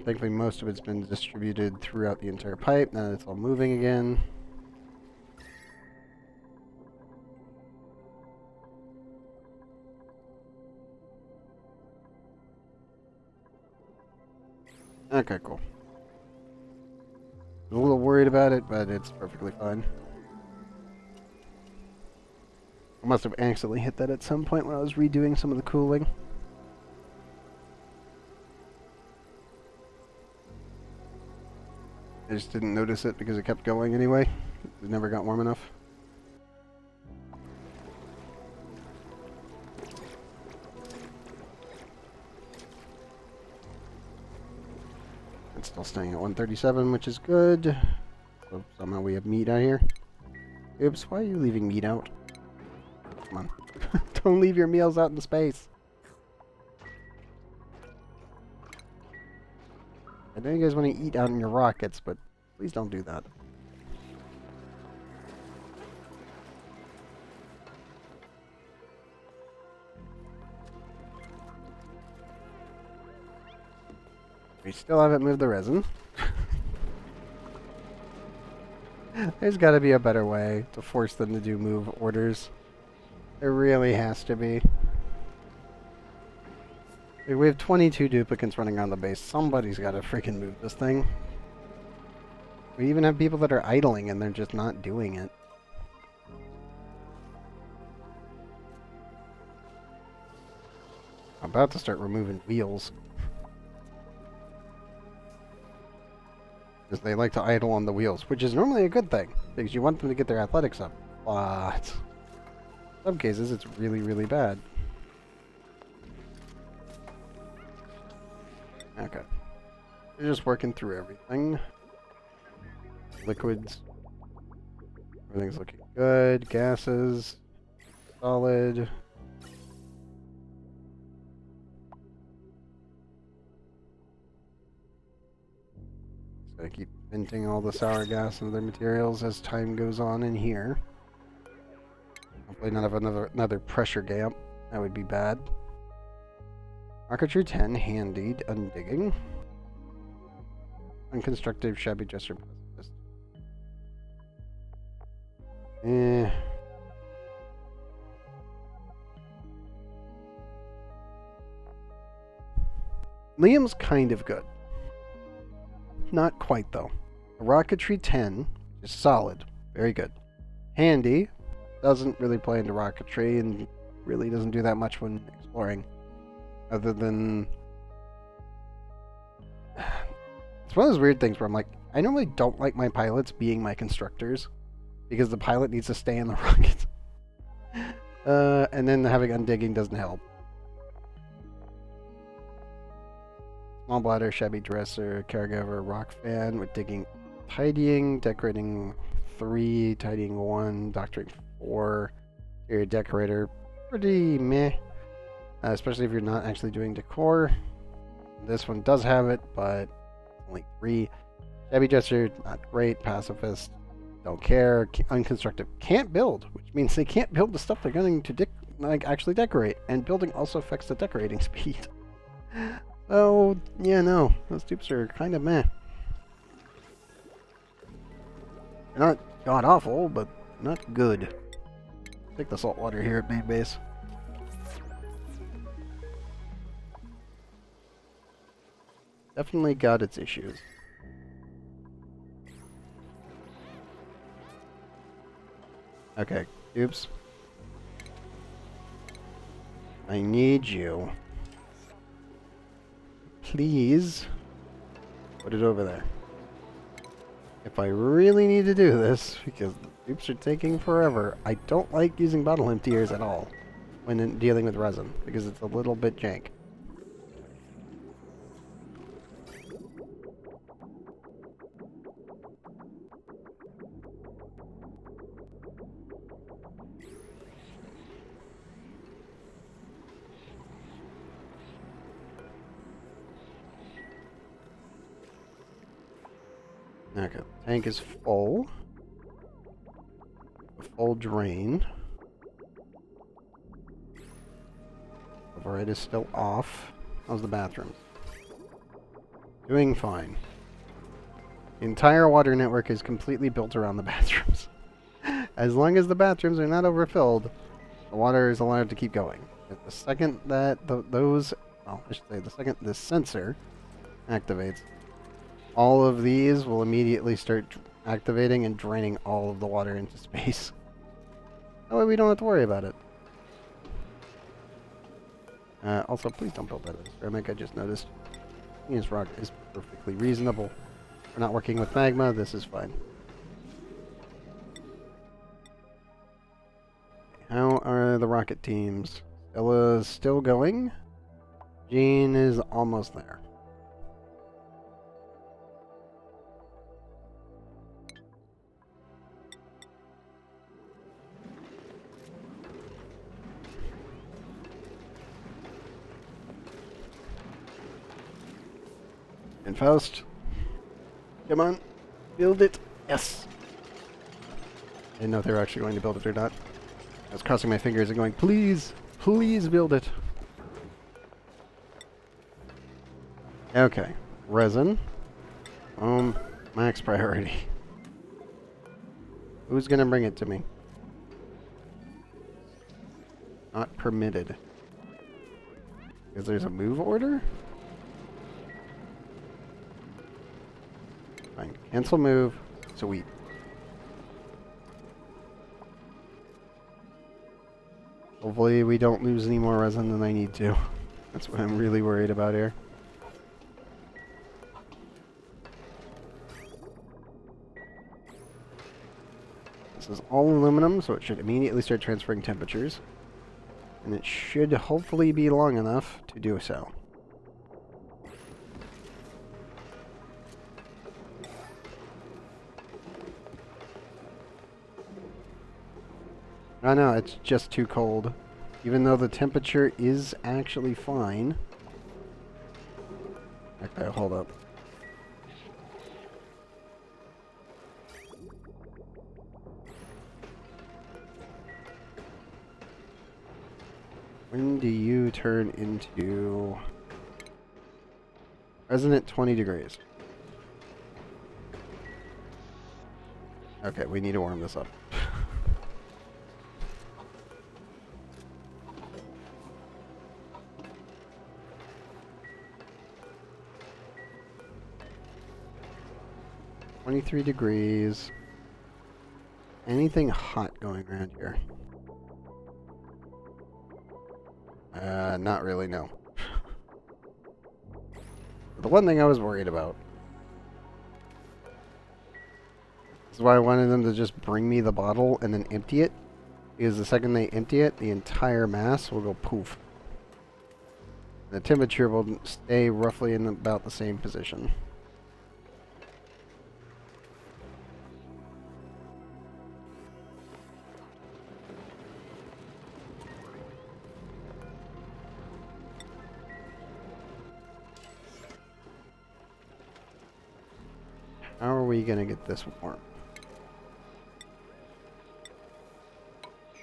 Thankfully, most of it's been distributed throughout the entire pipe. Now it's all moving again. Okay, cool. I'm a little worried about it, but it's perfectly fine. I must have accidentally hit that at some point when I was redoing some of the cooling. I just didn't notice it because it kept going anyway. It never got warm enough. It's still staying at 137, which is good. So somehow we have meat out here. Oops, why are you leaving meat out? Come on. Don't leave your meals out in space. I know you guys want to eat out in your rockets, but please don't do that. We still haven't moved the resin. There's got to be a better way to force them to do move orders. There really has to be. We have 22 duplicates running on the base. Somebody's got to freaking move this thing. We even have people that are idling and they're just not doing it. I'm about to start removing wheels. Because they like to idle on the wheels, which is normally a good thing, because you want them to get their athletics up. But in some cases, it's really, really bad. Okay. We're just working through everything. Liquids. Everything's looking good. Gases. Solid. Gotta keep venting all the sour gas and other materials as time goes on in here. Hopefully not have another pressure gap. That would be bad. Architrave 10, handy, undigging. Unconstructive, shabby gesture, pacifist. Liam's kind of good. Not quite, though. Rocketry 10 is solid. Very good. Handy doesn't really play into rocketry and really doesn't do that much when exploring. Other than... It's one of those weird things where I'm like, I normally don't like my pilots being my constructors because the pilot needs to stay in the rocket. And then having undigging doesn't help. Small bladder, shabby dresser, caregiver, rock fan with digging, tidying, decorating 3, tidying 1, doctoring 4, interior decorator, pretty meh, especially if you're not actually doing decor. This one does have it, but only 3. Shabby dresser, not great. Pacifist, don't care. Unconstructive, can't build, which means they can't build the stuff they're going to actually decorate, and building also affects the decorating speed. Oh, yeah, no. Those dupes are kind of meh. They're not god-awful, but not good. Take the salt water here at main base. Definitely got its issues. Okay, dupes. I need you. Please put it over there. If I really need to do this, because the dupes are taking forever, I don't like using bottle emptiers at all when dealing with resin, because it's a little bit jank. Okay, tank is full. A full drain. Override is still off. How's the bathroom? Doing fine. The entire water network is completely built around the bathrooms. As long as the bathrooms are not overfilled, the water is allowed to keep going. If the second that I should say the second this sensor activates, all of these will immediately start activating and draining all of the water into space. That way we don't have to worry about it. Also, please don't build that as a ceramic, I just noticed. Igneous rock is perfectly reasonable. We're not working with magma, this is fine. How are the rocket teams? Stella's still going. Jean is almost there. And Faust, come on, build it. Yes. I didn't know if they were actually going to build it or not. I was crossing my fingers and going, please, please build it. Okay, resin. Max priority. Who's gonna bring it to me? Not permitted. Because there's a move order? Fine. Cancel move. Sweet. Hopefully we don't lose any more resin than I need to. That's what I'm really worried about here. This is all aluminum, so it should immediately start transferring temperatures. And it should hopefully be long enough to do so. Oh no, it's just too cold. Even though the temperature is actually fine. Okay, hold up. When do you turn into resin at 20 degrees? Okay, we need to warm this up. 23 degrees. Anything hot going around here? Not really, no. The one thing I was worried about. This is why I wanted them to just bring me the bottle and then empty it. Because the second they empty it, the entire mass will go poof. The temperature will stay roughly in about the same position. How are we gonna get this warm?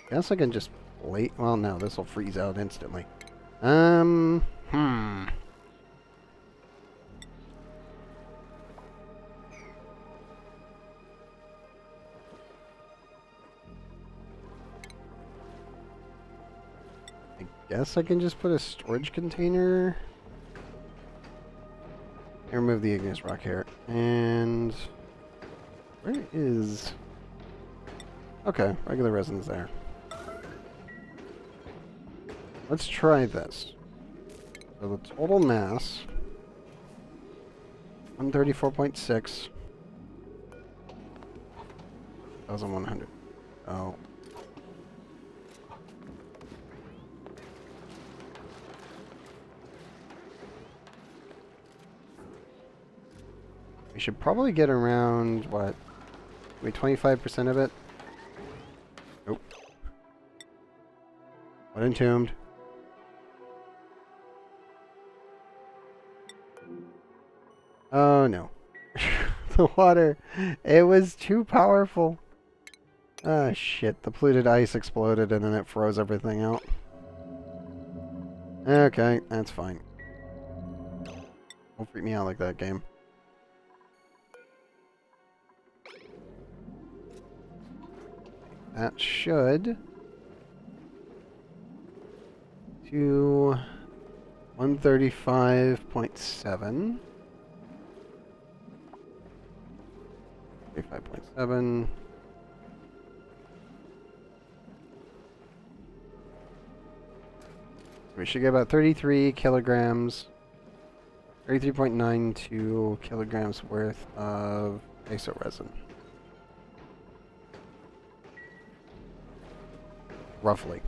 Guess I can just wait. Well, no, this will freeze out instantly. I guess I can just put a storage container. And remove the igneous rock here. And where is... Okay, regular resin's there. Let's try this. So the total mass, 134.6. 1,100. Oh. We should probably get around, what, maybe 25% of it? Nope. Unentombed. Oh no. the water. It was too powerful. Ah, shit. The polluted ice exploded and then it froze everything out. Okay, that's fine. Don't freak me out like that, game. That should to 135.7. 35.7. We should get about 33 kilograms, 33.92 kilograms worth of isoresin. Roughly.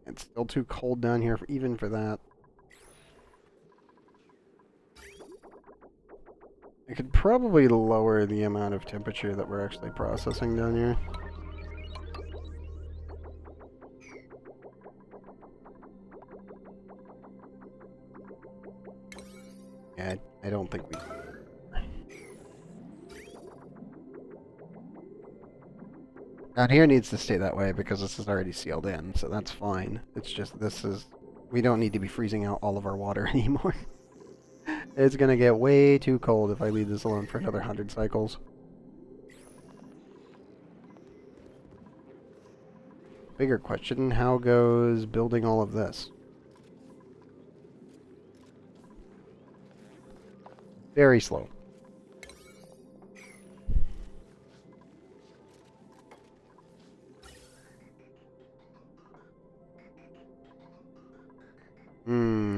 It's still too cold down here even for that. I could probably lower the amount of temperature that we're actually processing down here. Yeah, I don't think we can. Down here needs to stay that way because this is already sealed in, so that's fine. It's just we don't need to be freezing out all of our water anymore. It's gonna get way too cold if I leave this alone for another 100 cycles. Bigger question, how goes building all of this? Very slow.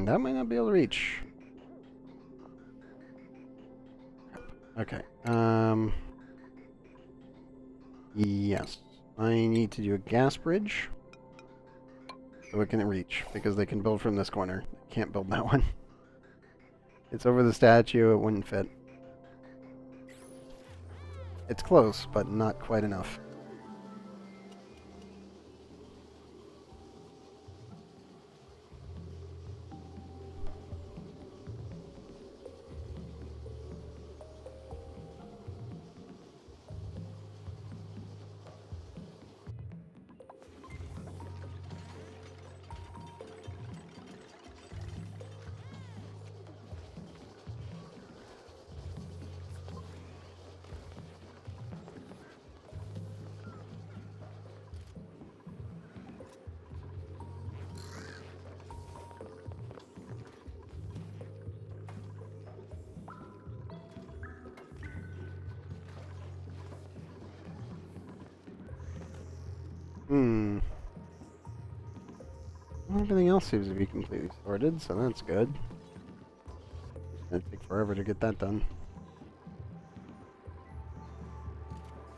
That might not be able to reach. Okay, yes. I need to do a gas bridge so it can reach, because they can build from this corner. They can't build that one. It's over the statue, it wouldn't fit. It's close, but not quite enough. Well, everything else seems to be completely sorted, so that's good. It's gonna take forever to get that done.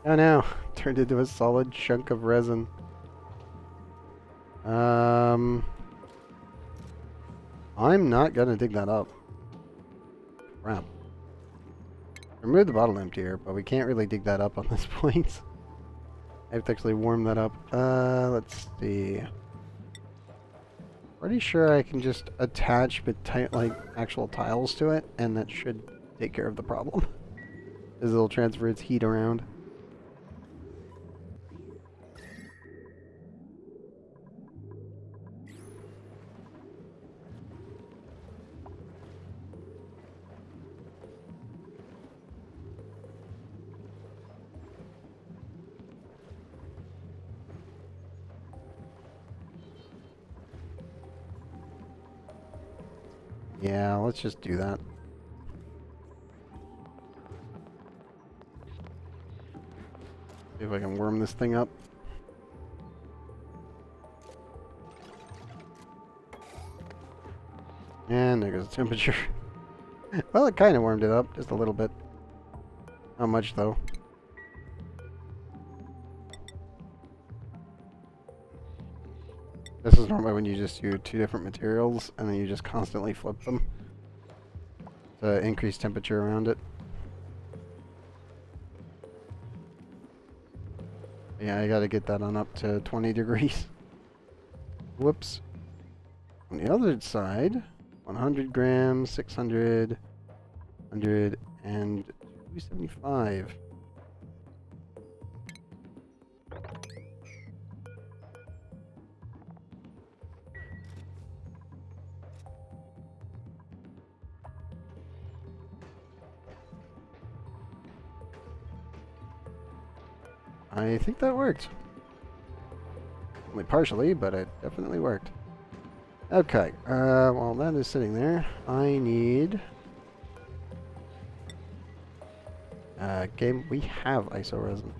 Oh no! Turned into a solid chunk of resin. I'm not gonna dig that up. Crap. Remove the bottle emptier, but we can't really dig that up on this point. I have to actually warm that up. Let's see. Pretty sure I can just attach like actual tiles to it, and that should take care of the problem. Because it'll transfer its heat around. Yeah, let's just do that. See if I can worm this thing up. And there goes the temperature. Well, it kind of warmed it up, just a little bit. Not much, though. This is normally when you just do two different materials and then you just constantly flip them to increase temperature around it. Yeah, I gotta get that on up to 20 degrees. Whoops. On the other side, 100 grams, 600, 100, and 275. I think that worked. Only partially, but it definitely worked. Okay, while that is sitting there, I need... game, we have Isoresin.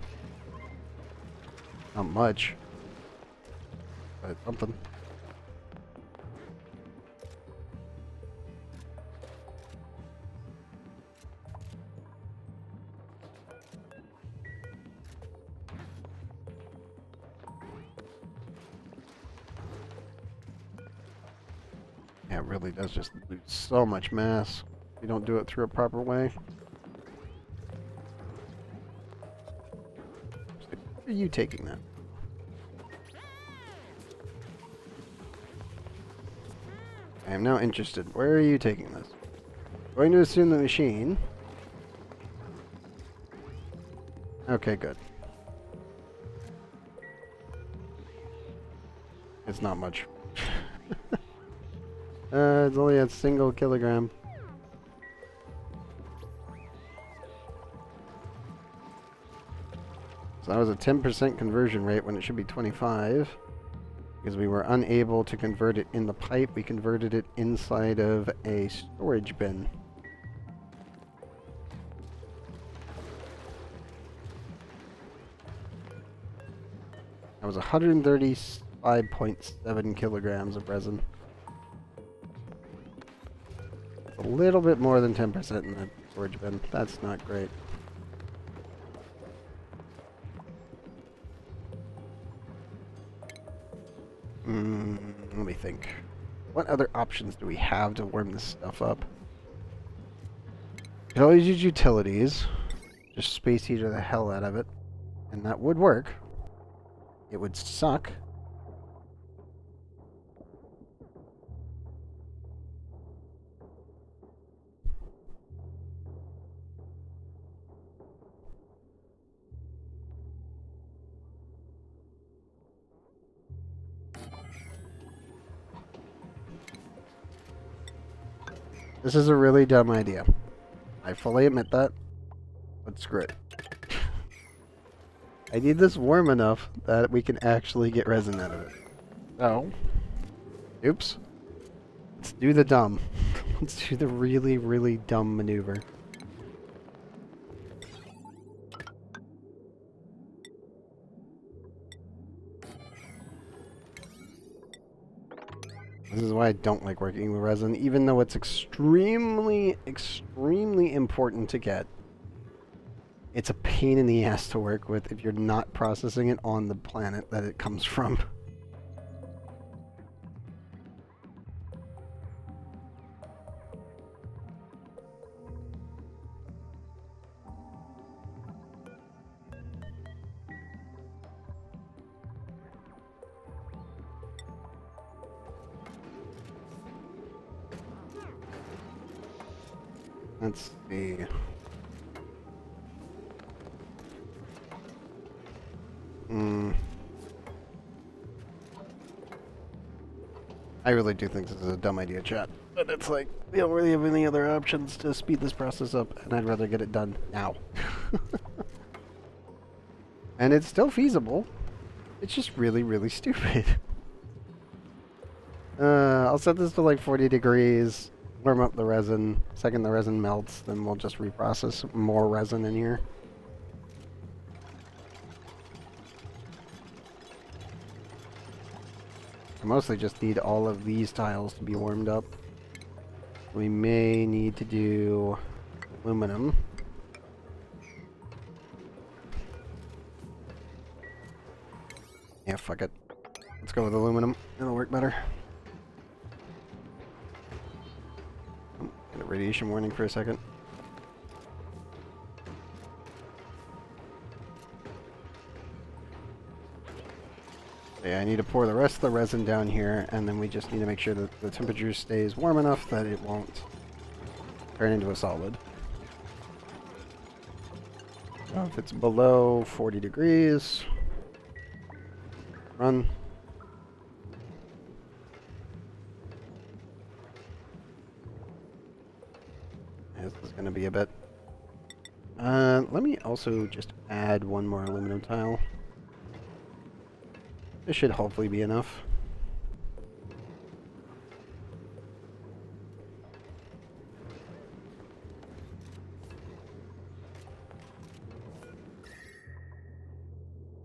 Not much, but something. Yeah, it really does just lose so much mass if you don't do it through a proper way. Where are you taking that? I am now interested. Where are you taking this? Going to assume the machine. Okay, good. It's not much. It's only a single kilogram. So that was a 10% conversion rate when it should be 25. Because we were unable to convert it in the pipe, we converted it inside of a storage bin. That was 135.7 kilograms of resin. A little bit more than 10% in the storage bin. That's not great. Let me think. What other options do we have to warm this stuff up? You can always use utilities. Just space heater the hell out of it. And that would work. It would suck. This is a really dumb idea. I fully admit that. But screw it. I need this warm enough that we can actually get resin out of it. So, oops. Let's do the dumb. Let's do the really, really dumb maneuver. This is why I don't like working with resin, even though it's extremely, extremely important to get. It's a pain in the ass to work with if you're not processing it on the planet that it comes from. Let's see. I really do think this is a dumb idea, chat. But it's like, we don't really have any other options to speed this process up, and I'd rather get it done now. And it's still feasible. It's just really, really stupid. I'll set this to like 40 degrees, warm up the resin. Second the resin melts, then we'll just reprocess more resin in here. I mostly just need all of these tiles to be warmed up. We may need to do aluminum. Yeah, fuck it. Let's go with aluminum. It'll work better. Oh, got a radiation warning for a second. Yeah, I need to pour the rest of the resin down here, and then we just need to make sure that the temperature stays warm enough that it won't turn into a solid. So if it's below 40 degrees, run. This is going to be a bit. Let me also just add one more aluminum tile. This should hopefully be enough.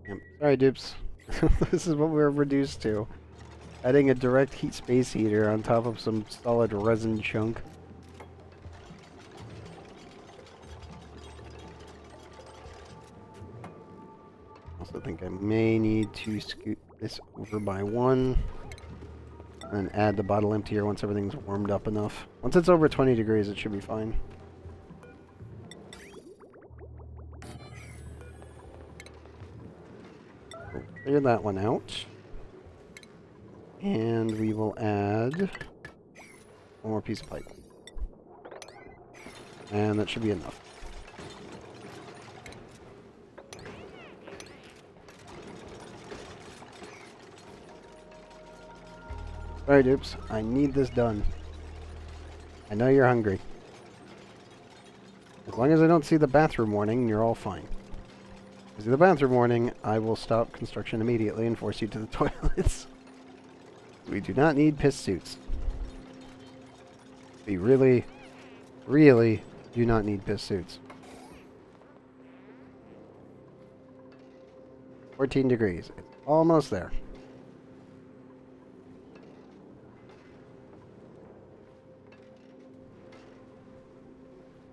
Yep. Sorry, dupes. This is what we're reduced to. Adding a direct heat space heater on top of some solid resin chunk. Also think I may need to scoot this over by one. And then add the bottle emptier once everything's warmed up enough. Once it's over 20 degrees, it should be fine. We'll clear that one out. And we will add one more piece of pipe. And that should be enough. Sorry, dupes. I need this done. I know you're hungry. As long as I don't see the bathroom warning, you're all fine. If I see the bathroom warning, I will stop construction immediately and force you to the toilets. We do not need piss suits. We really, really do not need piss suits. 14 degrees. It's almost there.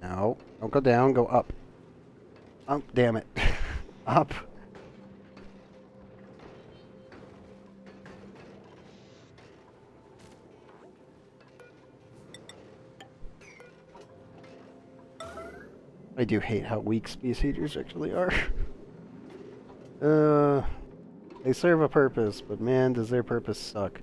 No, don't go down, go up. Up, damn it. Up. I do hate how weak space heaters actually are. They serve a purpose, but man, does their purpose suck.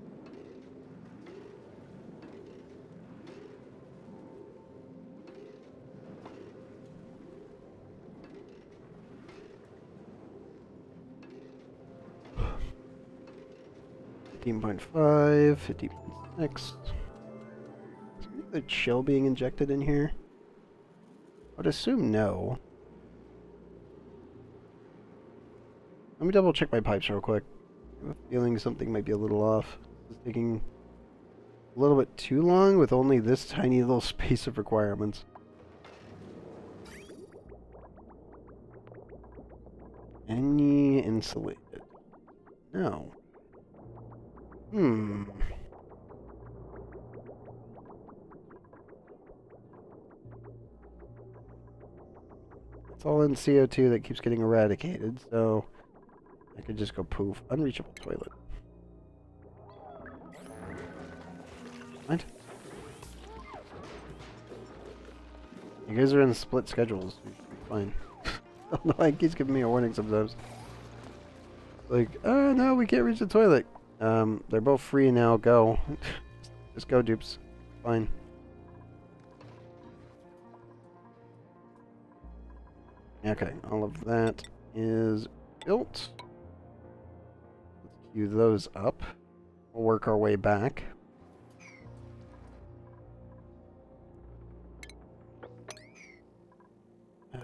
.5, 50.6. Is the chill being injected in here? I would assume no. Let me double check my pipes real quick. I have a feeling something might be a little off. It's taking a little bit too long with only this tiny little space of requirements. Any insulated? No. It's all in CO2 that keeps getting eradicated, so I could just go poof. Unreachable toilet. What? You guys are in split schedules. Fine. I don't know why it keeps giving me a warning sometimes. Like, oh no, we can't reach the toilet. They're both free now. Go. Just go, dupes. Fine. Okay, all of that is built. Let's queue those up. We'll work our way back.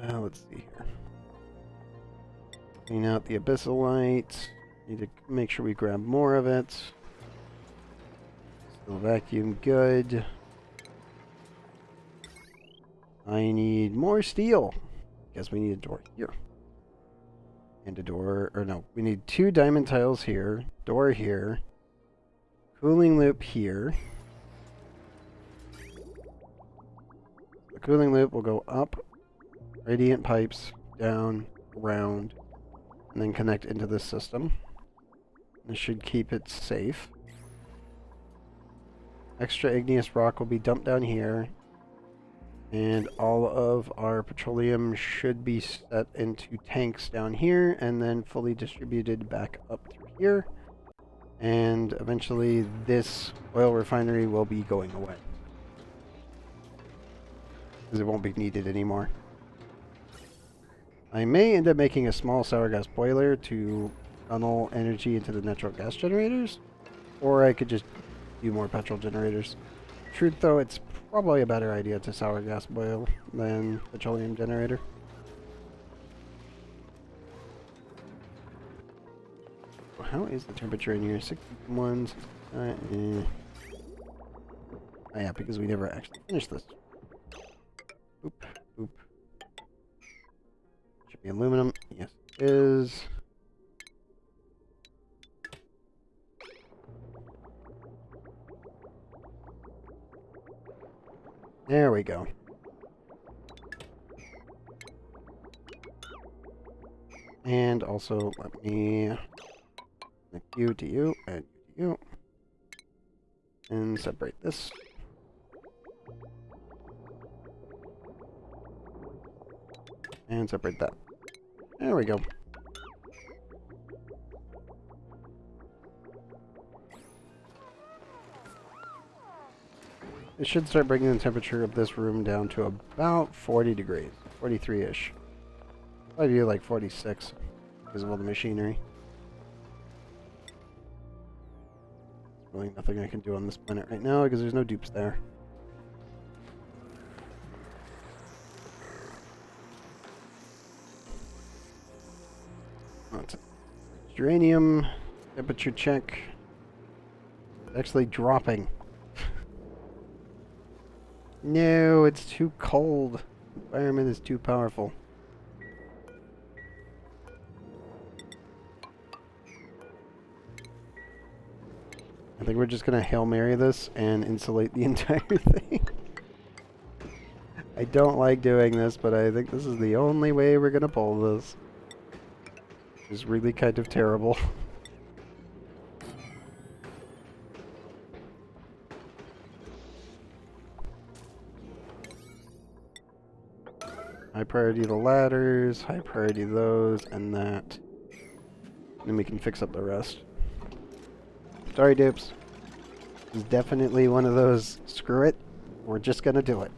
Let's see here. Clean out the abyssalite. Need to make sure we grab more of it. Still vacuum good. I need more steel. Guess we need a door here. And a door, or no, we need 2 diamond tiles here, door here, cooling loop here. The cooling loop will go up, radiant pipes, down, around, and then connect into this system. This should keep it safe. Extra igneous rock will be dumped down here. And all of our petroleum should be set into tanks down here and then fully distributed back up through here. And eventually this oil refinery will be going away, because it won't be needed anymore. I may end up making a small sour gas boiler to funnel energy into the natural gas generators, or I could just do more petrol generators. Truth though, it's probably a better idea to sour gas boil than petroleum generator. How is the temperature in here? 61. Oh yeah, because we never actually finished this. Oop, oop. Should be aluminum. Yes, it is. There we go. And also, let me connect you to you and you. And separate this. And separate that. There we go. It should start bringing the temperature of this room down to about 40 degrees. 43-ish. I do like 46 because of all the machinery. There's really nothing I can do on this planet right now because there's no dupes there. Uranium temperature check. It's actually dropping. No, it's too cold. The environment is too powerful. I think we're just gonna Hail Mary this and insulate the entire thing. I don't like doing this, but I think this is the only way we're gonna pull this. Is really kind of terrible. High priority the ladders, high priority those, and that. Then we can fix up the rest. Sorry, dupes. This is definitely one of those, screw it, we're just gonna do it.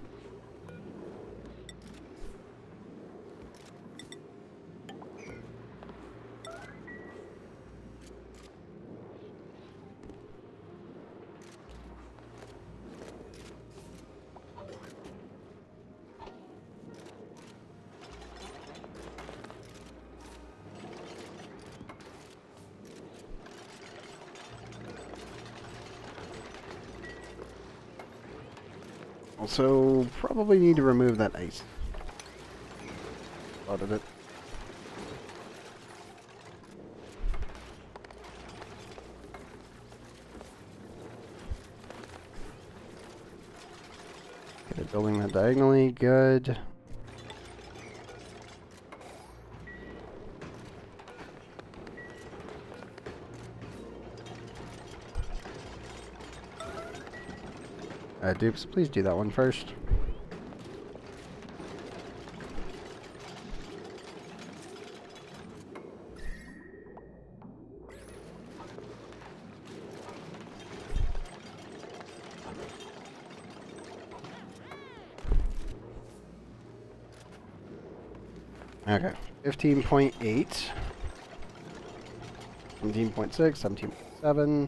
Also, probably need to remove that ice out of it. Okay, building that diagonally, good. Dupes, please do that one first. Okay, 15.8, 17.6, 17.7.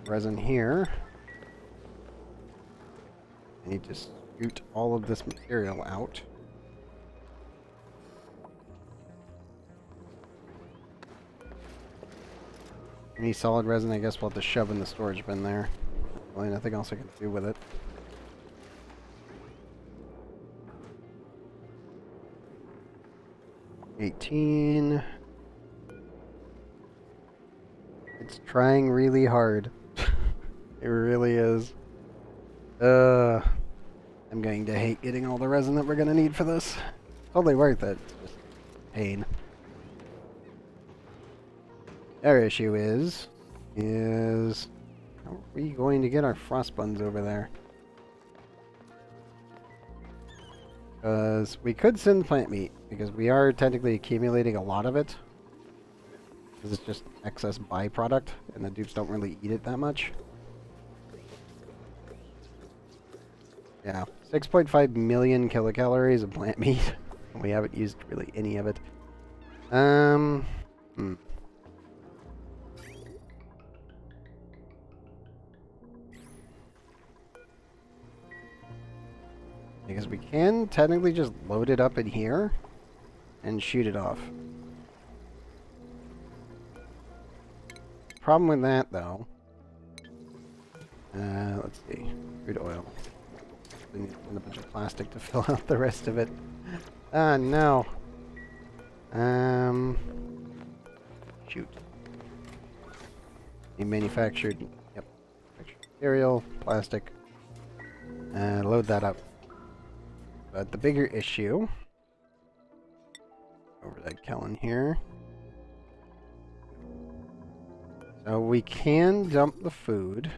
Resin here. I need to scoot all of this material out. Any solid resin, I guess we'll have to shove in the storage bin there. Well, nothing else I can do with it. $18. It's trying really hard. It really is. I'm going to hate getting all the resin that we're going to need for this. Totally worth it. It's just pain. Our issue is how are we going to get our frost buns over there? Because we could send plant meat, because we are technically accumulating a lot of it. Because it's just excess byproduct, and the dupes don't really eat it that much. Yeah, 6.5 million kilocalories of plant meat. We haven't used really any of it. Because we can technically just load it up in here and shoot it off. Problem with that, though. Let's see. Crude oil. We need a bunch of plastic to fill out the rest of it. Ah, no. Shoot. Manufactured. Yep. Manufactured material, plastic. Load that up. But the bigger issue, over that Kellen here. So we can dump the food.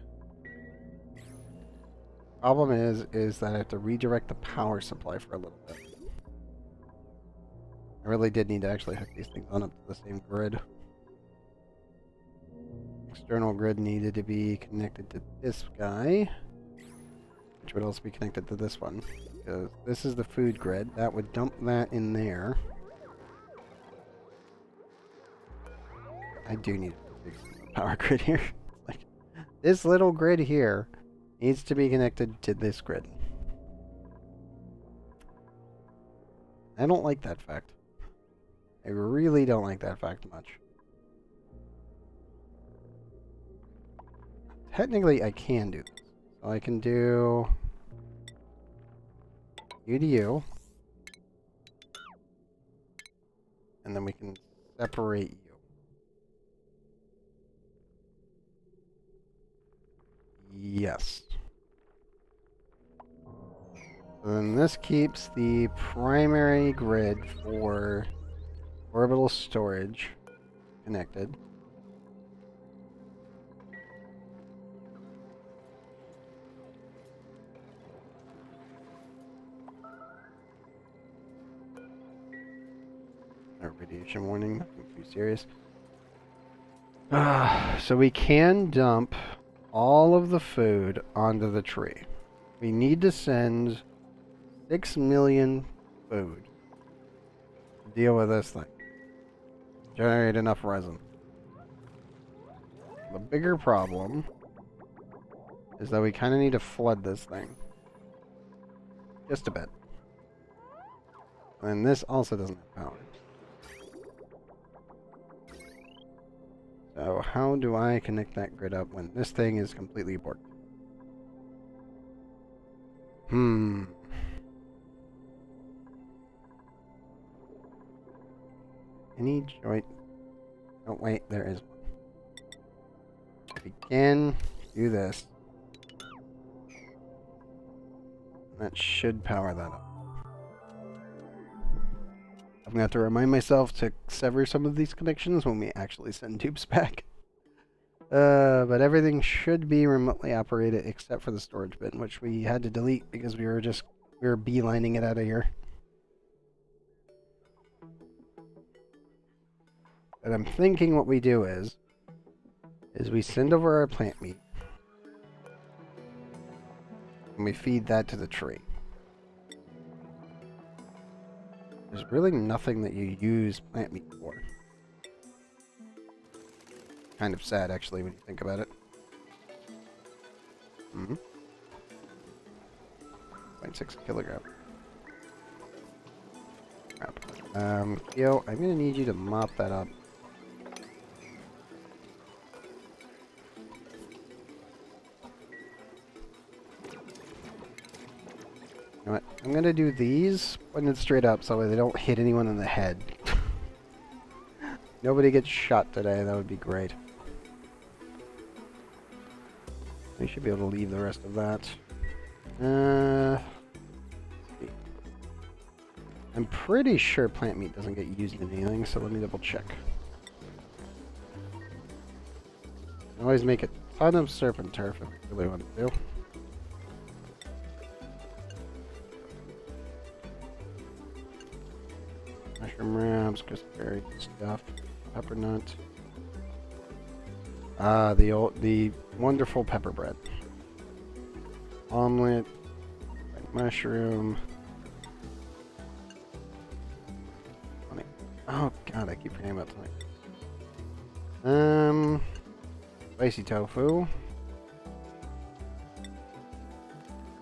Problem is that I have to redirect the power supply for a little bit. I really did need to actually hook these things on up to the same grid. External grid needed to be connected to this guy, which would also be connected to this one. Because this is the food grid. That would dump that in there. I do need a big power grid here. Like, this little grid here needs to be connected to this grid. I don't like that fact. I really don't like that fact much. Technically, I can do this. So I can do U to U. And then we can separate you. Yes. So then this keeps the primary grid for orbital storage connected. No radiation warning, nothing too serious. So we can dump all of the food onto the tree. We need to send 6 million food to deal with this thing. Generate enough resin. The bigger problem is that we kind of need to flood this thing. Just a bit. And this also doesn't have power. So how do I connect that grid up when this thing is completely borked? Any joint? Oh wait, there is one. We can do this. That should power that up. I'm going to have to remind myself to sever some of these connections when we actually send tubes back. But everything should be remotely operated except for the storage bin, which we had to delete because we were beelining it out of here. And I'm thinking what we do is we send over our plant meat and we feed that to the tree. There's really nothing that you use plant meat for. Kind of sad, actually, when you think about it. 0.6 kilogram. Crap. Yo, I'm gonna need you to mop that up. You know what? I'm gonna do these pointed straight up so they don't hit anyone in the head. Nobody gets shot today, that would be great. We should be able to leave the rest of that. I'm pretty sure plant meat doesn't get used in anything, so let me double check. I always make a ton of serpent turf if I really want to do. Mushroom wraps, gooseberry stuff, pepper nut. The wonderful pepper bread. Omelet, mushroom. Honey. Oh god, I keep forgetting about tonight. Spicy tofu.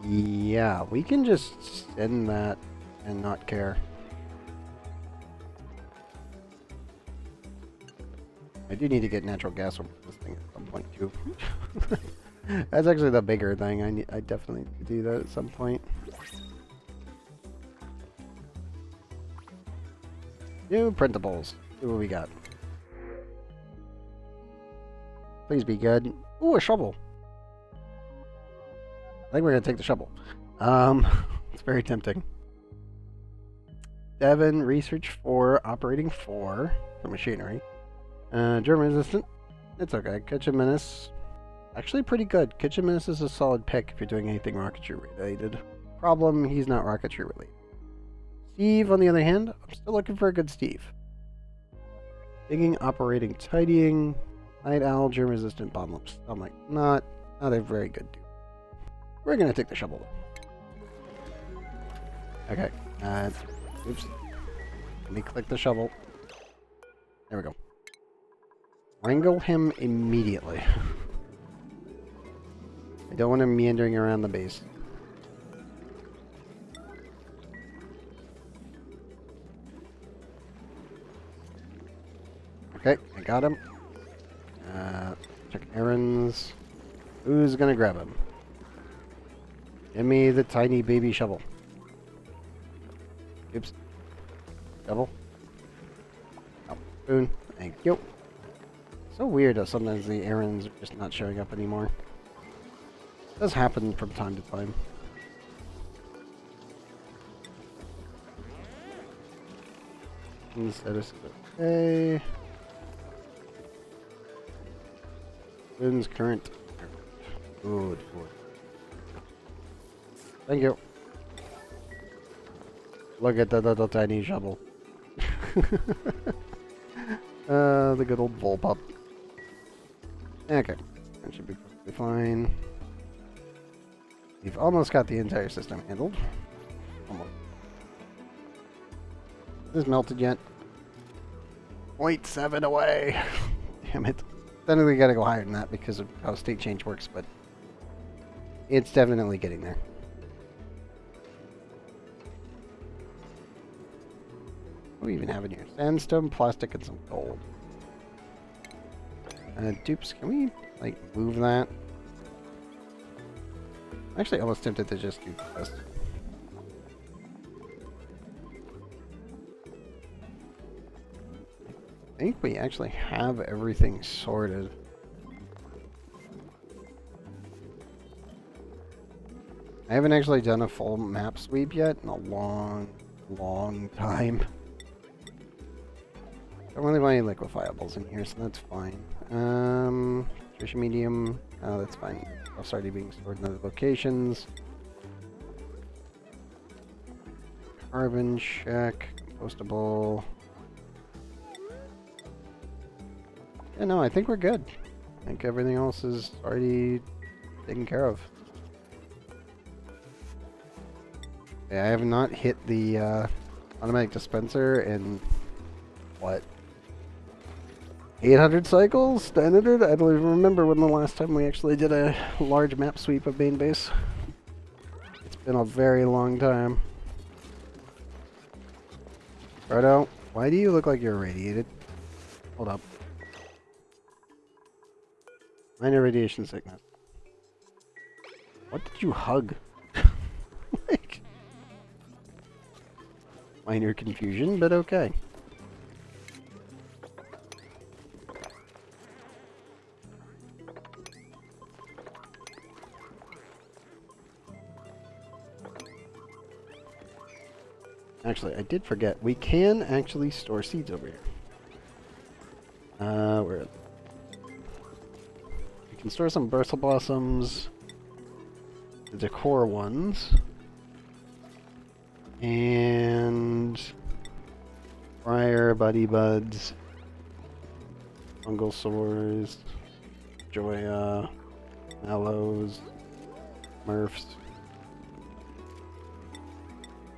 Yeah, we can just send that and not care. I do need to get natural gas over this thing at some point too. That's actually the bigger thing. I definitely need to do that at some point. New printables. See what we got. Please be good. Ooh, a shovel. I think we're gonna take the shovel. It's very tempting. Devon, research 4, operating 4 for machinery. Germ resistant. It's okay. Kitchen Menace. Actually pretty good. Kitchen Menace is a solid pick if you're doing anything rocketry related. Problem, he's not rocketry related. Steve, on the other hand, I'm still looking for a good Steve. Digging, operating, tidying. Night Owl, germ resistant, bomb loops. I'm like, not a very good dude. We're gonna take the shovel though. Okay. Oops. Let me click the shovel. There we go. Wrangle him immediately. I don't want him meandering around the base. Okay, I got him. Check errands. Who's gonna grab him? Give me the tiny baby shovel. Oops. Shovel. Oh, spoon. Thank you. So weird that sometimes the errands are just not showing up anymore. It does happen from time to time. Status okay. Spoon's current. Good. Thank you. Look at the little tiny shovel. The good old bullpup. Okay, that should be perfectly fine. We've almost got the entire system handled. Almost. Is this melted yet? 0.7 away. Damn it. Then we gotta go higher than that because of how state change works, but it's definitely getting there. What do we even have in here? Sandstone, plastic, and some gold. Dupes, can we, like, move that? I'm actually almost tempted to just do this. I think we actually have everything sorted. I haven't actually done a full map sweep yet in a long time. Don't really want any liquefiables in here, so that's fine. Nutrition medium. Oh, that's fine. Stuff's already being stored in other locations. Carbon check. Compostable. Yeah, no, I think we're good. I think everything else is already taken care of. Yeah, I have not hit the automatic dispenser in what? 800 cycles? 900? I don't even remember when the last time we actually did a large map sweep of main base. It's been a very long time. Frodo, why do you look like you're irradiated? Hold up. Minor radiation sickness. What did you hug? Like, minor confusion, but okay. Actually, I did forget. We can actually store seeds over here. Where are they? We can store some Bristle Blossoms, the decor ones, and Briar, Buddy Buds, Fungal Sores, Joya, Mallows, Murphs.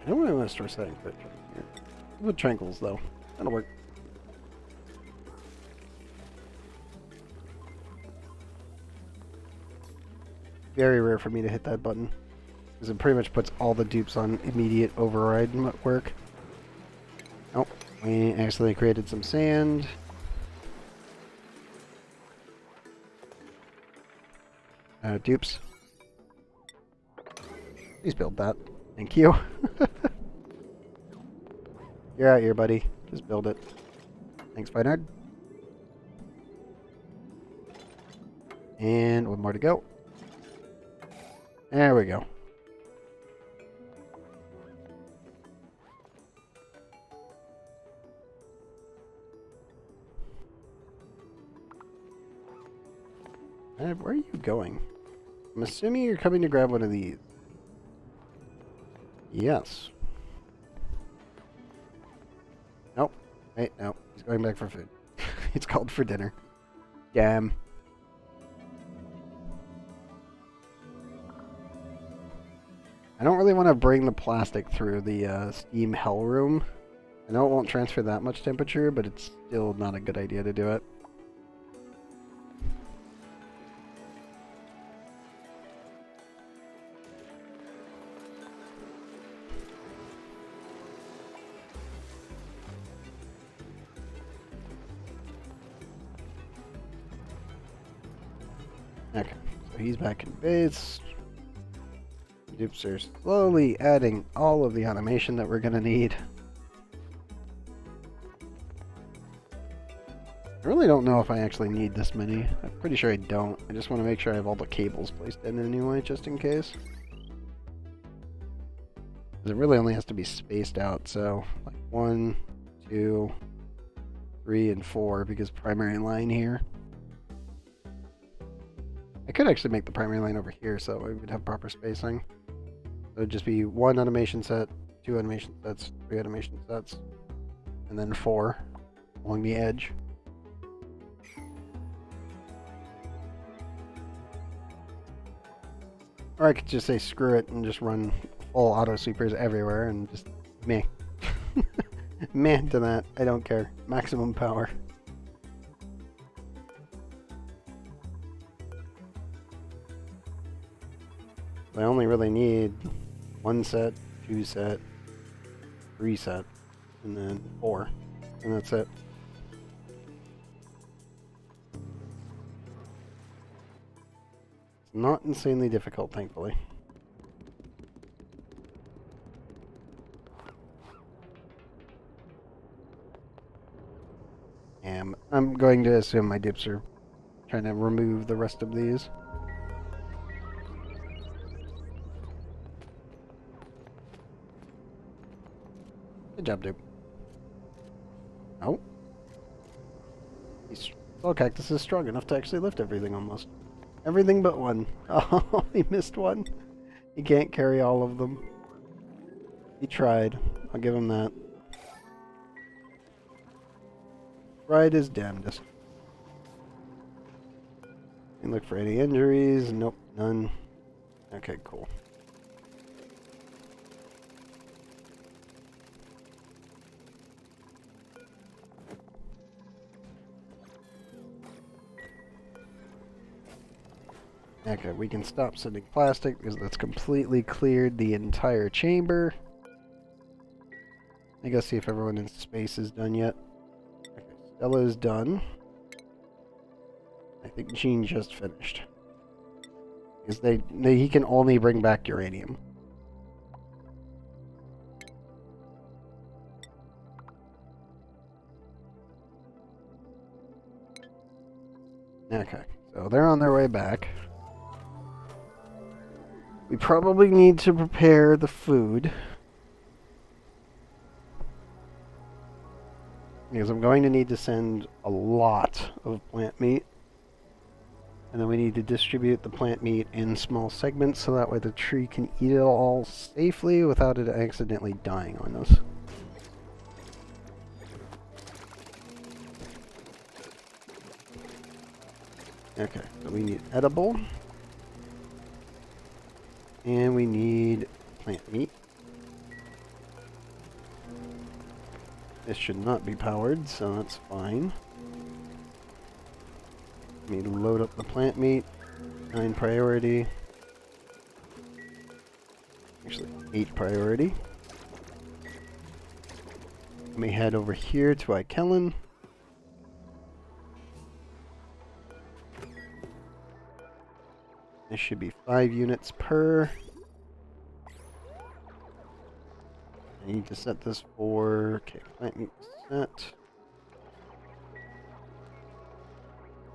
I don't really want to store setting for here. With Tranquils, though. That'll work. Very rare for me to hit that button, because it pretty much puts all the dupes on immediate override work. Oh, we accidentally created some sand. Dupes. Please build that. Thank you. You're out here, buddy. Just build it. Thanks, Feinard. And one more to go. There we go. Where are you going? I'm assuming you're coming to grab one of these. Yes. Nope. Wait, no. He's going back for food. It's called for dinner. Damn. I don't really want to bring the plastic through the steam hell room. I know it won't transfer that much temperature, but it's still not a good idea to do it. Okay, so he's back in base. Dupes are slowly adding all of the automation that we're gonna need. I really don't know if I actually need this many. I'm pretty sure I don't. I just want to make sure I have all the cables placed in anyway, just in case. Because it really only has to be spaced out, so like 1, 2, 3, and 4, because primary line here. I could actually make the primary line over here so we would have proper spacing. So it'd just be 1 animation set, 2 animation sets, 3 animation sets, and then 4 along the edge. Or I could just say screw it and just run full auto sweepers everywhere and just meh. Meh to that. I don't care. Maximum power. I only really need 1 set, 2 set, 3 set, and then 4. And that's it. It's not insanely difficult, thankfully. And I'm going to assume my dupes are trying to remove the rest of these. Good job, dude. Oh. Soul Cactus is strong enough to actually lift everything almost. Everything but one. Oh, he missed one. He can't carry all of them. He tried. I'll give him that. Tried his damnedest. And look for any injuries. Nope, none. Okay, cool. Okay, we can stop sending plastic because that's completely cleared the entire chamber. I gotta see if everyone in space is done yet. Okay, Stella is done. I think Gene just finished. Because he can only bring back uranium. Okay, so they're on their way back. We probably need to prepare the food. Because I'm going to need to send a lot of plant meat. And then we need to distribute the plant meat in small segments so that way the tree can eat it all safely without it accidentally dying on us. Okay, so we need edible. And we need plant meat. This should not be powered, so that's fine. We need to load up the plant meat. 9 priority. Actually, 8 priority. Let me head over here to Ikellen. This should be 5 units per. I need to set this for, okay, plant meat set.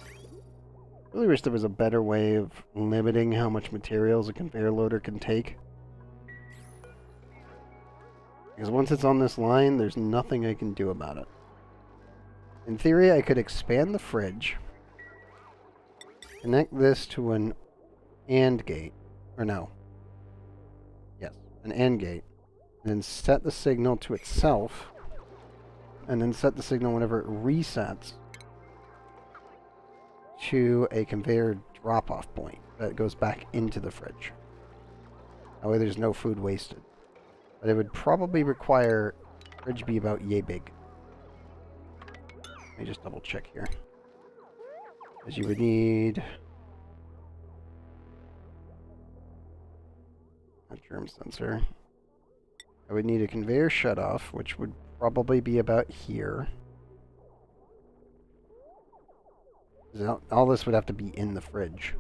I really wish there was a better way of limiting how much materials a conveyor loader can take. Because once it's on this line, there's nothing I can do about it. In theory, I could expand the fridge, connect this to an AND gate, or no. Yes, an AND gate. And then set the signal to itself, and then set the signal whenever it resets to a conveyor drop-off point that goes back into the fridge. That way there's no food wasted. But it would probably require the fridge be about yay big. Let me just double check here. Because you would need a germ sensor. I would need a conveyor shutoff, which would probably be about here. All this would have to be in the fridge.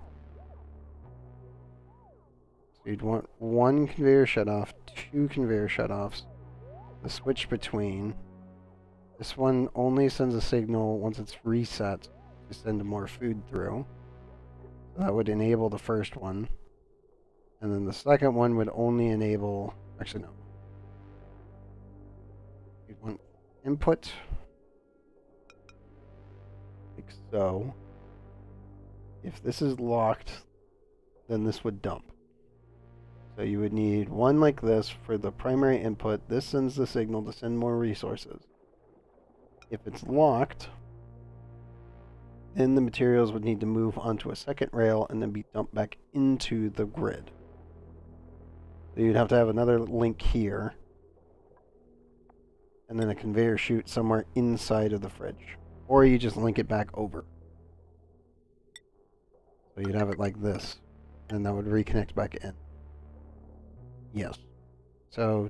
So you'd want 1 conveyor shutoff, 2 conveyor shutoffs, the switch between. This one only sends a signal once it's reset to send more food through. So that would enable the first one. And then the second one would only enable... Actually, no. You'd want input. Like so. If this is locked, then this would dump. So you would need one like this for the primary input. This sends the signal to send more resources. If it's locked, then the materials would need to move onto a second rail and then be dumped back into the grid. So you'd have to have another link here, and then a conveyor chute somewhere inside of the fridge. Or you just link it back over. So you'd have it like this, and that would reconnect back in. Yes. So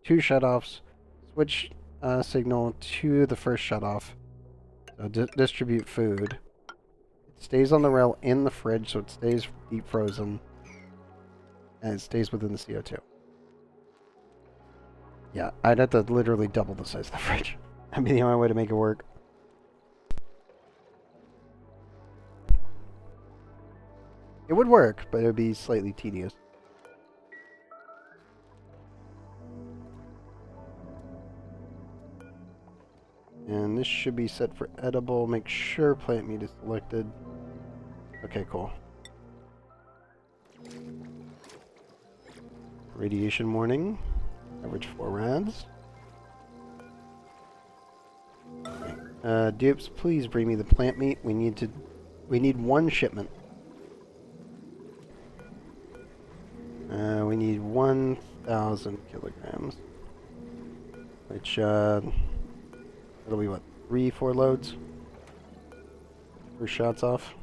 2 shutoffs, switch signal to the first shutoff. So distribute food. It stays on the rail in the fridge, so it stays deep frozen, and it stays within the CO2. Yeah, I'd have to literally double the size of the fridge. That'd be the only way to make it work. It would work, but it would be slightly tedious. And this should be set for edible. Make sure plant meat is selected. Okay, cool. Radiation warning. Average 4 rads. Okay. Dupes, please bring me the plant meat. We need 1 shipment. We need 1,000 kilograms. Which, it'll be what, 3-4 loads? 3 shots off.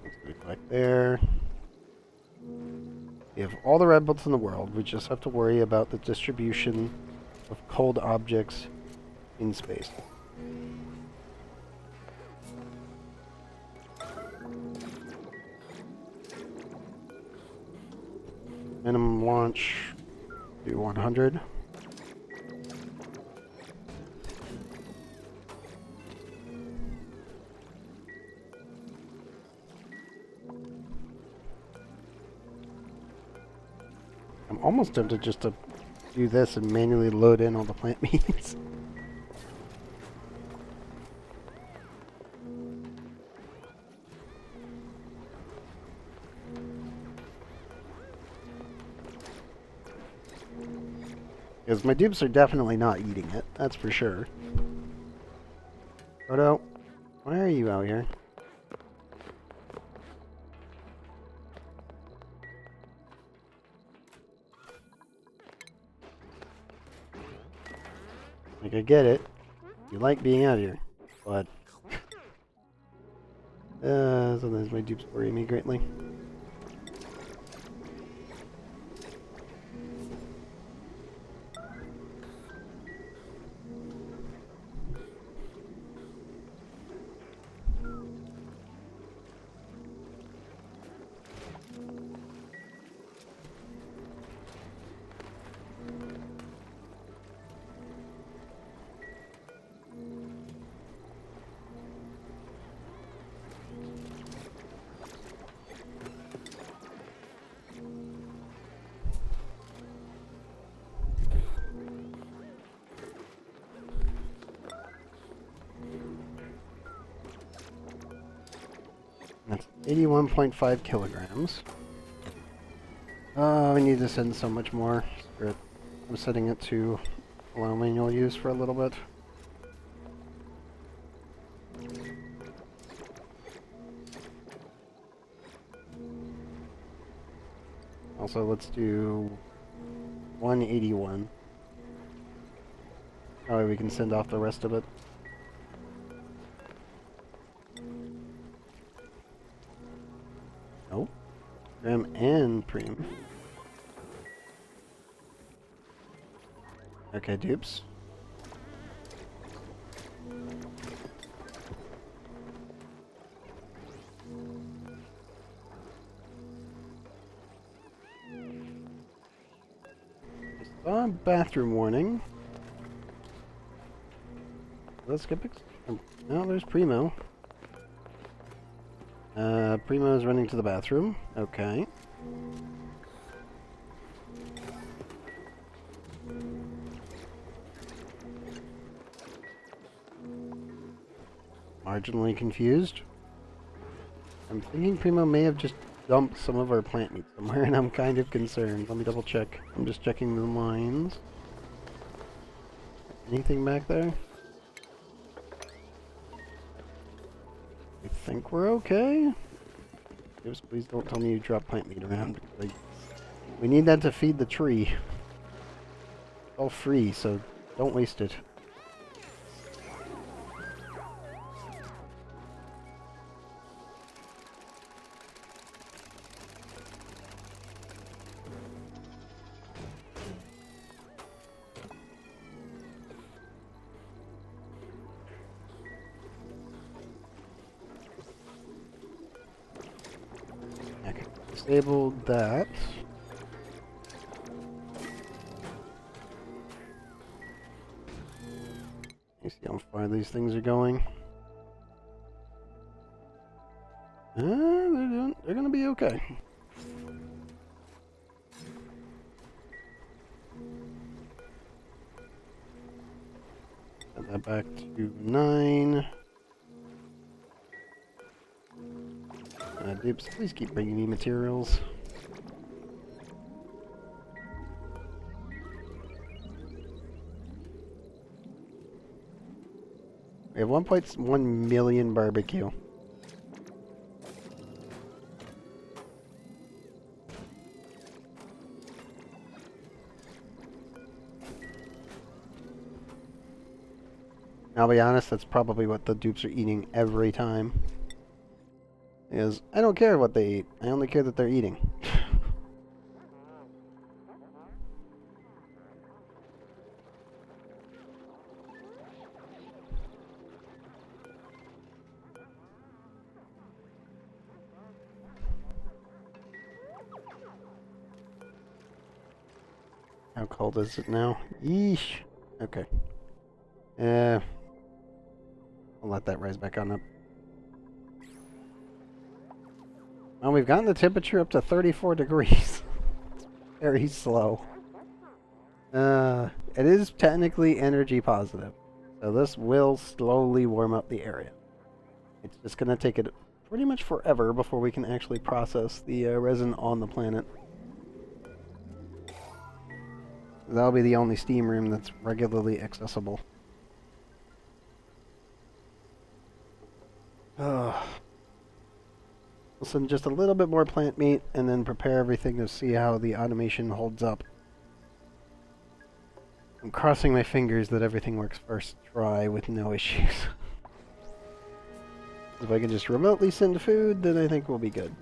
Let's go back there. We have all the red bolts in the world. We just have to worry about the distribution of cold objects in space. Minimum launch, do 100. I'm almost tempted just to do this and manually load in all the plant meats. Because my dupes are definitely not eating it, that's for sure. Odo, why are you out here? Like, I get it. You like being out here, but... sometimes my dupes worry me greatly. That's 81.5 kilograms. Oh, I need to send so much more. Screw it. I'm setting it to allow manual use for a little bit. Also, let's do 181. That way we can send off the rest of it. Nope. Grim and Preem. Okay, dupes. Bathroom warning. Let's get... Oh, there's Primo. Primo is running to the bathroom. Okay. Marginally confused. I'm thinking Primo may have just dumped some of our plant meat somewhere, and I'm kind of concerned. Let me double check. I'm just checking the lines. Anything back there? I think we're okay. Just please don't tell me you drop plant meat around. We need that to feed the tree. It's all free, so don't waste it. Disabled that. You see how far these things are going? They're gonna be okay. Set that back to 9. Dupes, please keep bringing me materials. We have 1.1 million barbecue. I'll be honest, that's probably what the dupes are eating every time. Is I don't care what they eat. I only care that they're eating. How cold is it now? Yeesh. Okay. I'll let that rise back on up. Well, we've gotten the temperature up to 34 degrees. very slow. It is technically energy positive, so this will slowly warm up the area. It's just going to take it pretty much forever before we can actually process the resin on the planet. That'll be the only steam room that's regularly accessible. We'll send just a little bit more plant meat and then prepare everything to see how the automation holds up. I'm crossing my fingers that everything works first try with no issues. If I can just remotely send food, then I think we'll be good.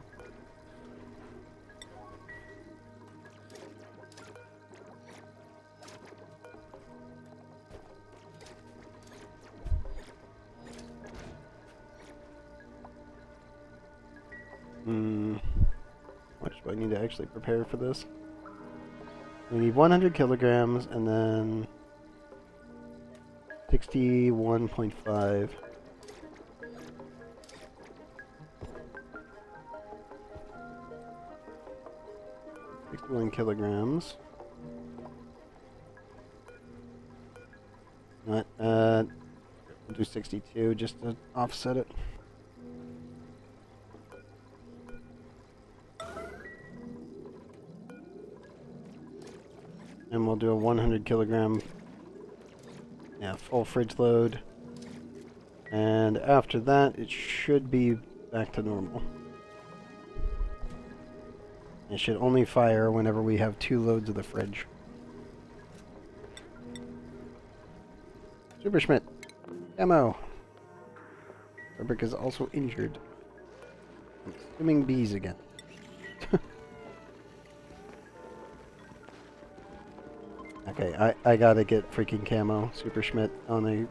How much do I need to actually prepare for this? We need 100 kilograms and then 61.5. 61 kilograms. What? We'll do 62 just to offset it. And we'll do a 100 kilogram, full fridge load. And after that, it should be back to normal. It should only fire whenever we have 2 loads of the fridge. Super Schmidt. Ammo. Fabric is also injured. I'm assuming bees again. Okay, I gotta get freaking camo. Super Schmidt on the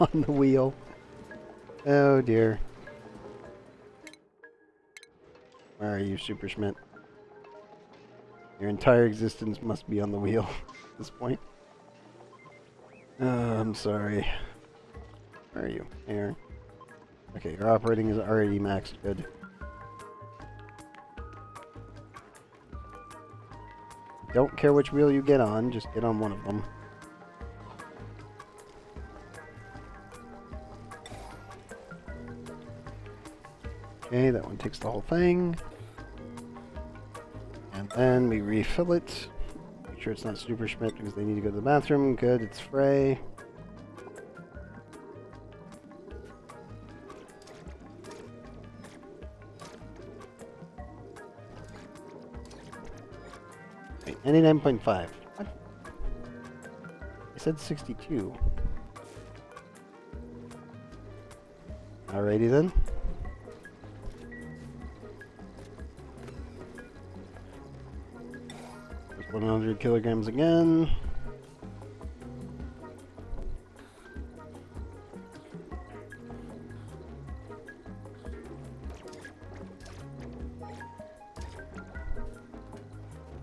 on the wheel. Oh dear. Where are you, Super Schmidt? Your entire existence must be on the wheel at this point. I'm sorry. Where are you? Here. Okay, your operating is already maxed. Good. Don't care which wheel you get on, just get on one of them. Okay, that one takes the whole thing. And then we refill it. Make sure it's not Super Schmidt because they need to go to the bathroom. Good, it's Frey. Wait, 99.5. What? I said 62. Alrighty then. 100 kilograms again.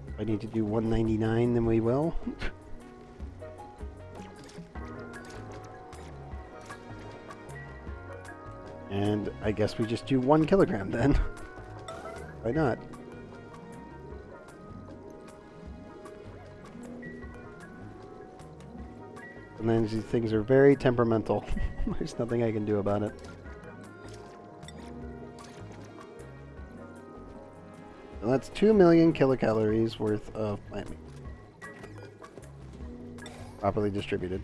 If I need to do 199, then we will. And I guess we just do 1 kilogram then. Why not? And then these things are very temperamental. There's nothing I can do about it. And that's 2 million kilocalories worth of plant meat. Properly distributed.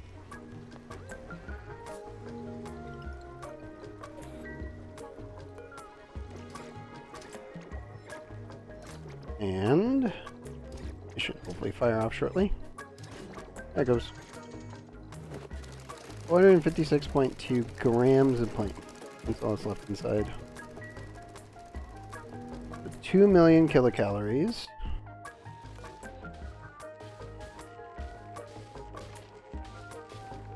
And it should hopefully fire off shortly. There it goes. 456.2 grams of plant. That's all that's left inside. 2 million kilocalories.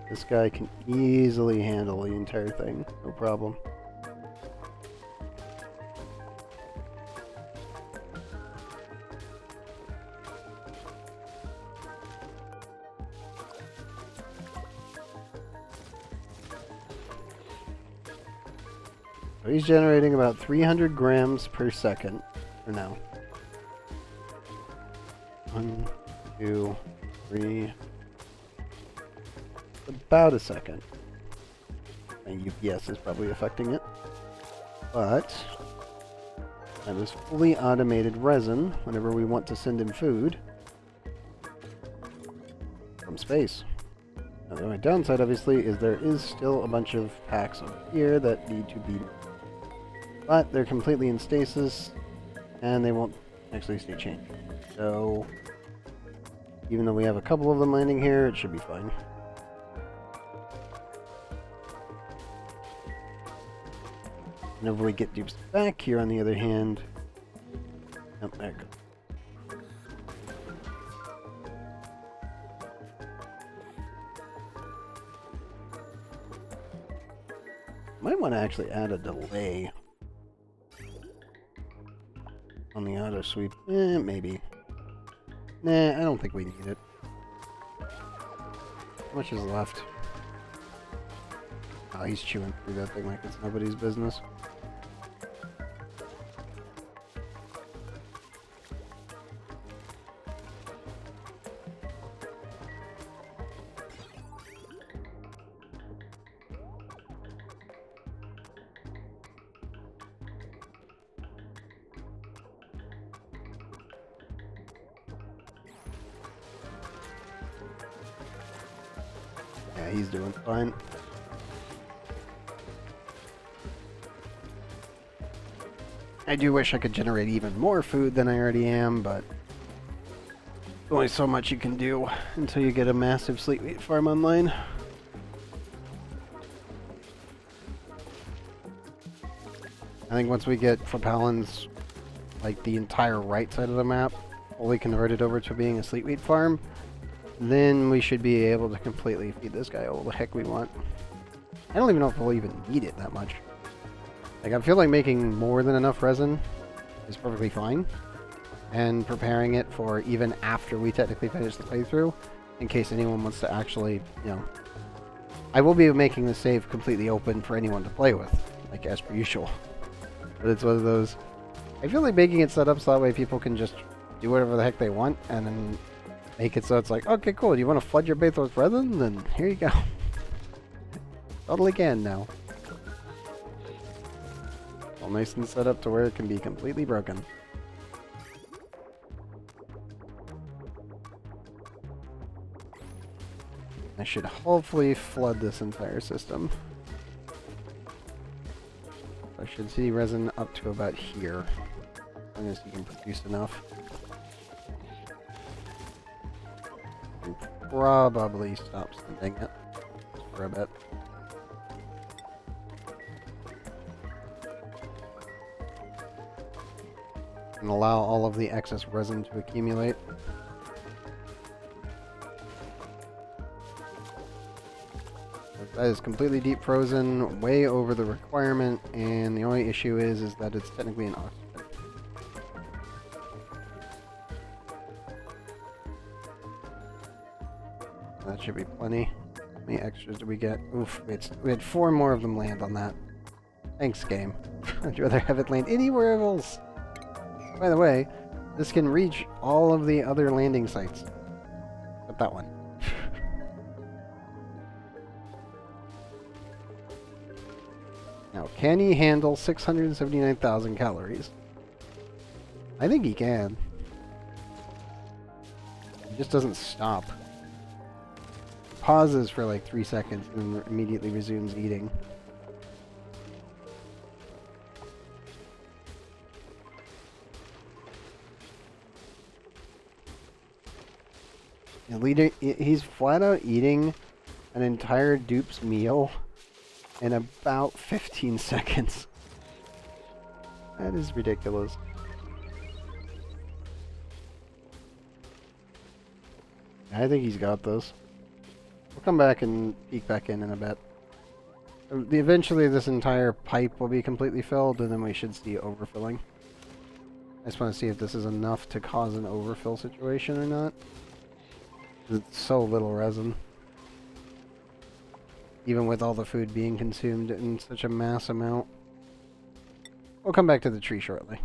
This guy can easily handle the entire thing, no problem. So he's generating about 300 grams per second for now. 1, 2, 3. About a second. And UPS is probably affecting it. But that is fully automated resin whenever we want to send him food from space. Now, the only downside, obviously, is there is still a bunch of packs over here that need to be... But they're completely in stasis, and they won't actually stay changed. So, even though we have a couple of them landing here, it should be fine. Whenever we get dupes back here, on the other hand... Oh, there it goes. Might want to actually add a delay on the auto sweep. Maybe. Nah, I don't think we need it. How much is left? Oh, he's chewing through that thing like it's nobody's business. Yeah, he's doing fine. I do wish I could generate even more food than I already am, but there's only so much you can do until you get a massive sleep wheat farm online. I think once we get Propellins, like the entire right side of the map, fully converted over to being a sleep wheat farm, then we should be able to completely feed this guy all the heck we want. I don't even know if we'll even need it that much. Like, I feel like making more than enough resin is perfectly fine, and preparing it for even after we technically finish the playthrough, in case anyone wants to actually, you know... I will be making the save completely open for anyone to play with, like as per usual. But it's one of those... I feel like making it set up so that way people can just do whatever the heck they want, and then make it so it's like, okay, cool, do you want to flood your base with resin? Then here you go. Totally can now. All nice and set up to where it can be completely broken. I should hopefully flood this entire system. I should see resin up to about here. As long as you can produce enough. And probably stop sending it for a bit. And allow all of the excess resin to accumulate. That is completely deep frozen, way over the requirement, and the only issue is that it's technically an oxygen. That should be plenty. How many extras do we get? Oof, we had 4 more of them land on that. Thanks, game. I'd rather have it land anywhere else. By the way, this can reach all of the other landing sites. Except that one. Now, can he handle 679,000 calories? I think he can. He just doesn't stop. Pauses for like 3 seconds and then immediately resumes eating. He's flat out eating an entire dupe's meal in about 15 seconds. That is ridiculous. I think he's got this. We'll come back and peek back in a bit. Eventually this entire pipe will be completely filled, and then we should see overfilling. I just want to see if this is enough to cause an overfill situation or not. It's so little resin. Even with all the food being consumed in such a mass amount. We'll come back to the tree shortly.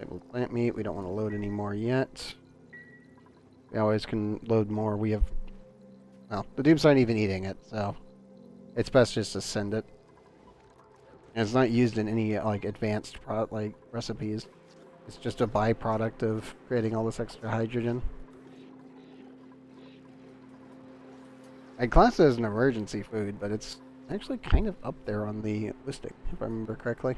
can load plant meat. We don't want to load any more yet. We always can load more. We have... Well, the dupes aren't even eating it, so... It's best just to send it. And it's not used in any, like, advanced recipes. It's just a byproduct of creating all this extra hydrogen. I class it as an emergency food, but it's actually kind of up there on the listing, if I remember correctly.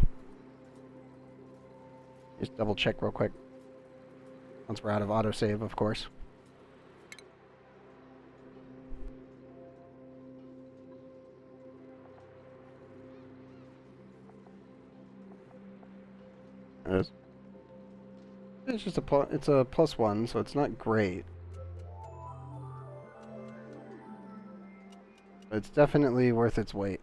Just double check real quick. Once we're out of autosave, of course. It's just it's a +1, so it's not great. But it's definitely worth its weight.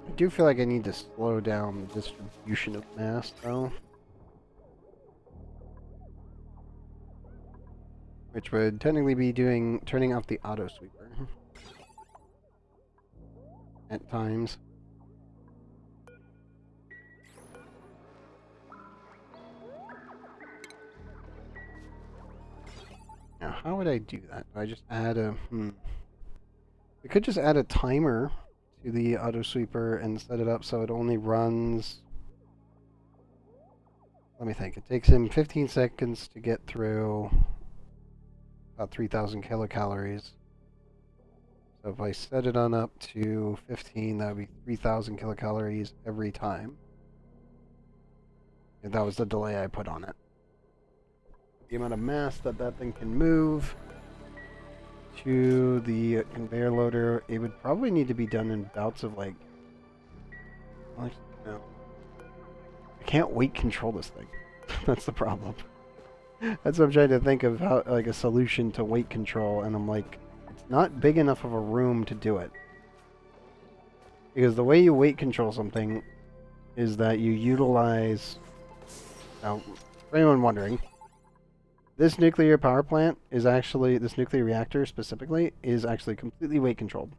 I do feel like I need to slow down the distribution of mass, though. Which would technically be turning off the auto sweeper. At times. Now, how would I do that? Do I just add a... We could just add a timer to the auto sweeper and set it up so it only runs... Let me think. It takes him 15 seconds to get through about 3,000 kilocalories. So if I set it on up to 15, that would be 3,000 kilocalories every time. If that was the delay I put on it. The amount of mass that thing can move to the conveyor loader, it would probably need to be done in bouts of like... No. I can't weight control this thing. That's the problem. That's what I'm trying to think of, how like a solution to weight control, and I'm like, it's not big enough of a room to do it. Because the way you weight control something is that you utilize... Now, for anyone wondering, this nuclear power plant is actually, this nuclear reactor specifically, is actually completely weight controlled.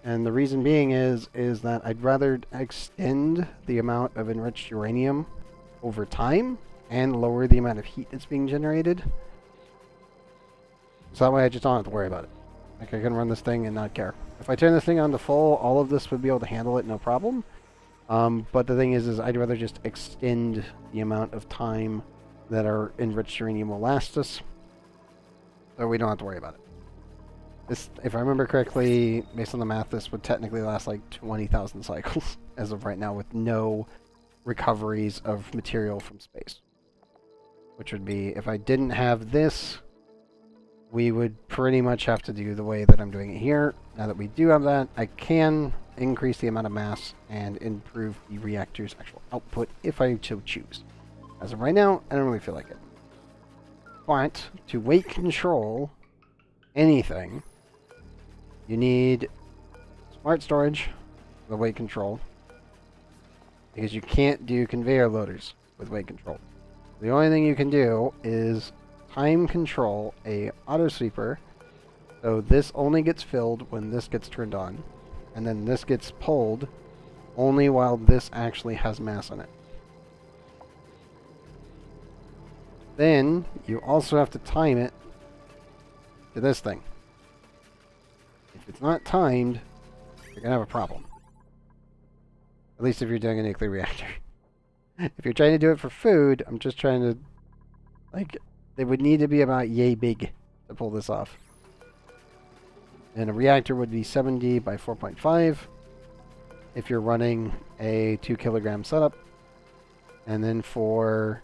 And the reason being is that I'd rather extend the amount of enriched uranium over time and lower the amount of heat that's being generated. So that way I just don't have to worry about it. Like, I can run this thing and not care. If I turn this thing on to full, all of this would be able to handle it, no problem. But the thing is I'd rather just extend the amount of time that our enriched uranium will last us, so we don't have to worry about it. This, if I remember correctly, based on the math, this would technically last like 20,000 cycles as of right now, with no recoveries of material from space. Which would be, if I didn't have this, we would pretty much have to do the way that I'm doing it here. Now that we do have that, I can increase the amount of mass and improve the reactor's actual output if I so choose. As of right now, I don't really feel like it. But to weight control anything, you need smart storage for the weight control, because you can't do conveyor loaders with weight control. The only thing you can do is time control a auto sweeper, so this only gets filled when this gets turned on, and then this gets pulled only while this actually has mass in it. Then you also have to time it to this thing. If it's not timed, you're gonna have a problem. At least if you're doing a nuclear reactor. If you're trying to do it for food, I'm just trying to... Like, they would need to be about yay big to pull this off. And a reactor would be 70 by 4.5 if you're running a 2 kilogram setup. And then for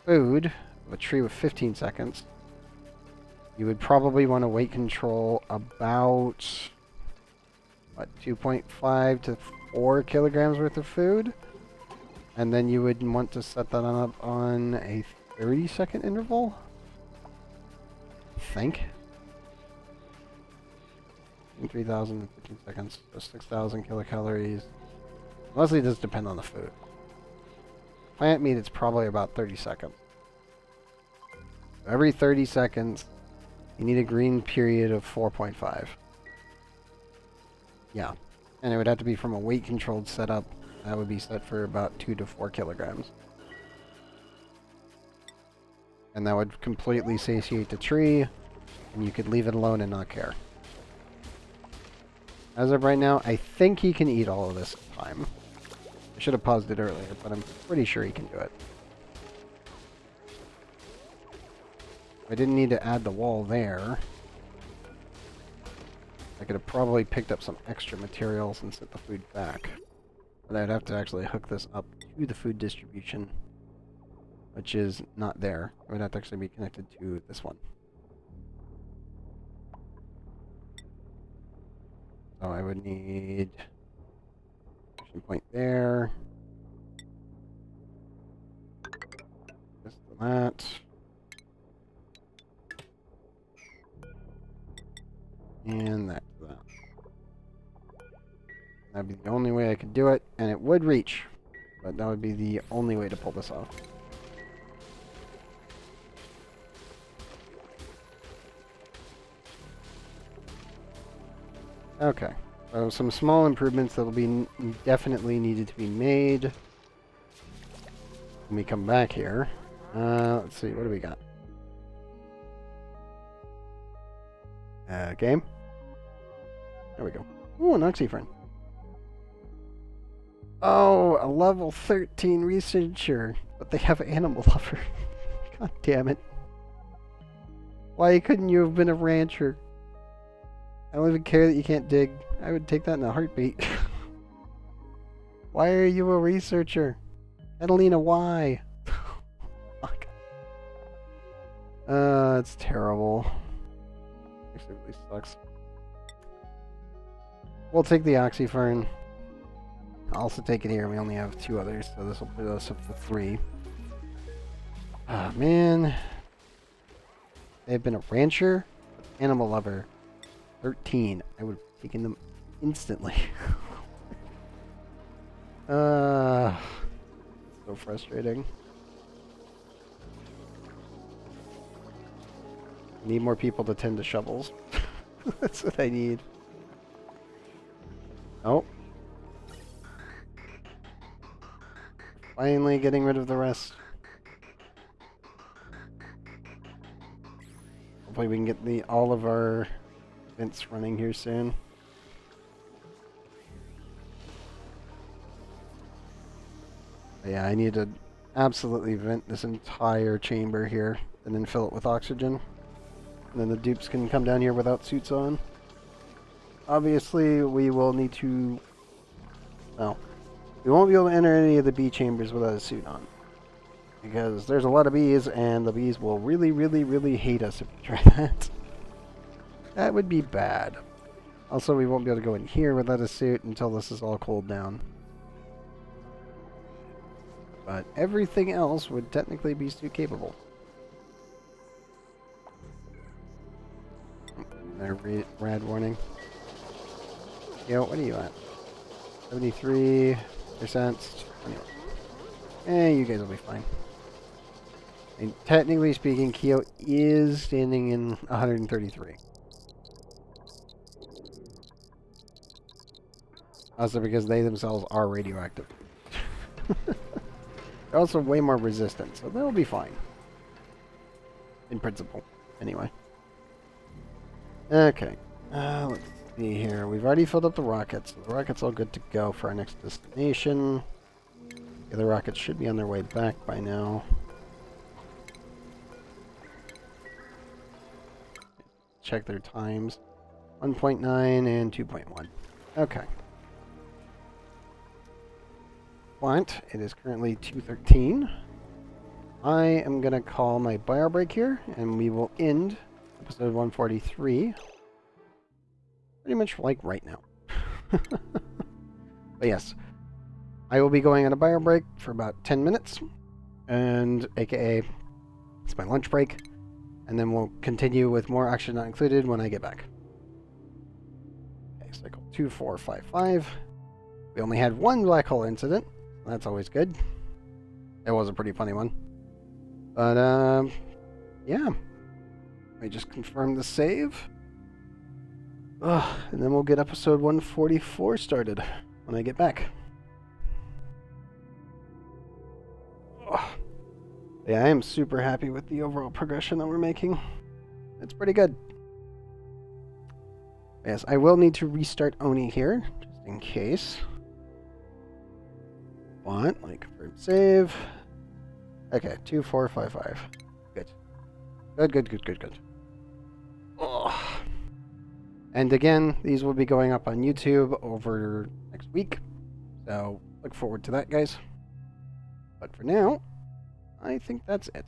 food, of a tree with 15 seconds, you would probably want to weight control about, what, 2.5 to 4 kilograms worth of food. And then you would want to set that up on a 30-second interval, I think. 3,000 and 15 seconds, so 6,000 kilocalories. Mostly it does depend on the food. Plant meat, it's probably about 30 seconds. Every 30 seconds, you need a green period of 4.5. Yeah. And it would have to be from a weight-controlled setup. That would be set for about 2 to 4 kilograms. And that would completely satiate the tree, and you could leave it alone and not care. As of right now, I think he can eat all of this in time. I should have paused it earlier, but I'm pretty sure he can do it. I didn't need to add the wall there. I could have probably picked up some extra materials and sent the food back. But I'd have to actually hook this up to the food distribution, which is not there. It would have to actually be connected to this one. So I would need connection point there. This to that. And that to that. That'd be the only way I could do it, and it would reach. But that would be the only way to pull this off. Okay, so some small improvements that will be definitely needed to be made when we come back here. Let's see, what do we got? Game? There we go. Ooh, an oxyfriend. Oh, a level 13 researcher, but they have animal lover. God damn it. Why couldn't you have been a rancher? I don't even care that you can't dig. I would take that in a heartbeat. Why are you a researcher? Catalina, why? Fuck. It's terrible. Actually, it really sucks. We'll take the oxyfern. I'll also take it here. We only have 2 others, so this will put us up to 3. Ah, man. They've been a rancher, animal lover. 13. I would have taken them instantly. So frustrating. I need more people to tend to shovels. That's what I need. Oh. Finally getting rid of the rest. Hopefully we can get all of our vents running here soon. But yeah, I need to absolutely vent this entire chamber here and then fill it with oxygen. And then the dupes can come down here without suits on. Obviously, we will need to... Well, we won't be able to enter any of the bee chambers without a suit on. Because there's a lot of bees, and the bees will really, really, really hate us if we try that. That would be bad. Also, we won't be able to go in here without a suit until this is all cooled down. But everything else would technically be suit capable. Their rad warning. Yo, what are you at? 73%. Anyway. You guys will be fine. And technically speaking, Kyo is standing in 133. Also because they themselves are radioactive. They're also way more resistant, so they'll be fine. In principle. Anyway. Okay. Let's see here. We've already filled up the rockets. So the rocket's all good to go for our next destination. The other rockets should be on their way back by now. Check their times. 1.9 and 2.1. Okay. Plant. It is currently 2:13. I am going to call my bio break here, and we will end episode 143. Pretty much like right now. But yes, I will be going on a bio break for about 10 minutes, and aka it's my lunch break, and then we'll continue with more action not included when I get back. Okay, cycle 2455. We only had one black hole incident. That's always good. It was a pretty funny one. But, yeah. I just confirm the save. And then we'll get episode 144 started when I get back. Yeah, I am super happy with the overall progression that we're making. It's pretty good. Yes, I will need to restart ONI here, just in case. But, confirm save. Okay, 2455. Good. Good. Oh. And again, these will be going up on YouTube over next week. So, look forward to that, guys. But for now, I think that's it.